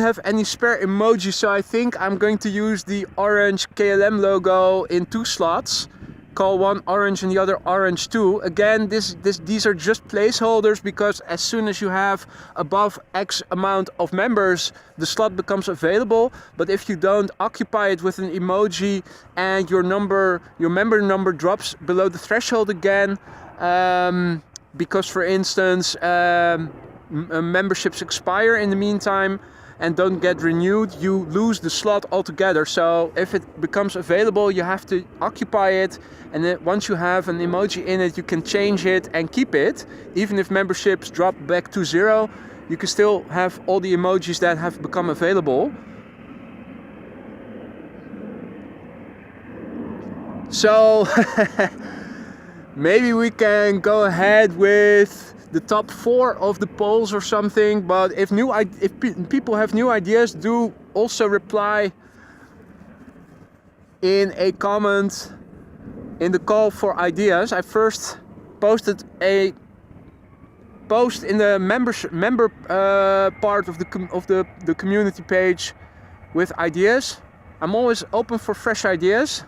have any spare emojis, so I think I'm going to use the orange KLM logo in 2 slots. Call one orange and the other orange too. Again, these are just placeholders, because as soon as you have above X amount of members, the slot becomes available. But if you don't occupy it with an emoji and your member number drops below the threshold again, because for instance memberships expire in the meantime and don't get renewed, you lose the slot altogether. So if it becomes available, you have to occupy it, and then once you have an emoji in it, you can change it and keep it. Even if memberships drop back to 0, you can still have all the emojis that have become available. So maybe we can go ahead with the top 4 of the polls or something. But if people have new ideas, do also reply in a comment in the call for ideas. I first posted a post in the member part of the community page with ideas. I'm always open for fresh ideas.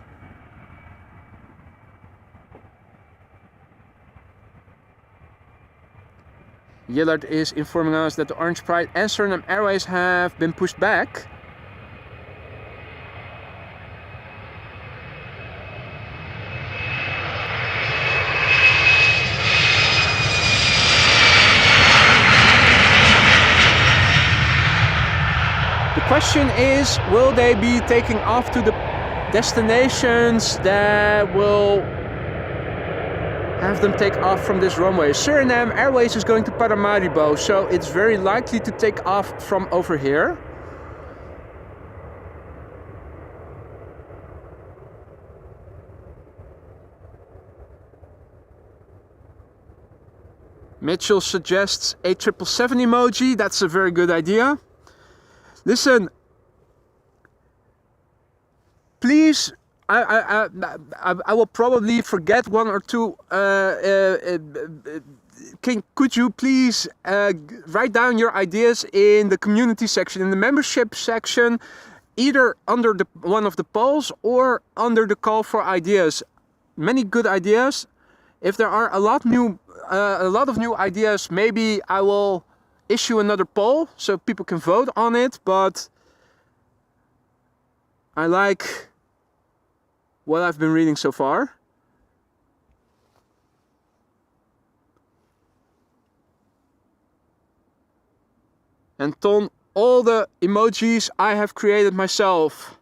Yellard is informing us that the Orange Pride and Surinam Airways have been pushed back. The question is, will they be taking off to the destinations that will have them take off from this runway? Surinam Airways is going to Paramaribo, so it's very likely to take off from over here. Mitchell suggests a 777 emoji. That's a very good idea. Listen, please, I will probably forget one or two. Could you please write down your ideas in the community section, in the membership section, either under one of the polls or under the call for ideas. Many good ideas. If there are a lot of new ideas, maybe I will issue another poll so people can vote on it, but I like what I've been reading so far. And Ton, all the emojis I have created myself.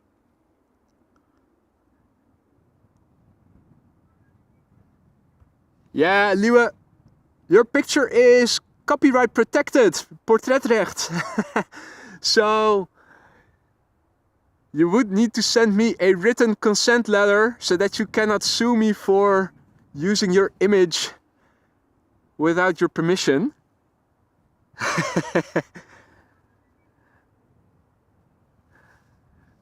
Yeah, Liewe, your picture is copyright protected, portretrecht. So you would need to send me a written consent letter so that you cannot sue me for using your image without your permission.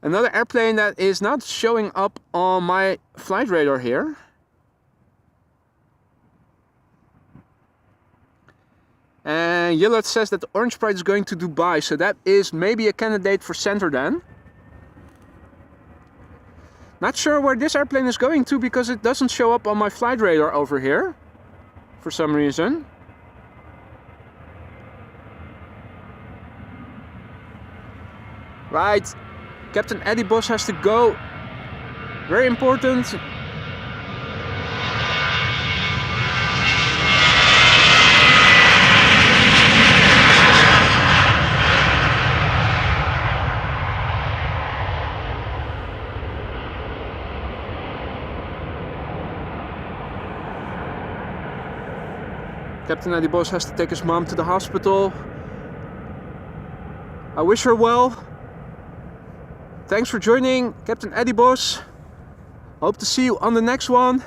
Another airplane that is not showing up on my flight radar here. And Yillard says that the Orange Pride is going to Dubai, so that is maybe a candidate for center then. Not sure where this airplane is going to because it doesn't show up on my flight radar over here for some reason. Right, Captain Eddie Boss has to go. Very important. Captain Eddie Boss has to take his mom to the hospital. I wish her well. Thanks for joining, Captain Eddie Boss. Hope to see you on the next one.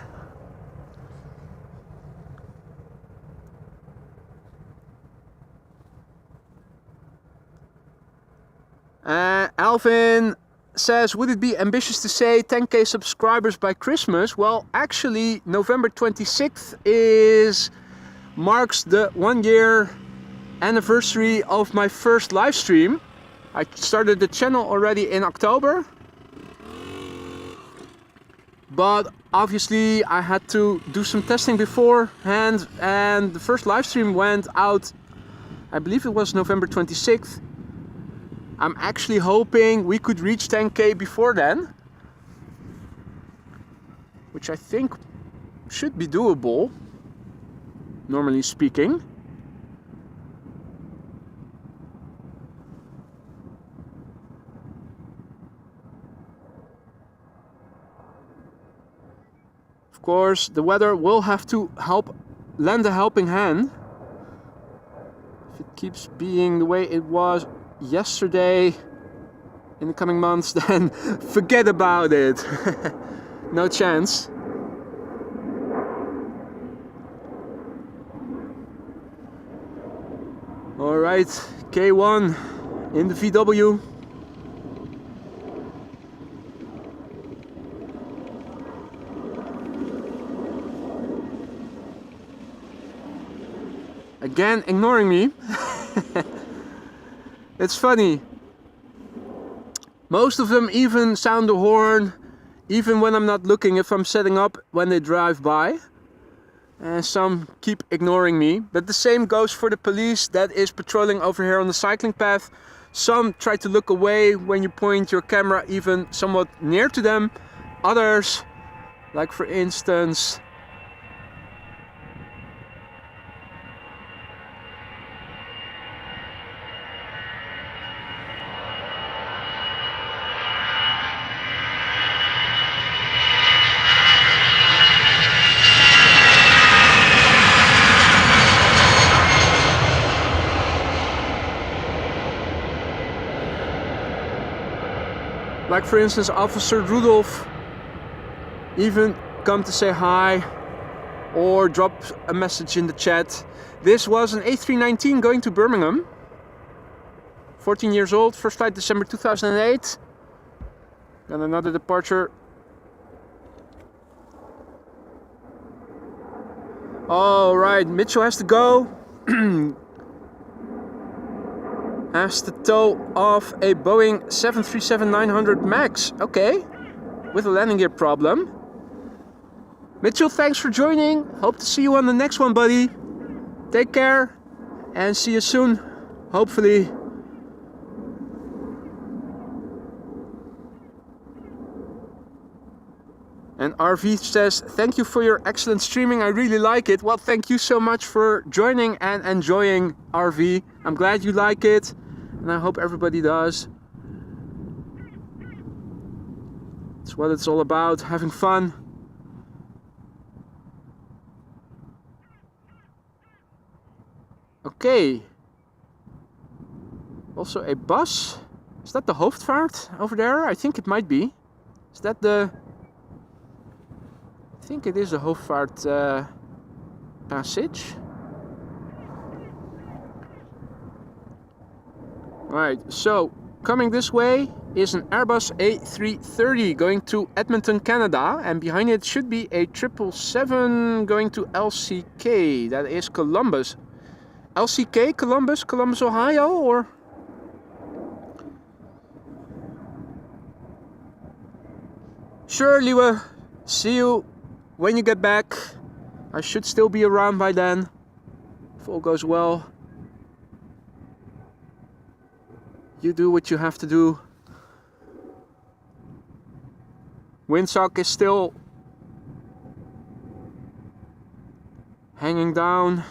Alvin says, would it be ambitious to say 10k subscribers by Christmas? Well, actually, November 26th marks the 1 year anniversary of my first live stream. I started the channel already in October, but obviously I had to do some testing beforehand, and the first live stream went out, I believe it was November 26th. I'm actually hoping we could reach 10k before then, which I think should be doable, normally speaking. Of course, the weather will have to lend a helping hand. If it keeps being the way it was yesterday in the coming months, then forget about it. No chance. Alright, K1 in the VW. Again, ignoring me. It's funny. Most of them even sound the horn, even when I'm not looking, if I'm setting up when they drive by. And some keep ignoring me. But the same goes for the police that is patrolling over here on the cycling path. Some try to look away when you point your camera even somewhat near to them. Others, like for instance, Officer Rudolph even come to say hi or drop a message in the chat. This was an A319 going to Birmingham. 14 years old, first flight December 2008. Got another departure. All right, Mitchell has to go. Has to tow off a Boeing 737-900 MAX. Okay, with a landing gear problem. Mitchell, thanks for joining. Hope to see you on the next one, buddy. Take care and see you soon, hopefully. And RV says, thank you for your excellent streaming. I really like it. Well, thank you so much for joining and enjoying, RV. I'm glad you like it. And I hope everybody does. It's what it's all about, having fun. Okay. Also a bus. Is that the Hoofdvaart over there? I think it might be. Is that the... I think it is the Hoofdvaart passage. Right, so coming this way is an Airbus A330 going to Edmonton, Canada, and behind it should be a 777 going to LCK, that is Columbus. LCK, Columbus, Ohio, or? Sure, Liwe, see you when you get back. I should still be around by then, if all goes well. You do what you have to do. Windsock is still hanging down.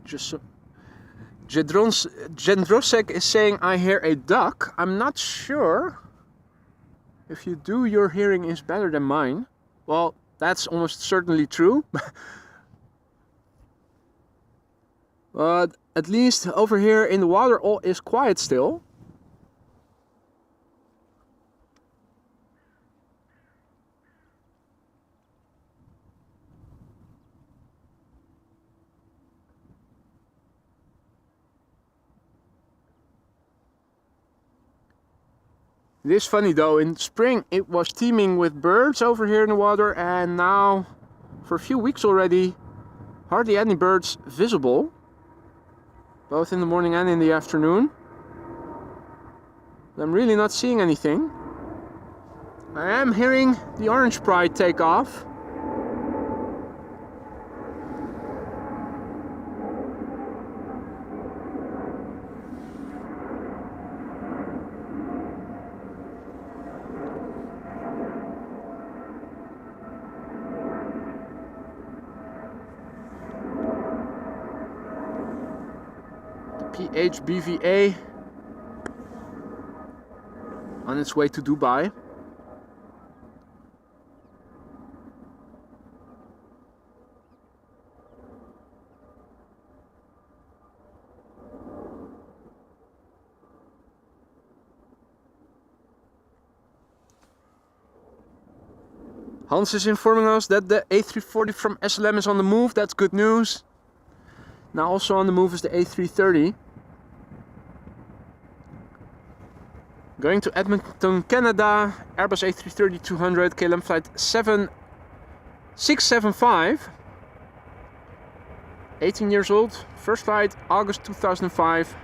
Just so. Jendrosek is saying, I hear a duck. I'm not sure. If you do, your hearing is better than mine. Well, that's almost certainly true. But at least over here in the water all is quiet still. It is funny though, in spring it was teeming with birds over here in the water, and now for a few weeks already hardly any birds visible. Both in the morning and in the afternoon. I'm really not seeing anything. I am hearing the Orange Pride take off. PHBVA on its way to Dubai. Hans is informing us that the A340 from SLM is on the move. That's good news. Now also on the move is the A330. Going to Edmonton, Canada, Airbus A330-200, KLM flight 675. 18 years old, first flight August 2005.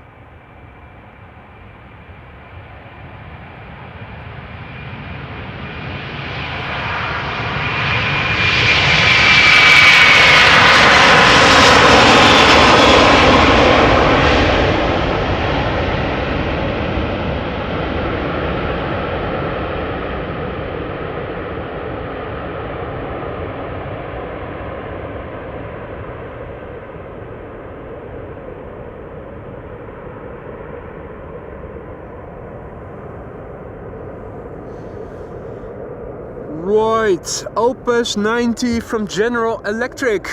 Right, Opus 90 from General Electric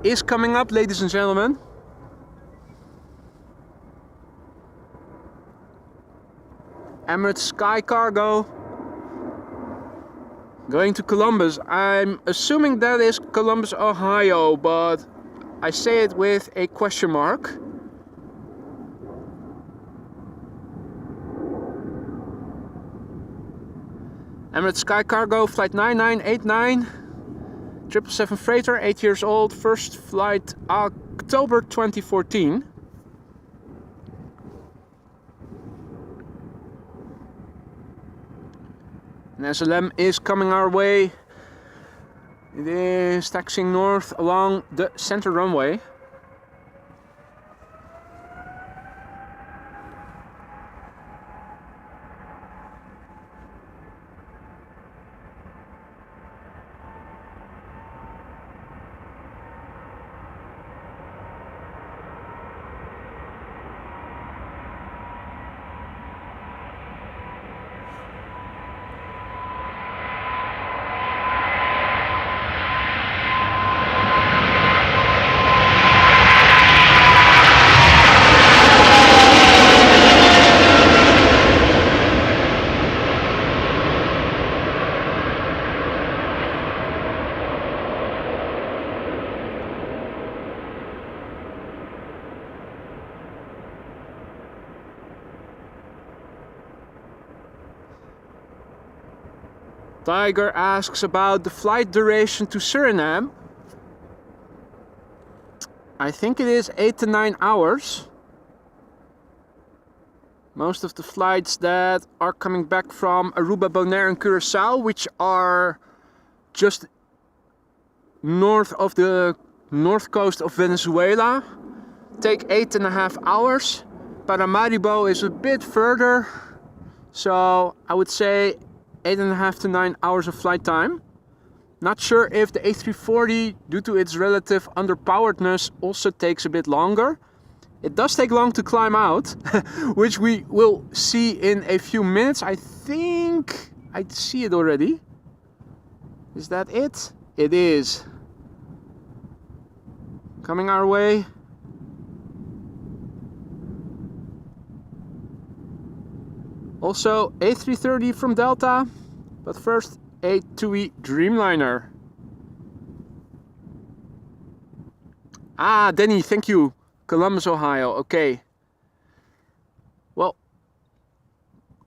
is coming up, ladies and gentlemen. Emirates Sky Cargo going to Columbus. I'm assuming that is Columbus, Ohio, but I say it with a question mark. Emirates Sky Cargo flight 9989, 777 freighter, 8 years old, first flight October 2014. And SLM is coming our way. It is taxiing north along the center runway. Tiger asks about the flight duration to Surinam. I think it is 8 to 9 hours. Most of the flights that are coming back from Aruba, Bonaire and Curacao, which are just north of the north coast of Venezuela, take 8.5 hours. Paramaribo is a bit further, so I would say 8.5 to 9 hours of flight time. Not sure if the A340, due to its relative underpoweredness, also takes a bit longer. It does take long to climb out, which we will see in a few minutes. I think I see it already. Is that it? It is. Coming our way. Also A330 from Delta, but first a TUI Dreamliner. Ah, Denny, thank you. Columbus, Ohio. Okay. Well,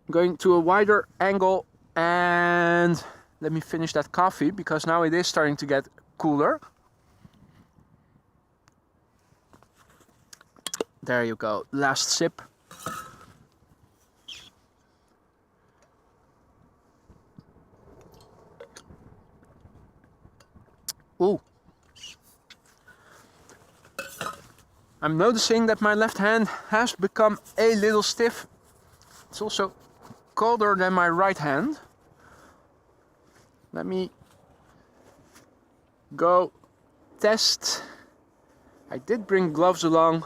I'm going to a wider angle and let me finish that coffee because now it is starting to get cooler. There you go. Last sip. Ooh. I'm noticing that my left hand has become a little stiff. It's also colder than my right hand. Let me go test. I did bring gloves along.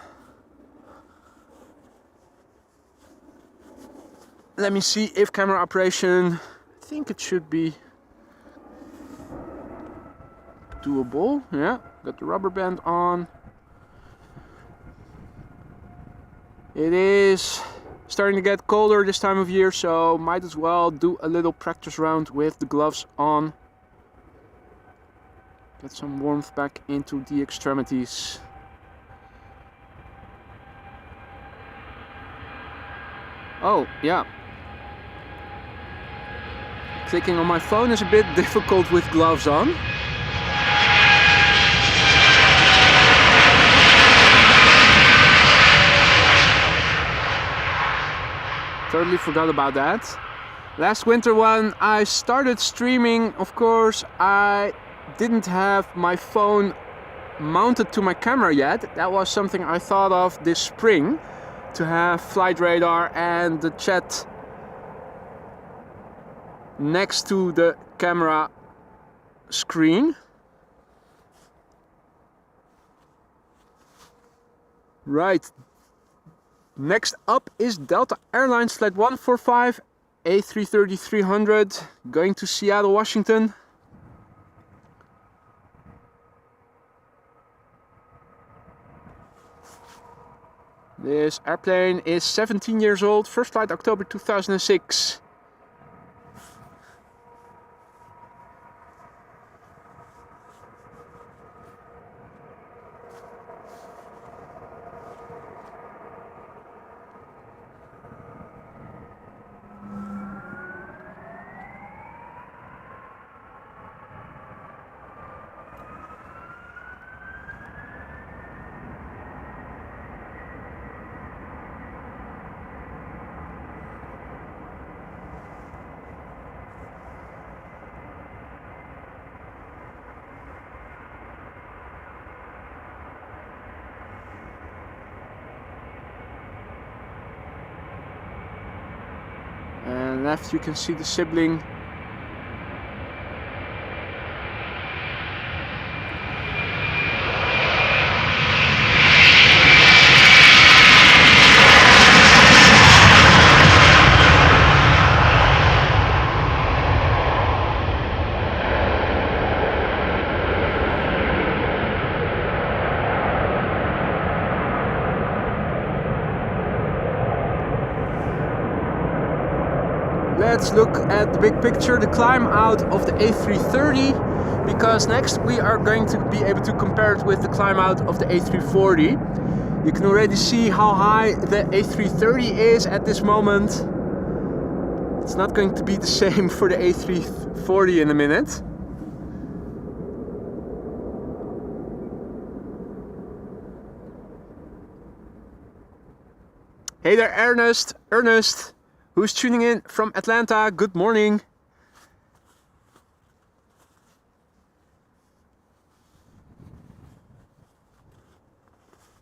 Let me see if camera operation, I think it should be doable. Yeah, got the rubber band on. It is starting to get colder this time of year, so might as well do a little practice round with the gloves on. Get some warmth back into the extremities. Oh, yeah. Clicking on my phone is a bit difficult with gloves on. Totally forgot about that. Last winter when I started streaming, of course, I didn't have my phone mounted to my camera yet. That was something I thought of this spring, to have flight radar and the chat next to the camera screen. Right. Next up is Delta Airlines Flight 145 A330-300 going to Seattle, Washington. This airplane is 17 years old, first flight October 2006. And left you can see the sibling. Let's look at the big picture, the climb out of the A330, because next we are going to be able to compare it with the climb out of the A340. You can already see how high the A330 is at this moment. It's not going to be the same for the A340 in a minute. Hey there, Ernest, who's tuning in from Atlanta. Good morning.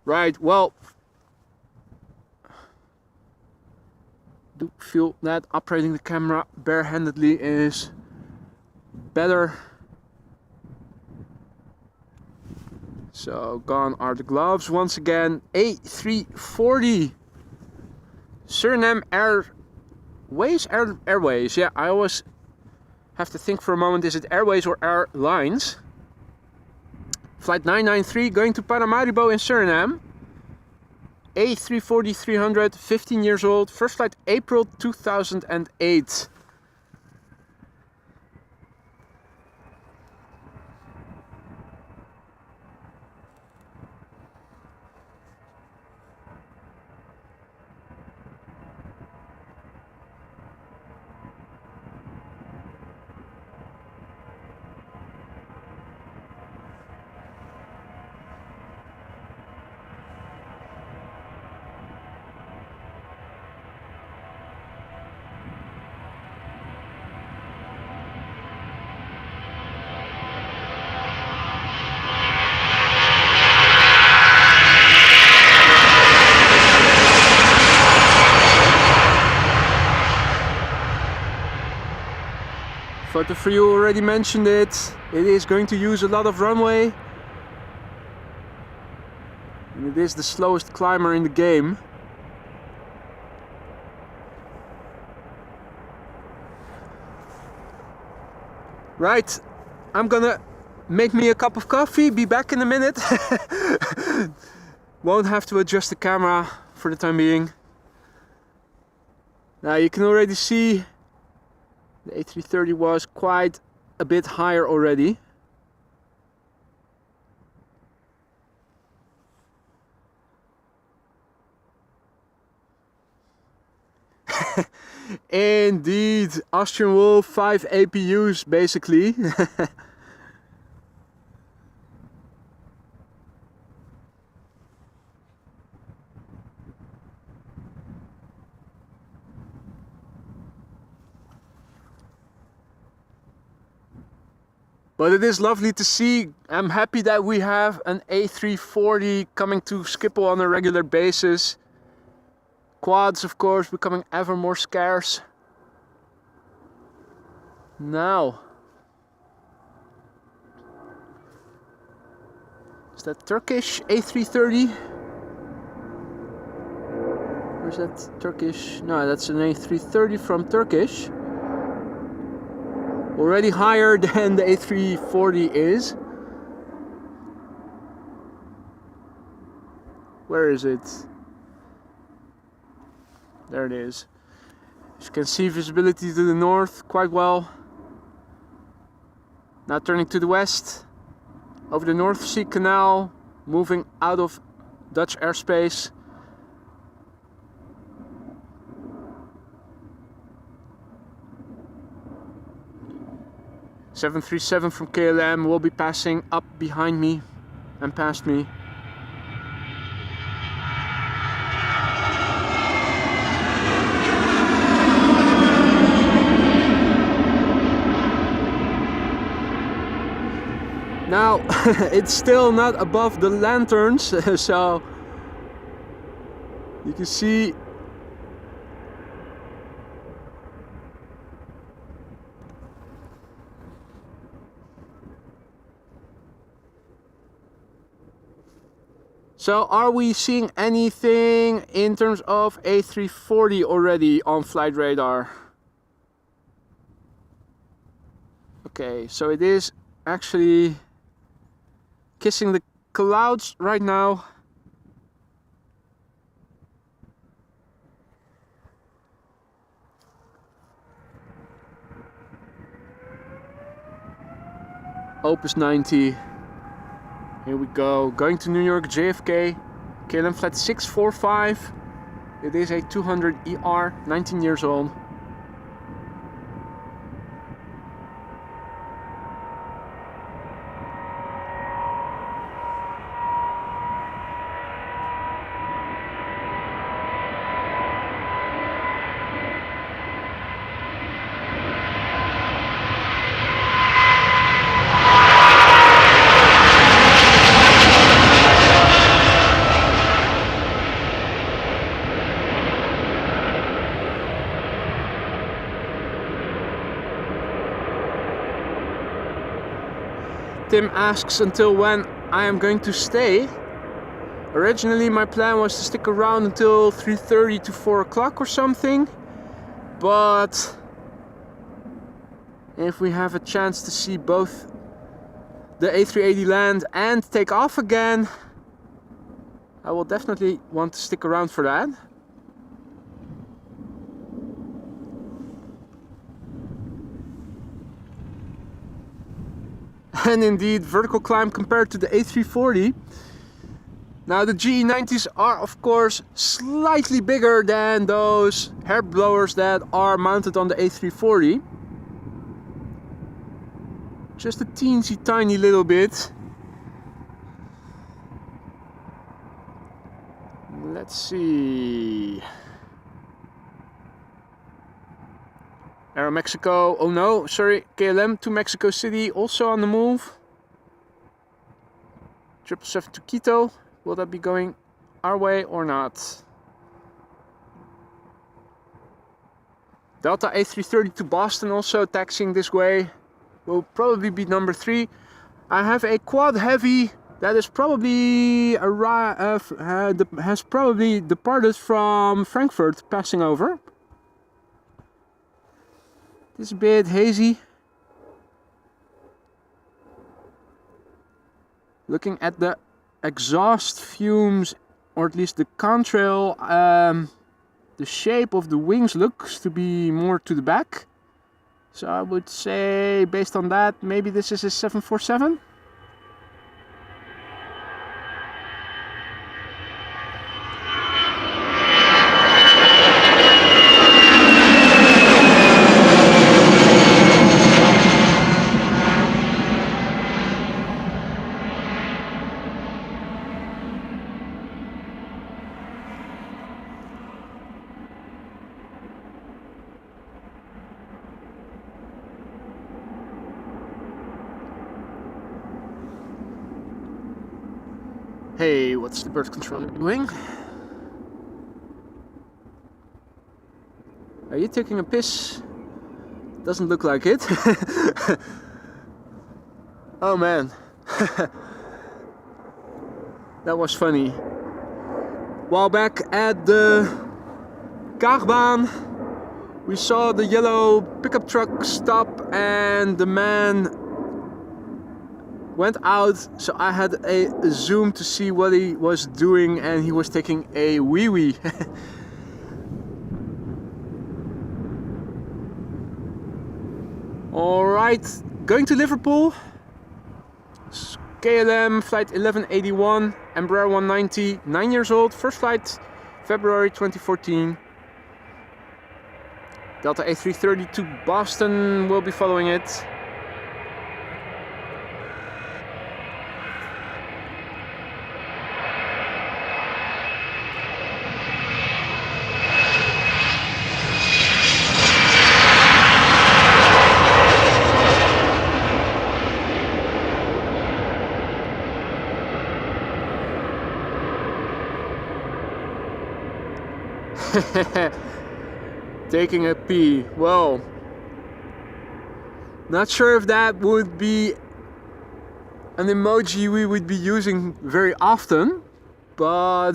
Right, well, do feel that operating the camera barehandedly is better. So gone are the gloves once again. A340 Surinam Airways. Yeah, I always have to think for a moment, is it Airways or Airlines? Flight 993 going to Paramaribo in Surinam. A340-300, 15 years old, first flight April 2008. Photo for you already mentioned it. It is going to use a lot of runway. And it is the slowest climber in the game. Right, I'm gonna make me a cup of coffee, be back in a minute. Won't have to adjust the camera for the time being. Now you can already see the A330 was quite a bit higher already. Indeed, Austrian Wolf 5 APUs basically. But it is lovely to see. I'm happy that we have an A340 coming to Schiphol on a regular basis. Quads, of course, becoming ever more scarce. Now, is that Turkish A330? Or is that Turkish? No, that's an A330 from Turkish. Already higher than the A340 is. Where is it? There it is. As you can see, visibility to the north quite well. Now turning to the west, over the North Sea Canal, moving out of Dutch airspace. .737 from KLM will be passing up behind me and past me. Now, it's still not above the lanterns, so you can see So are we seeing anything in terms of A340 already on flight radar? Okay, so it is actually kissing the clouds right now. Opus 90. Here we go. Going to New York JFK. KLM flight 645. It is a 200 ER, 19 years old. Tim asks until when I am going to stay. Originally my plan was to stick around until 3:30 to 4 o'clock or something, but if we have a chance to see both the A380 land and take off again, I will definitely want to stick around for that. And indeed, vertical climb compared to the A340. Now the GE90s are of course slightly bigger than those hair blowers that are mounted on the A340. Just a teensy tiny little bit. Let's see. Aeromexico, oh no, sorry, KLM to Mexico City, also on the move. 777 to Quito, will that be going our way or not? Delta A330 to Boston, also taxiing this way, will probably be number 3. I have a quad heavy that is probably has probably departed from Frankfurt, passing over. It's a bit hazy. Looking at the exhaust fumes, or at least the contrail, the shape of the wings looks to be more to the back. So I would say, based on that, maybe this is a 747. Hey, what's the bird controller doing? Are you taking a piss? Doesn't look like it. Oh man. That was funny. While back at the Polderbaan, we saw the yellow pickup truck stop and the man went out, so I had a zoom to see what he was doing, and he was taking a wee-wee. Alright, going to Liverpool. KLM flight 1181, Embraer 190, 9 years old, first flight February 2014. Delta A330 to Boston will be following it. Taking a pee. Well, not sure if that would be an emoji we would be using very often, but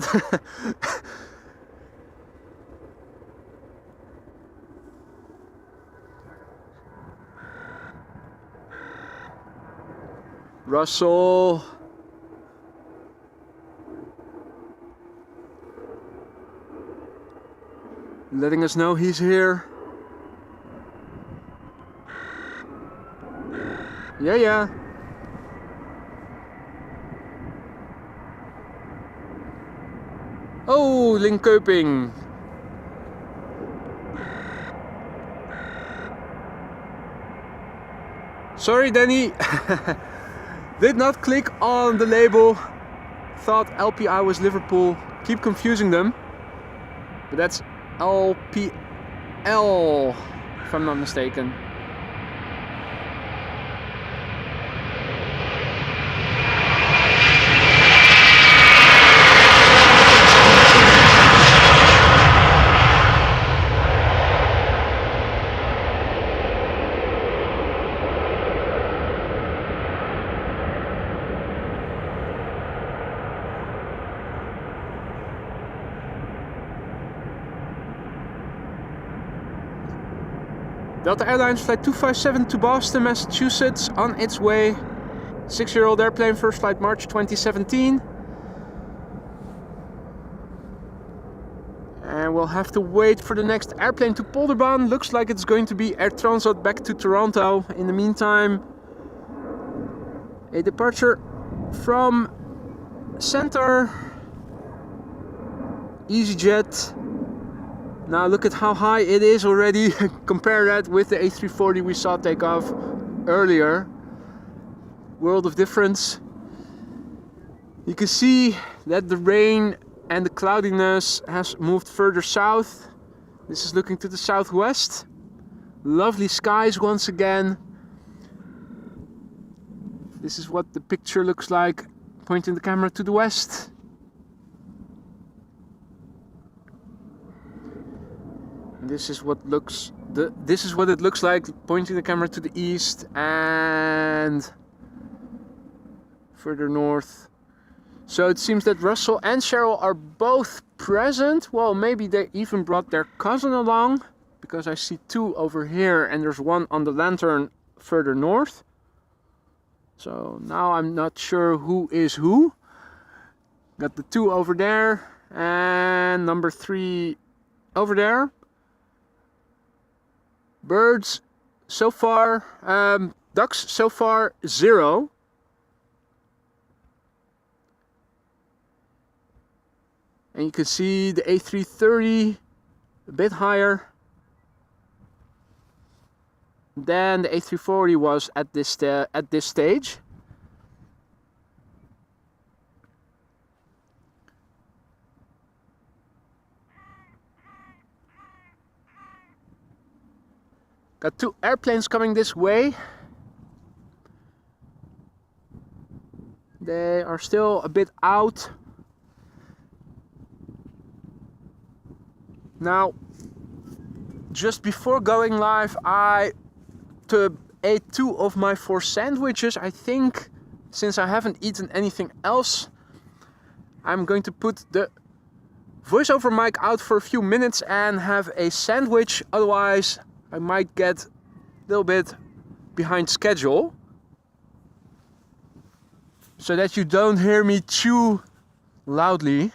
Russell. Letting us know he's here. Yeah. Oh, Linköping. Sorry, Danny. Did not click on the label. Thought LPI was Liverpool. Keep confusing them. But that's LPL, if I'm not mistaken. Delta Airlines flight 257 to Boston, Massachusetts, on its way. 6-year-old airplane, first flight March 2017. And we'll have to wait for the next airplane to Polderbaan. Looks like it's going to be Air Transat back to Toronto. In the meantime, a departure from center. EasyJet. Now look at how high it is already. Compare that with the A340 we saw take off earlier. World of difference. You can see that the rain and the cloudiness has moved further south. This is looking to the southwest. Lovely skies once again. This is what the picture looks like, pointing the camera to the west. This is what it looks like, pointing the camera to the east and further north. So it seems that Russell and Cheryl are both present. Well, maybe they even brought their cousin along, because I see two over here and there's one on the lantern further north. So now I'm not sure who is who. Got the two over there and number 3 over there. Birds so far, ducks so far 0. And you can see the A330 a bit higher than the A340 was at this stage. Got 2 airplanes coming this way. They are still a bit out. Now, just before going live, I ate 2 of my 4 sandwiches. I think, since I haven't eaten anything else, I'm going to put the voiceover mic out for a few minutes and have a sandwich. Otherwise, I might get a little bit behind schedule. So that you don't hear me chew loudly.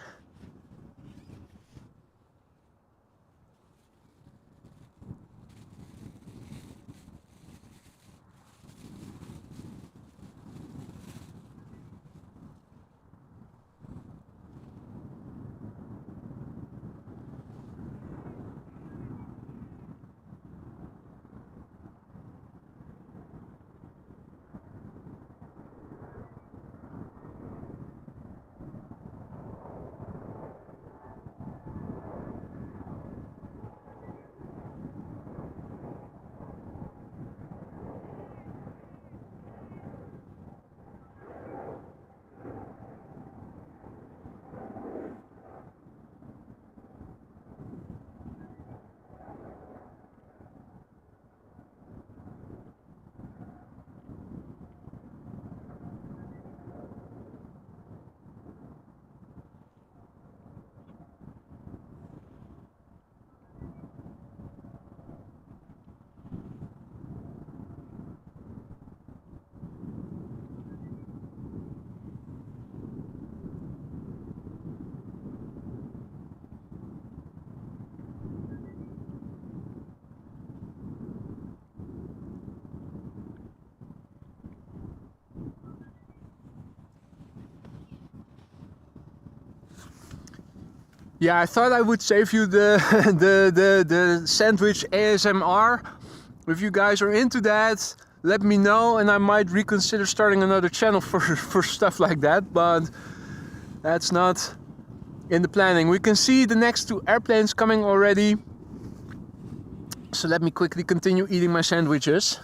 Yeah, I thought I would save you the the sandwich ASMR. If you guys are into that, let me know and I might reconsider starting another channel for stuff like that, but that's not in the planning. We can see the next 2 airplanes coming already. So let me quickly continue eating my sandwiches.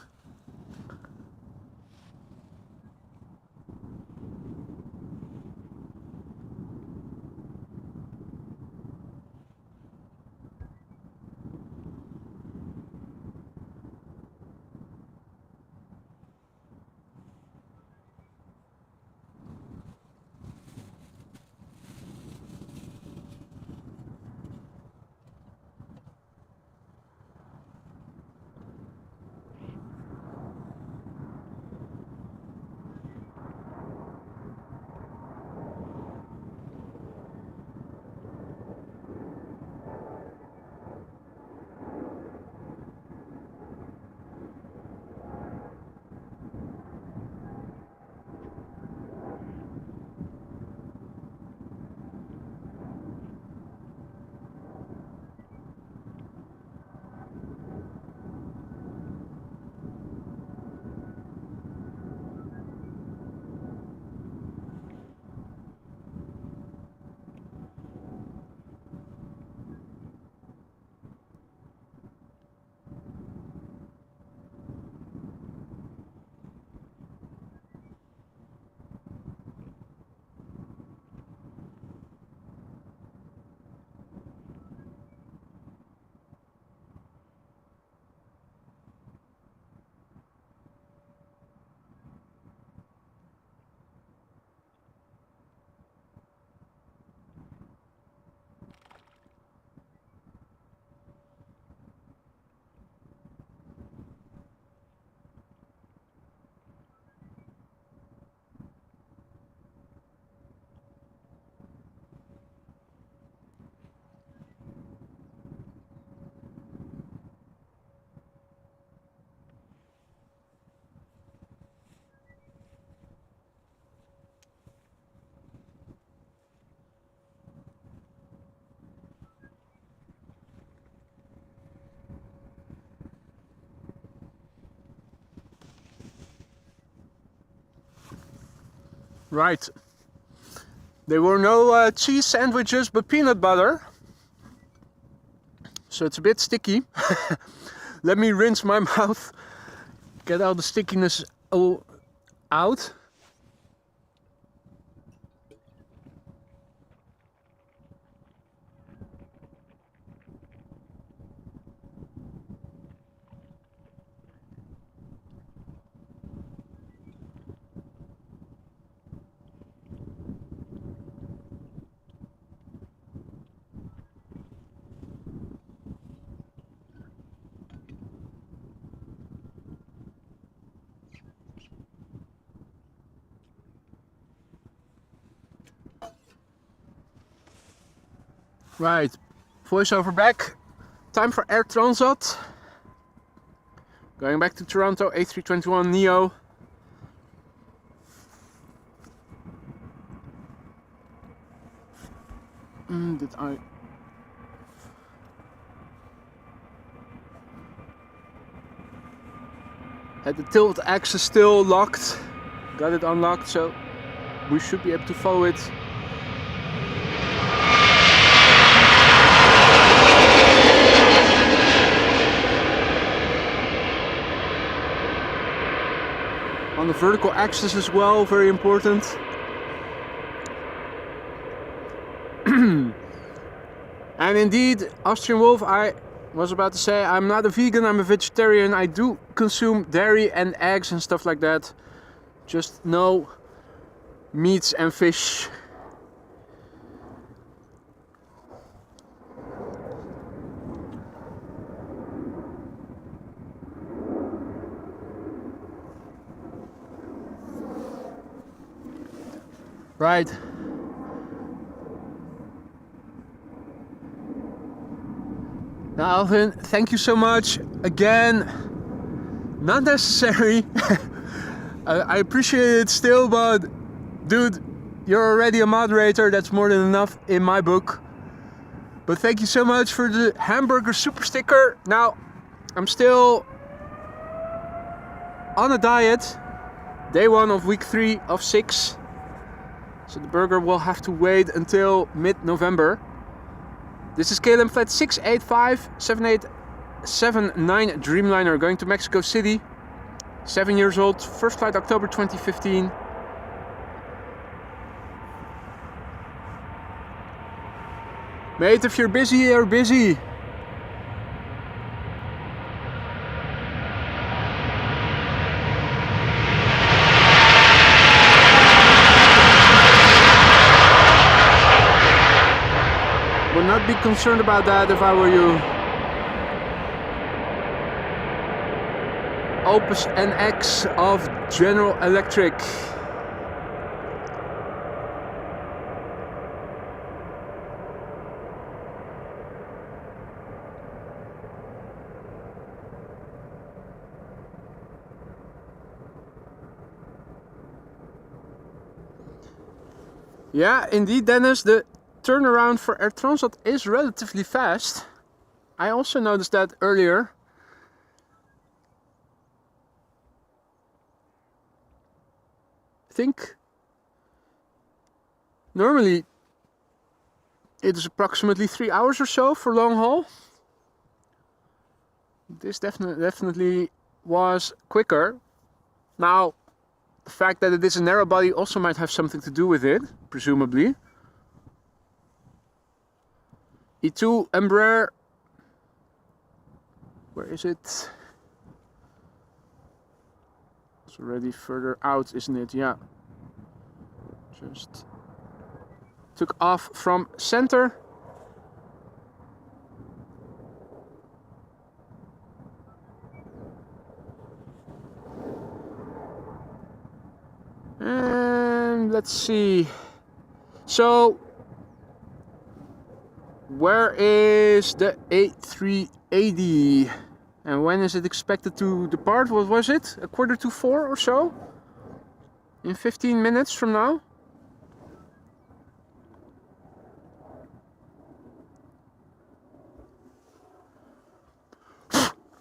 Right. There were no cheese sandwiches, but peanut butter. So it's a bit sticky. Let me rinse my mouth, get all the stickiness out. Right, voiceover back. Time for Air Transat. Going back to Toronto, A321 Neo. Did I... Had the tilt axis still locked. Got it unlocked, so we should be able to follow it. On the vertical axis as well, very important. And indeed, Austrian Wolf, I was about to say, I'm not a vegan, I'm a vegetarian. I do consume dairy and eggs and stuff like that. Just no meats and fish. Right. Now, Alvin, thank you so much. Again, not necessary. I appreciate it still, but dude, you're already a moderator. That's more than enough in my book. But thank you so much for the hamburger super sticker. Now, I'm still on a diet. Day 1 of week 3 of 6. So the burger will have to wait until mid-November. This is KLM flight 685-7879 Dreamliner going to Mexico City. 7 years old, first flight October 2015. Mate, if you're busy, you're busy. Would not be concerned about that if I were you. Opus NX of General Electric. Yeah, indeed, Dennis, the turnaround for Air Transat is relatively fast. I also noticed that earlier. I think normally it is approximately 3 hours or so for long haul. This definitely was quicker. Now, the fact that it is a narrow body also might have something to do with it, presumably. E2 Embraer, where is it? It's already further out, isn't it? Yeah. Just took off from center. And let's see. So, where is the A380? And when is it expected to depart? What was it? 3:45 or so? In 15 minutes from now?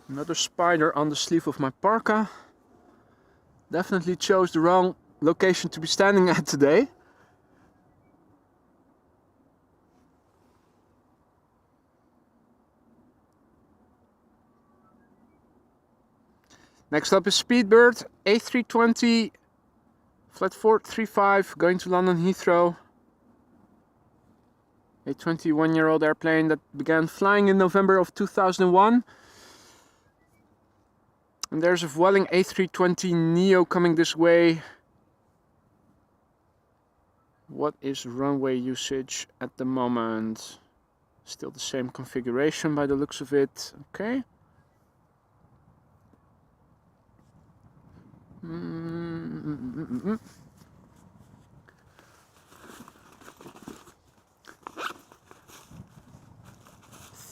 Another spider on the sleeve of my parka. Definitely chose the wrong location to be standing at today. Next up is Speedbird A320 flight 435 going to London Heathrow. A 21-year-old airplane that began flying in November of 2001. And there's a Vueling A320 Neo coming this way. What is runway usage at the moment? Still the same configuration by the looks of it. Okay.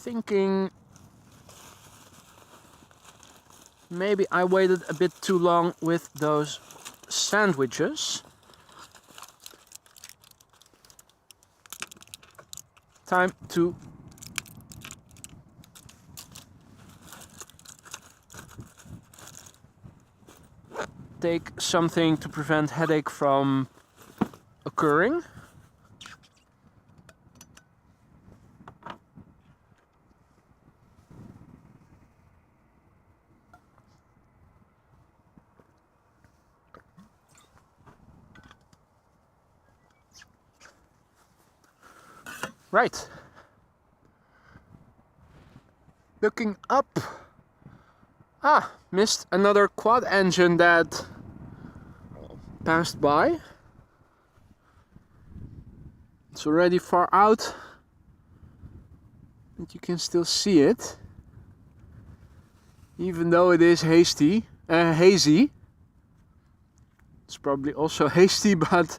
thinking maybe I waited a bit too long with those sandwiches. Time to take something to prevent headache from occurring. Right. Looking up. Ah, missed another quad engine that passed by. It's already far out, but you can still see it, even though it is hazy. It's probably also hasty, but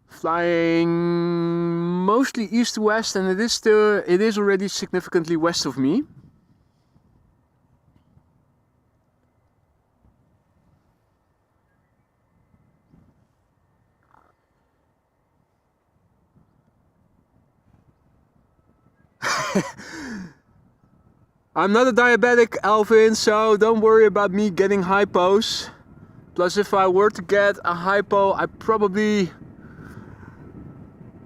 flying mostly east to west, and it is already significantly west of me. I'm not a diabetic, Alvin, so don't worry about me getting hypos. Plus, if I were to get a hypo, I probably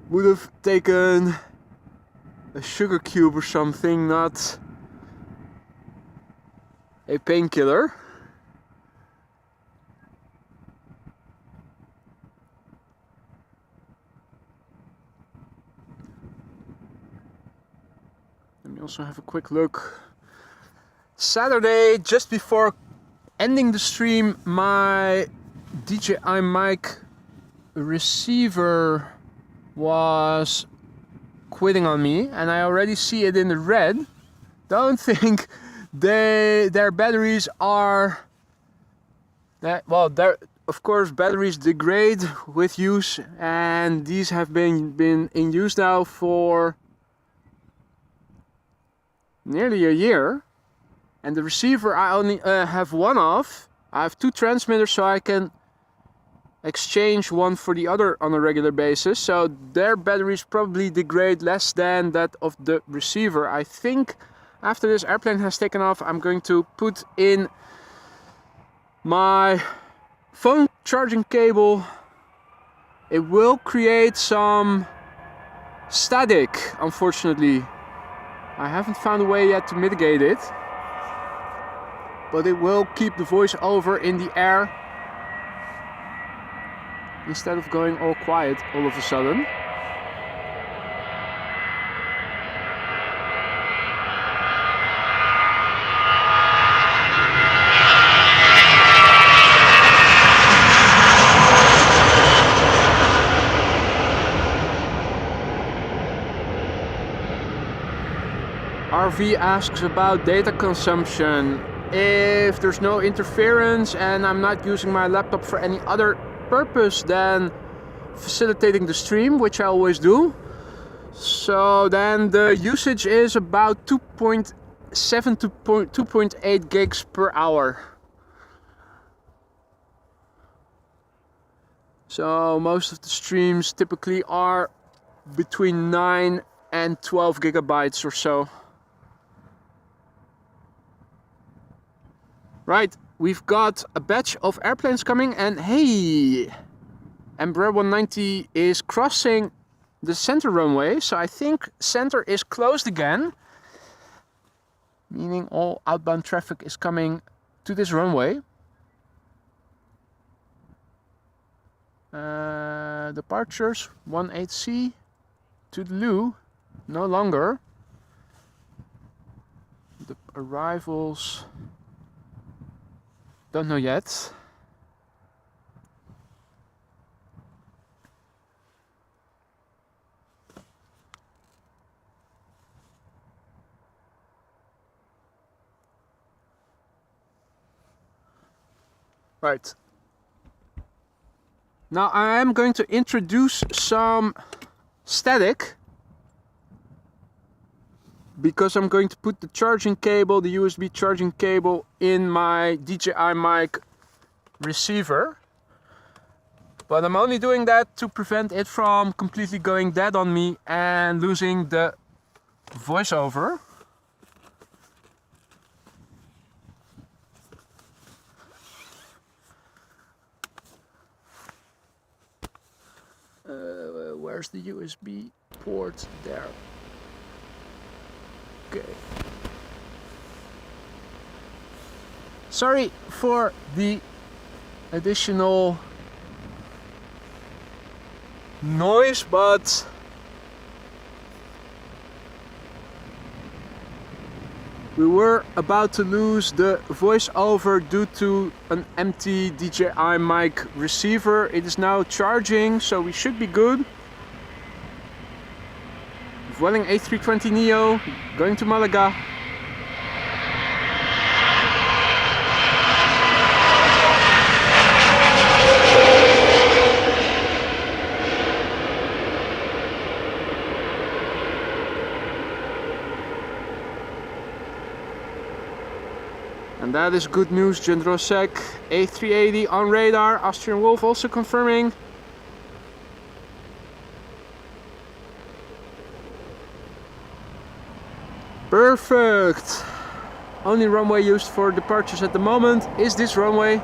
would have taken a sugar cube or something, not a painkiller. Let me also have a quick look. Saturday, just before ending the stream, my DJI mic receiver was quitting on me, and I already see it in the red. Don't think their batteries are that well. Of course, batteries degrade with use, and these have been in use now for nearly a year. And the receiver I only have one of. I have two transmitters, so I can exchange one for the other on a regular basis. So their batteries probably degrade less than that of the receiver. I think after this airplane has taken off, I'm going to put in my phone charging cable. It will create some static, unfortunately. I haven't found a way yet to mitigate it, but it will keep the voice over in the air instead of going all quiet all of a sudden. RV asks about data consumption. If there's no interference and I'm not using my laptop for any other purpose than facilitating the stream, which I always do, so then the usage is about 2.7 to 2.8 gigs per hour. So most of the streams typically are between 9 and 12 gigabytes or so. Right, we've got a batch of airplanes coming, and hey, Embraer 190 is crossing the center runway, so I think center is closed again, meaning all outbound traffic is coming to this runway. Departures 18C to the loo, no longer. The arrivals, don't know yet. Right. Now I am going to introduce some static because I'm going to put the charging cable, the USB charging cable, in my DJI mic receiver. But I'm only doing that to prevent it from completely going dead on me and losing the voiceover. Where's the USB port? There. Okay. Sorry for the additional noise, but we were about to lose the voiceover due to an empty DJI mic receiver. It is now charging, so we should be good. Vueling A320neo, going to Malaga. And that is good news, Jendrosek. A380 on radar, Austrian Wolf also confirming. Perfect! Only runway used for departures at the moment is this runway.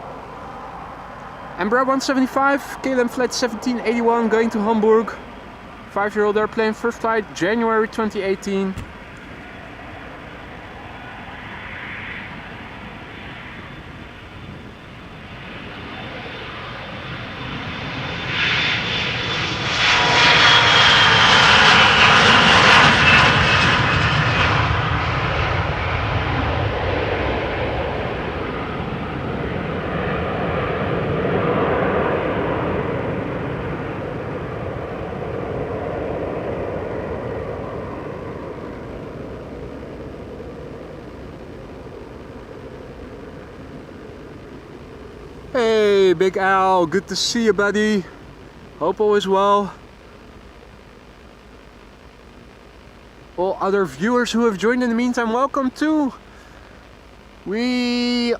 Embraer 175, KLM flight 1781 going to Hamburg. 5-year-old airplane, first flight January 2018. Hey Big Al, good to see you, buddy. Hope all is well. All other viewers who have joined in the meantime, welcome too. We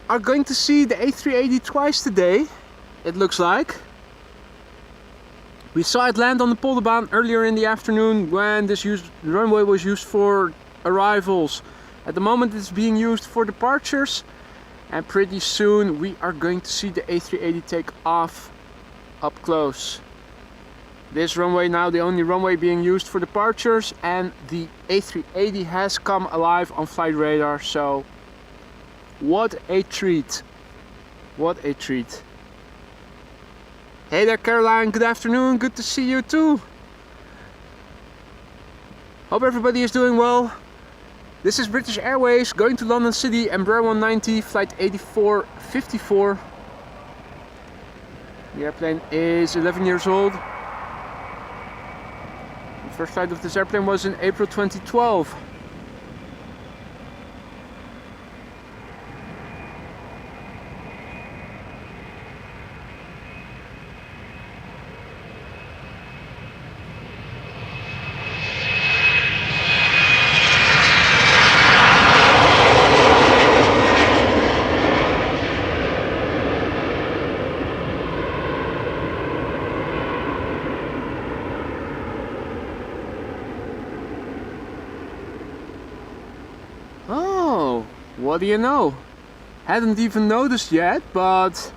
are going to see the A380 twice today, it looks like. We saw it land on the Polderbaan earlier in the afternoon when this runway was used for arrivals. At the moment it's being used for departures. And pretty soon we are going to see the A380 take off up close. This runway now the only runway being used for departures, and the A380 has come alive on flight radar, so what a treat. What a treat. Hey there Caroline, good afternoon, good to see you too. Hope everybody is doing well. This is British Airways going to London City, Embraer 190, flight 8454. The airplane is 11 years old. The first flight of this airplane was in April 2012. What do you know? Hadn't even noticed yet, but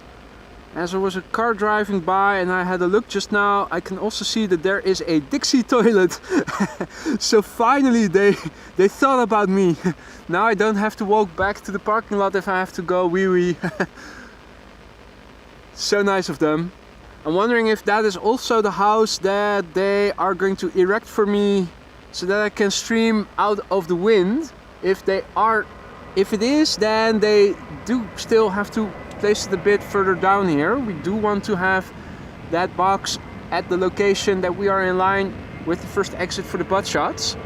as there was a car driving by and I had a look just now, I can also see that there is a Dixie toilet. So finally they thought about me. Now I don't have to walk back to the parking lot if I have to go wee-wee. So nice of them. I'm wondering if that is also the house that they are going to erect for me so that I can stream out of the wind. If it is, then they do still have to place it a bit further down here. We do want to have that box at the location that we are in line with the first exit for the butt shots.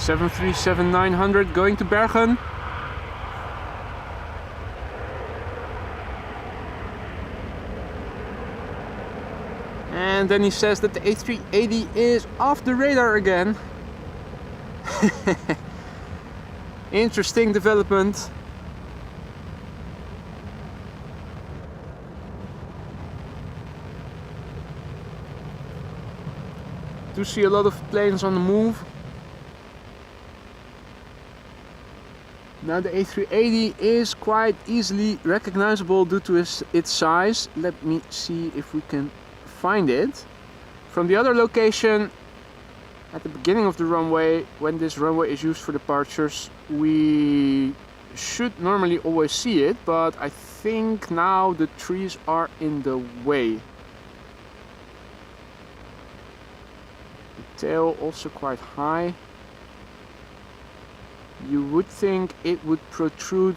737-900 going to Bergen. And then he says that the A380 is off the radar again. Interesting development. Do see a lot of planes on the move. Now the A380 is quite easily recognizable due to its size. Let me see if we can find it. From the other location at the beginning of the runway, when this runway is used for departures, we should normally always see it, but I think now the trees are in the way. Tail also quite high. You would think it would protrude.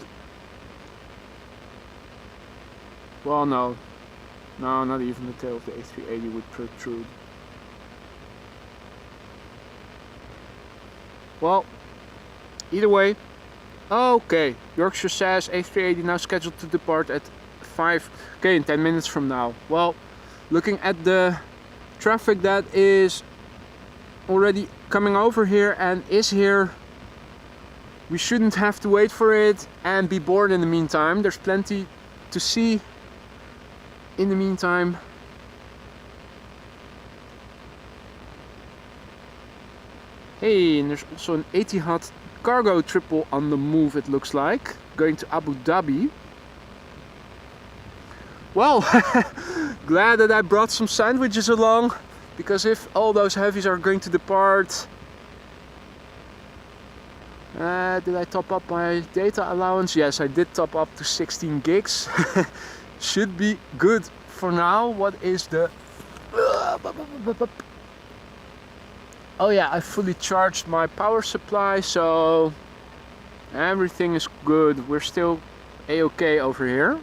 Well, no, not even the tail of the A380 would protrude. Well, either way. Okay, Yorkshire says A380 now scheduled to depart at 5 in 10 minutes from now. Well, looking at the traffic that is already coming over here and is here, we shouldn't have to wait for it and be bored in the meantime. There's plenty to see in the meantime. Hey, and there's also an Etihad Cargo triple on the move, it looks like, going to Abu Dhabi. Well, glad that I brought some sandwiches along, because if all those heavies are going to depart... did I top up my data allowance? Yes, I did top up to 16 gigs. Should be good for now. What is the... Oh yeah, I fully charged my power supply, so everything is good. We're still a-okay over here.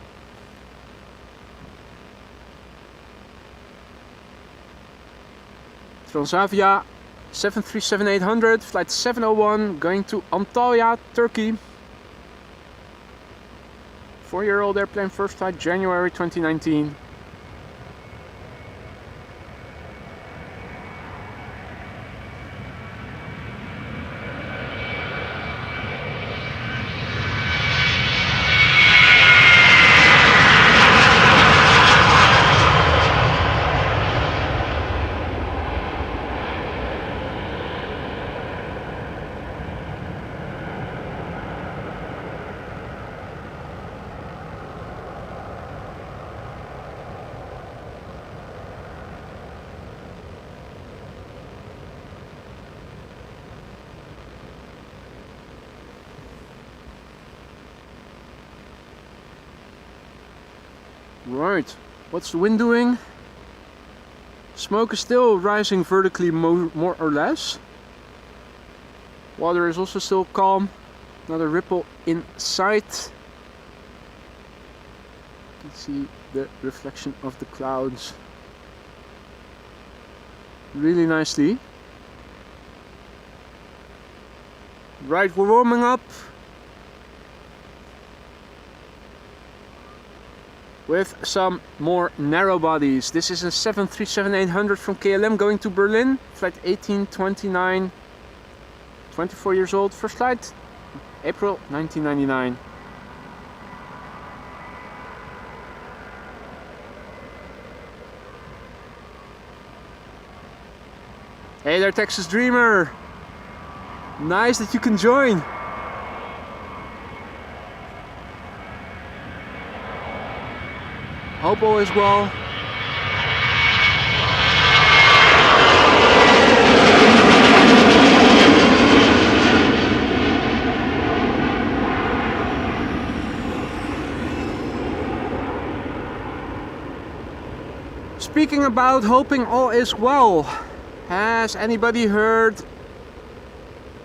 Transavia 737-800, flight 701, going to Antalya, Turkey. 4-year-old airplane, first flight January 2019. Right, what's the wind doing? Smoke is still rising vertically more or less. Water is also still calm. Another ripple in sight. You can see the reflection of the clouds really nicely. Right, we're warming up with some more narrow bodies. This is a 737-800 from KLM going to Berlin, flight 1829, 24 years old, first flight April 1999. Hey there, Texas Dreamer, nice that you can join. Hope all is well. Speaking about hoping all is well, has anybody heard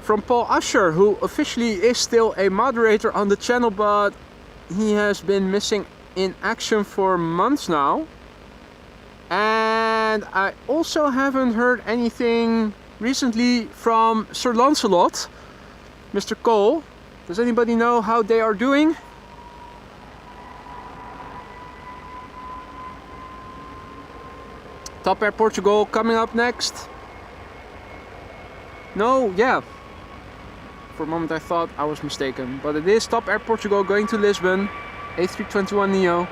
from Paul Usher, who officially is still a moderator on the channel, but he has been missing in action for months now? And I also haven't heard anything recently from Sir Lancelot, Mr. Cole. Does anybody know how they are doing? Top Air Portugal coming up next. No, yeah. For a moment I thought I was mistaken, but it is Top Air Portugal going to Lisbon, A321neo.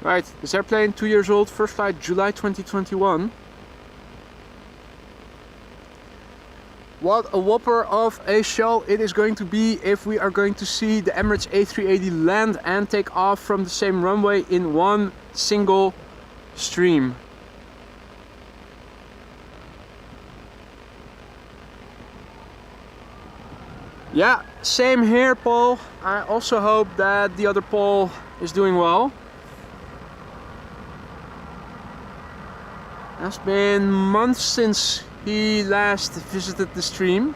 Right, this airplane, 2 years old, first flight July 2021. What a whopper of a show it is going to be if we are going to see the Emirates A380 land and take off from the same runway in one single stream. Yeah, same here, Paul. I also hope that the other Paul is doing well. It's been months since he last visited the stream.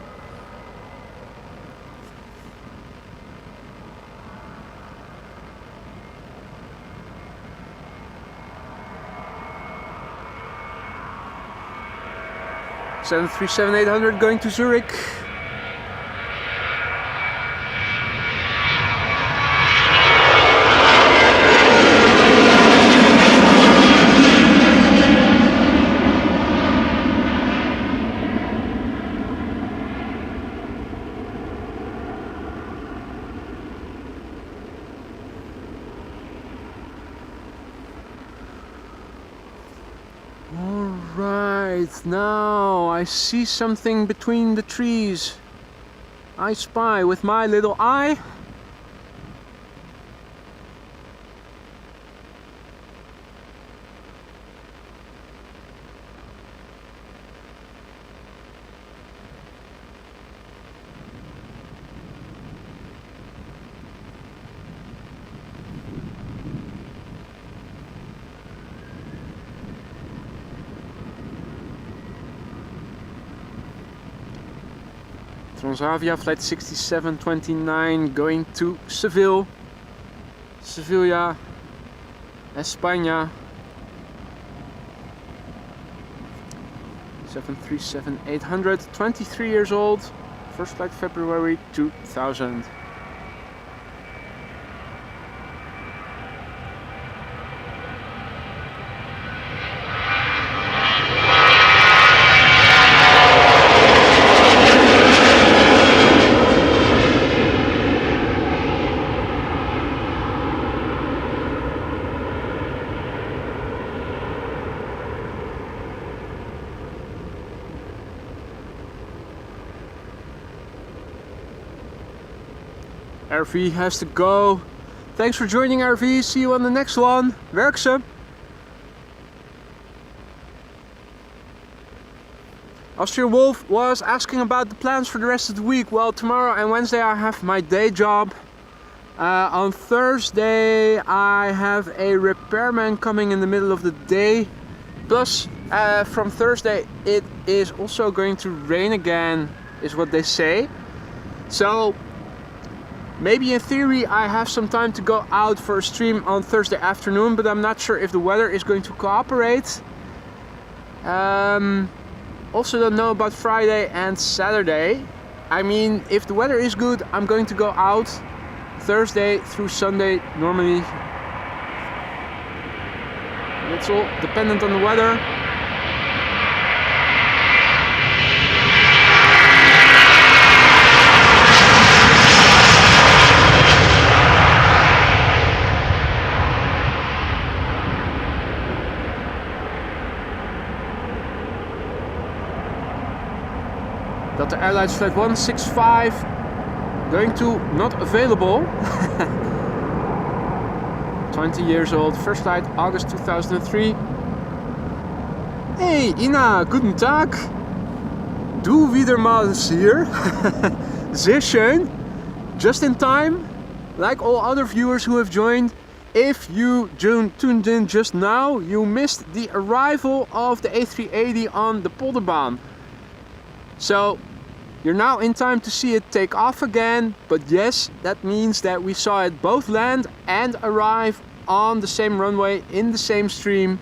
A380 going to Zurich. Alright, now I see something between the trees. I spy with my little eye. Transavia flight 6729 going to Seville, Sevilla, España. 737-800, 23 years old, first flight February 2000. RV has to go. Thanks for joining, RV. See you on the next one. Werk ze. Austrian Wolf was asking about the plans for the rest of the week. Well, tomorrow and Wednesday I have my day job. On Thursday I have a repairman coming in the middle of the day. Plus, from Thursday it is also going to rain again, is what they say. So, maybe in theory I have some time to go out for a stream on Thursday afternoon, but I'm not sure if the weather is going to cooperate. Also don't know about Friday and Saturday. I mean, if the weather is good, I'm going to go out Thursday through Sunday normally. It's all dependent on the weather. Delta Airlines flight 165 going to not available. 20 years old, first flight August 2003. Hey Ina, guten Tag. Du wieder mal hier. Sehr schön. Just in time, like all other viewers who have joined. If you tuned in just now, you missed the arrival of the A380 on the Polderbaan. So you're now in time to see it take off again, but yes, that means that we saw it both land and arrive on the same runway in the same stream.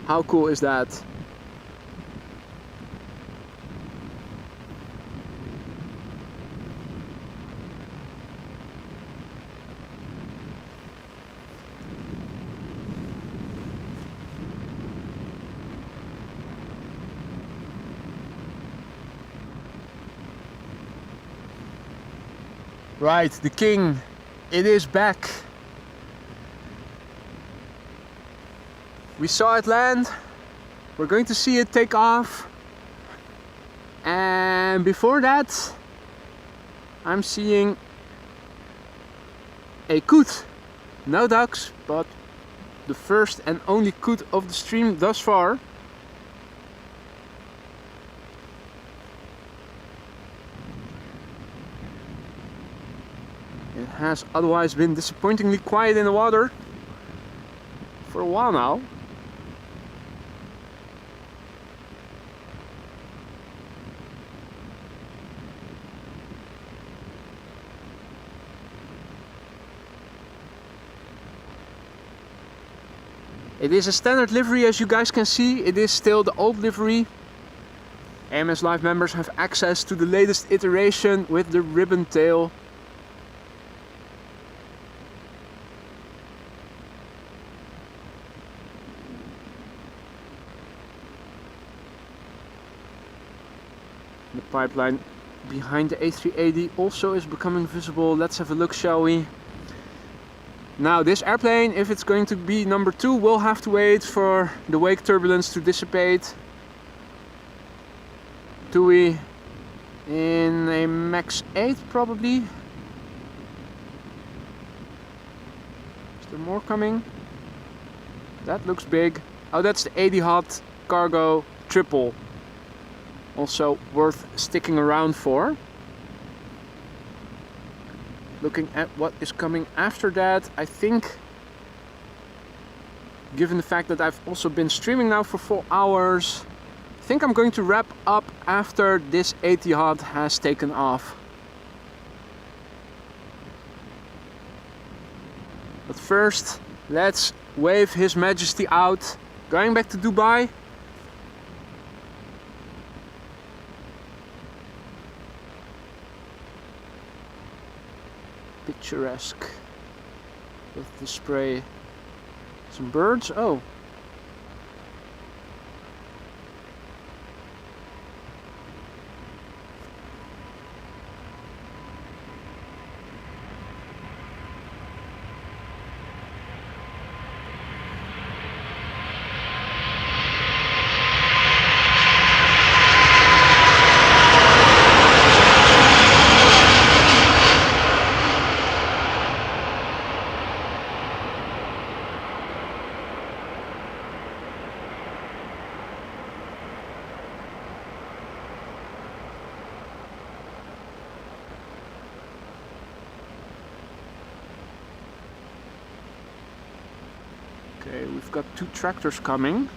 How cool is that? Right, the king, it is back. We saw it land, we're going to see it take off, and before that I'm seeing a coot. No ducks, but the first and only coot of the stream thus far. It has otherwise been disappointingly quiet in the water for a while now. It is a standard livery, as you guys can see. It is still the old livery. AMS Live members have access to the latest iteration with the ribbon tail. The pipeline behind the A380 also is becoming visible. Let's have a look, shall we? Now this airplane, if it's going to be number 2, will have to wait for the wake turbulence to dissipate. TUI in a max 8 probably. Is there more coming? That looks big. Oh, that's the Etihad Cargo triple. Also worth sticking around for. Looking at what is coming after that, I think, given the fact that I've also been streaming now for 4 hours, I think I'm going to wrap up after this Etihad has taken off. But first, let's wave His Majesty out. Going back to Dubai. Picturesque with the spray. Some birds. Oh, okay, we've got 2 tractors coming.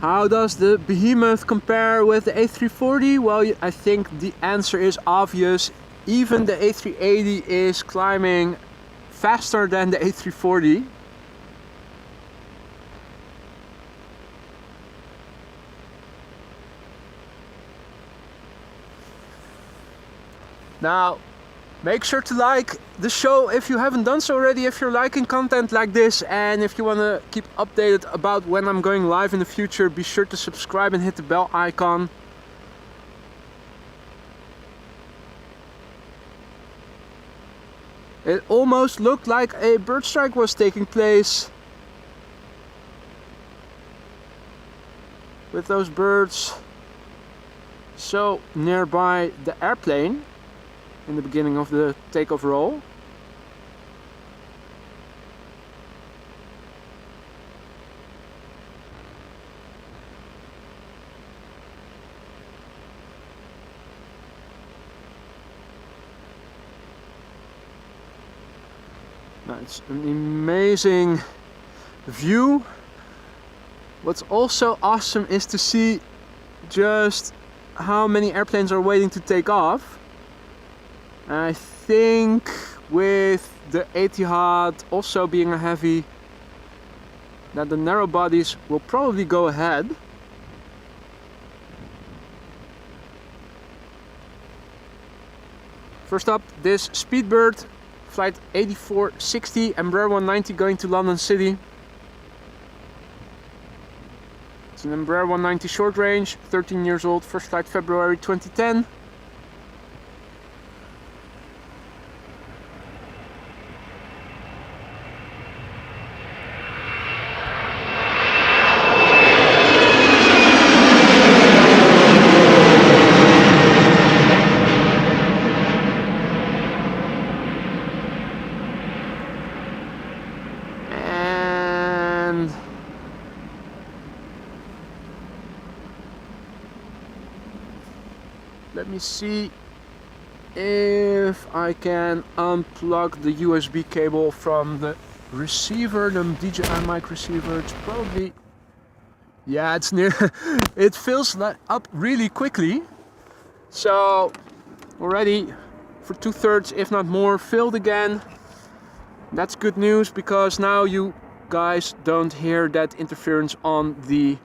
How does the behemoth compare with the A340? Well, I think the answer is obvious. Even the A380 is climbing faster than the A340. Now, make sure to like the show if you haven't done so already, if you're liking content like this, and if you want to keep updated about when I'm going live in the future, be sure to subscribe and hit the bell icon. It almost looked like a bird strike was taking place with those birds so nearby the airplane in the beginning of the takeoff roll. It's an amazing view. What's also awesome is to see just how many airplanes are waiting to take off. I think with the Etihad also being a heavy, that the narrow bodies will probably go ahead. First up, this Speedbird flight 8460 Embraer 190 going to London City. It's an Embraer 190 short range, 13 years old, first flight February 2010. Let me see if I can unplug the USB cable from the receiver, the DJI mic receiver. It's probably, yeah, it's near. It fills up really quickly. So already for 2/3, if not more, filled again. That's good news because now you guys don't hear that interference on the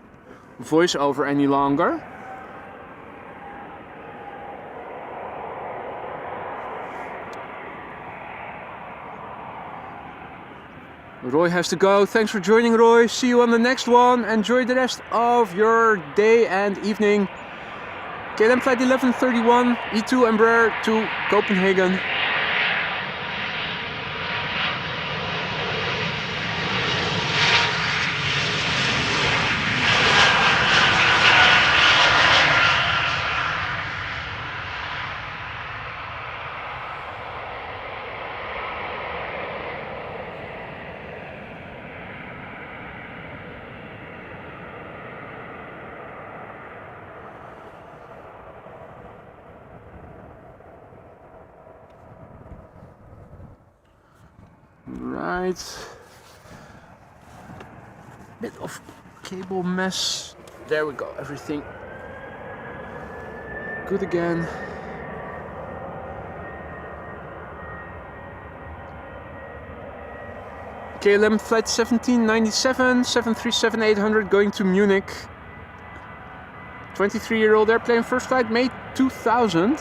voiceover any longer. Roy has to go. Thanks for joining, Roy. See you on the next one. Enjoy the rest of your day and evening. KLM flight 1131 E2 Embraer to Copenhagen. Right, bit of cable mess. There we go, everything good again. KLM flight 1797 737-800 going to Munich. 23-year-old airplane, first flight May 2000.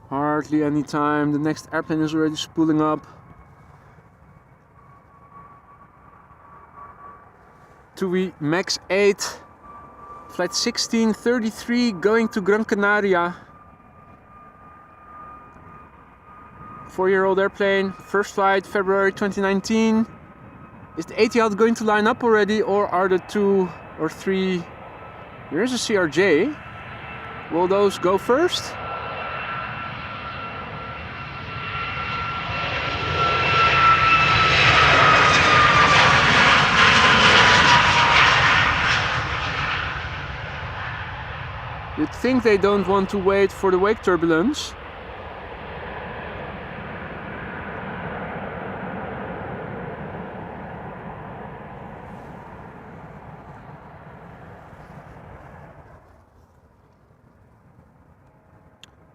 Hardly any time. The next airplane is already spooling up. TUI Max 8, flight 1633 going to Gran Canaria. 4-year-old airplane, first flight February 2019. Is the Etihad going to line up already, or are the 2 or 3? Here's a CRJ. Will those go first? You'd think they don't want to wait for the wake turbulence.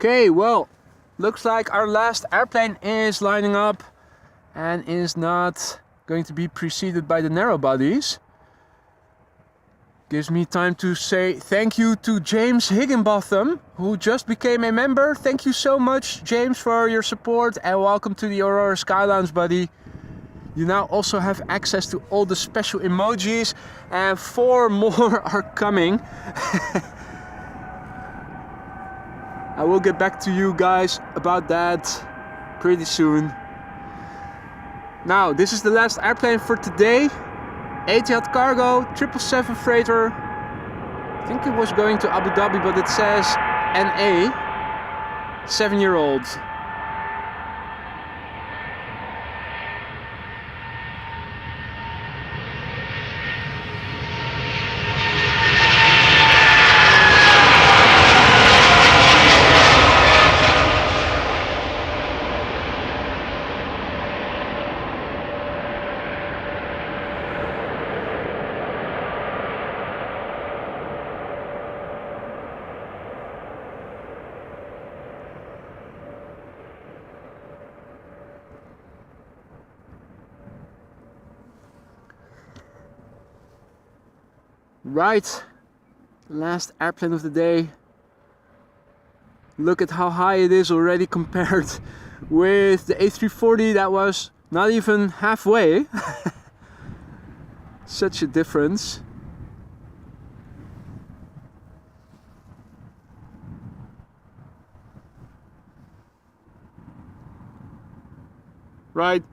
Okay, well, looks like our last airplane is lining up and is not going to be preceded by the narrow bodies. Gives me time to say thank you to James Higginbotham, who just became a member. Thank you so much, James, for your support, and welcome to the Aurora Sky Lounge, buddy. You now also have access to all the special emojis, and 4 more are coming. I will get back to you guys about that pretty soon. Now, this is the last airplane for today. Etihad Cargo 777 freighter. I think it was going to Abu Dhabi, but it says NA. 7-year-old. Right, last airplane of the day. Look at how high it is already compared with the A340 that was not even halfway. Such a difference. Right,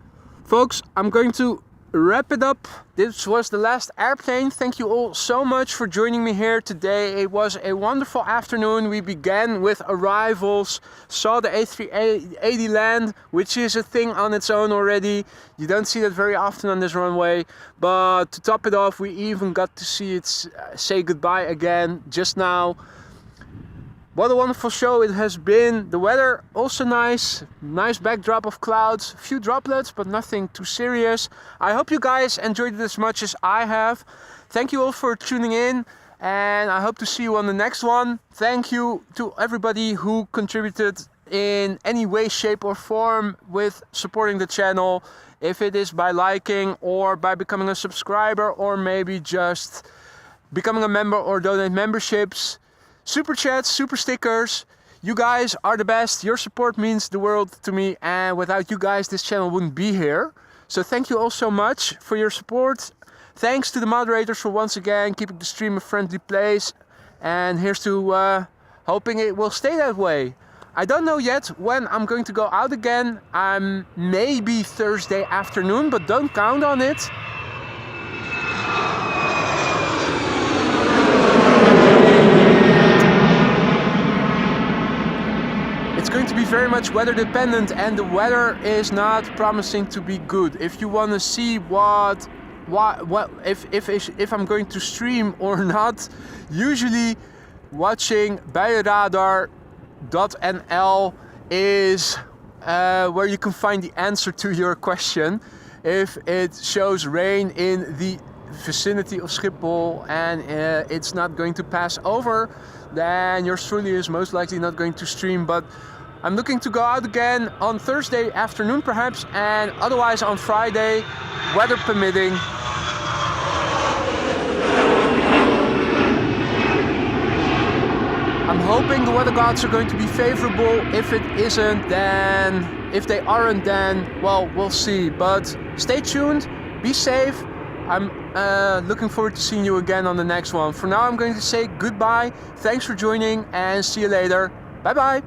folks, I'm going to wrap it up. This was the last airplane. Thank you all so much for joining me here today. It was a wonderful afternoon. We began with arrivals, saw the A380 land, which is a thing on its own already. You don't see that very often on this runway, but to top it off, we even got to see it say goodbye again just now. What a wonderful show it has been. The weather also nice backdrop of clouds, a few droplets, but nothing too serious. I hope you guys enjoyed it as much as I have. Thank you all for tuning in, and I hope to see you on the next one. Thank you to everybody who contributed in any way, shape or form with supporting the channel. If it is by liking or by becoming a subscriber, or maybe just becoming a member or donate memberships. Super chats, super stickers, you guys are the best. Your support means the world to me, and without you guys this channel wouldn't be here. So thank you all so much for your support. Thanks to the moderators for once again keeping the stream a friendly place, and here's to hoping it will stay that way. I don't know yet when I'm going to go out again. Maybe Thursday afternoon, but don't count on it. It's going to be very much weather dependent, and the weather is not promising to be good. If you want to see if I'm going to stream or not, usually watching bijradar.nl is where you can find the answer to your question. If it shows rain in the vicinity of Schiphol and it's not going to pass over, then yours truly is most likely not going to stream. But I'm looking to go out again on Thursday afternoon perhaps, and otherwise on Friday, weather permitting. I'm hoping the weather gods are going to be favorable. If it isn't, then if they aren't, then well, we'll see. But stay tuned, be safe. I'm looking forward to seeing you again on the next one. For now, I'm going to say goodbye. Thanks for joining, and see you later. Bye bye.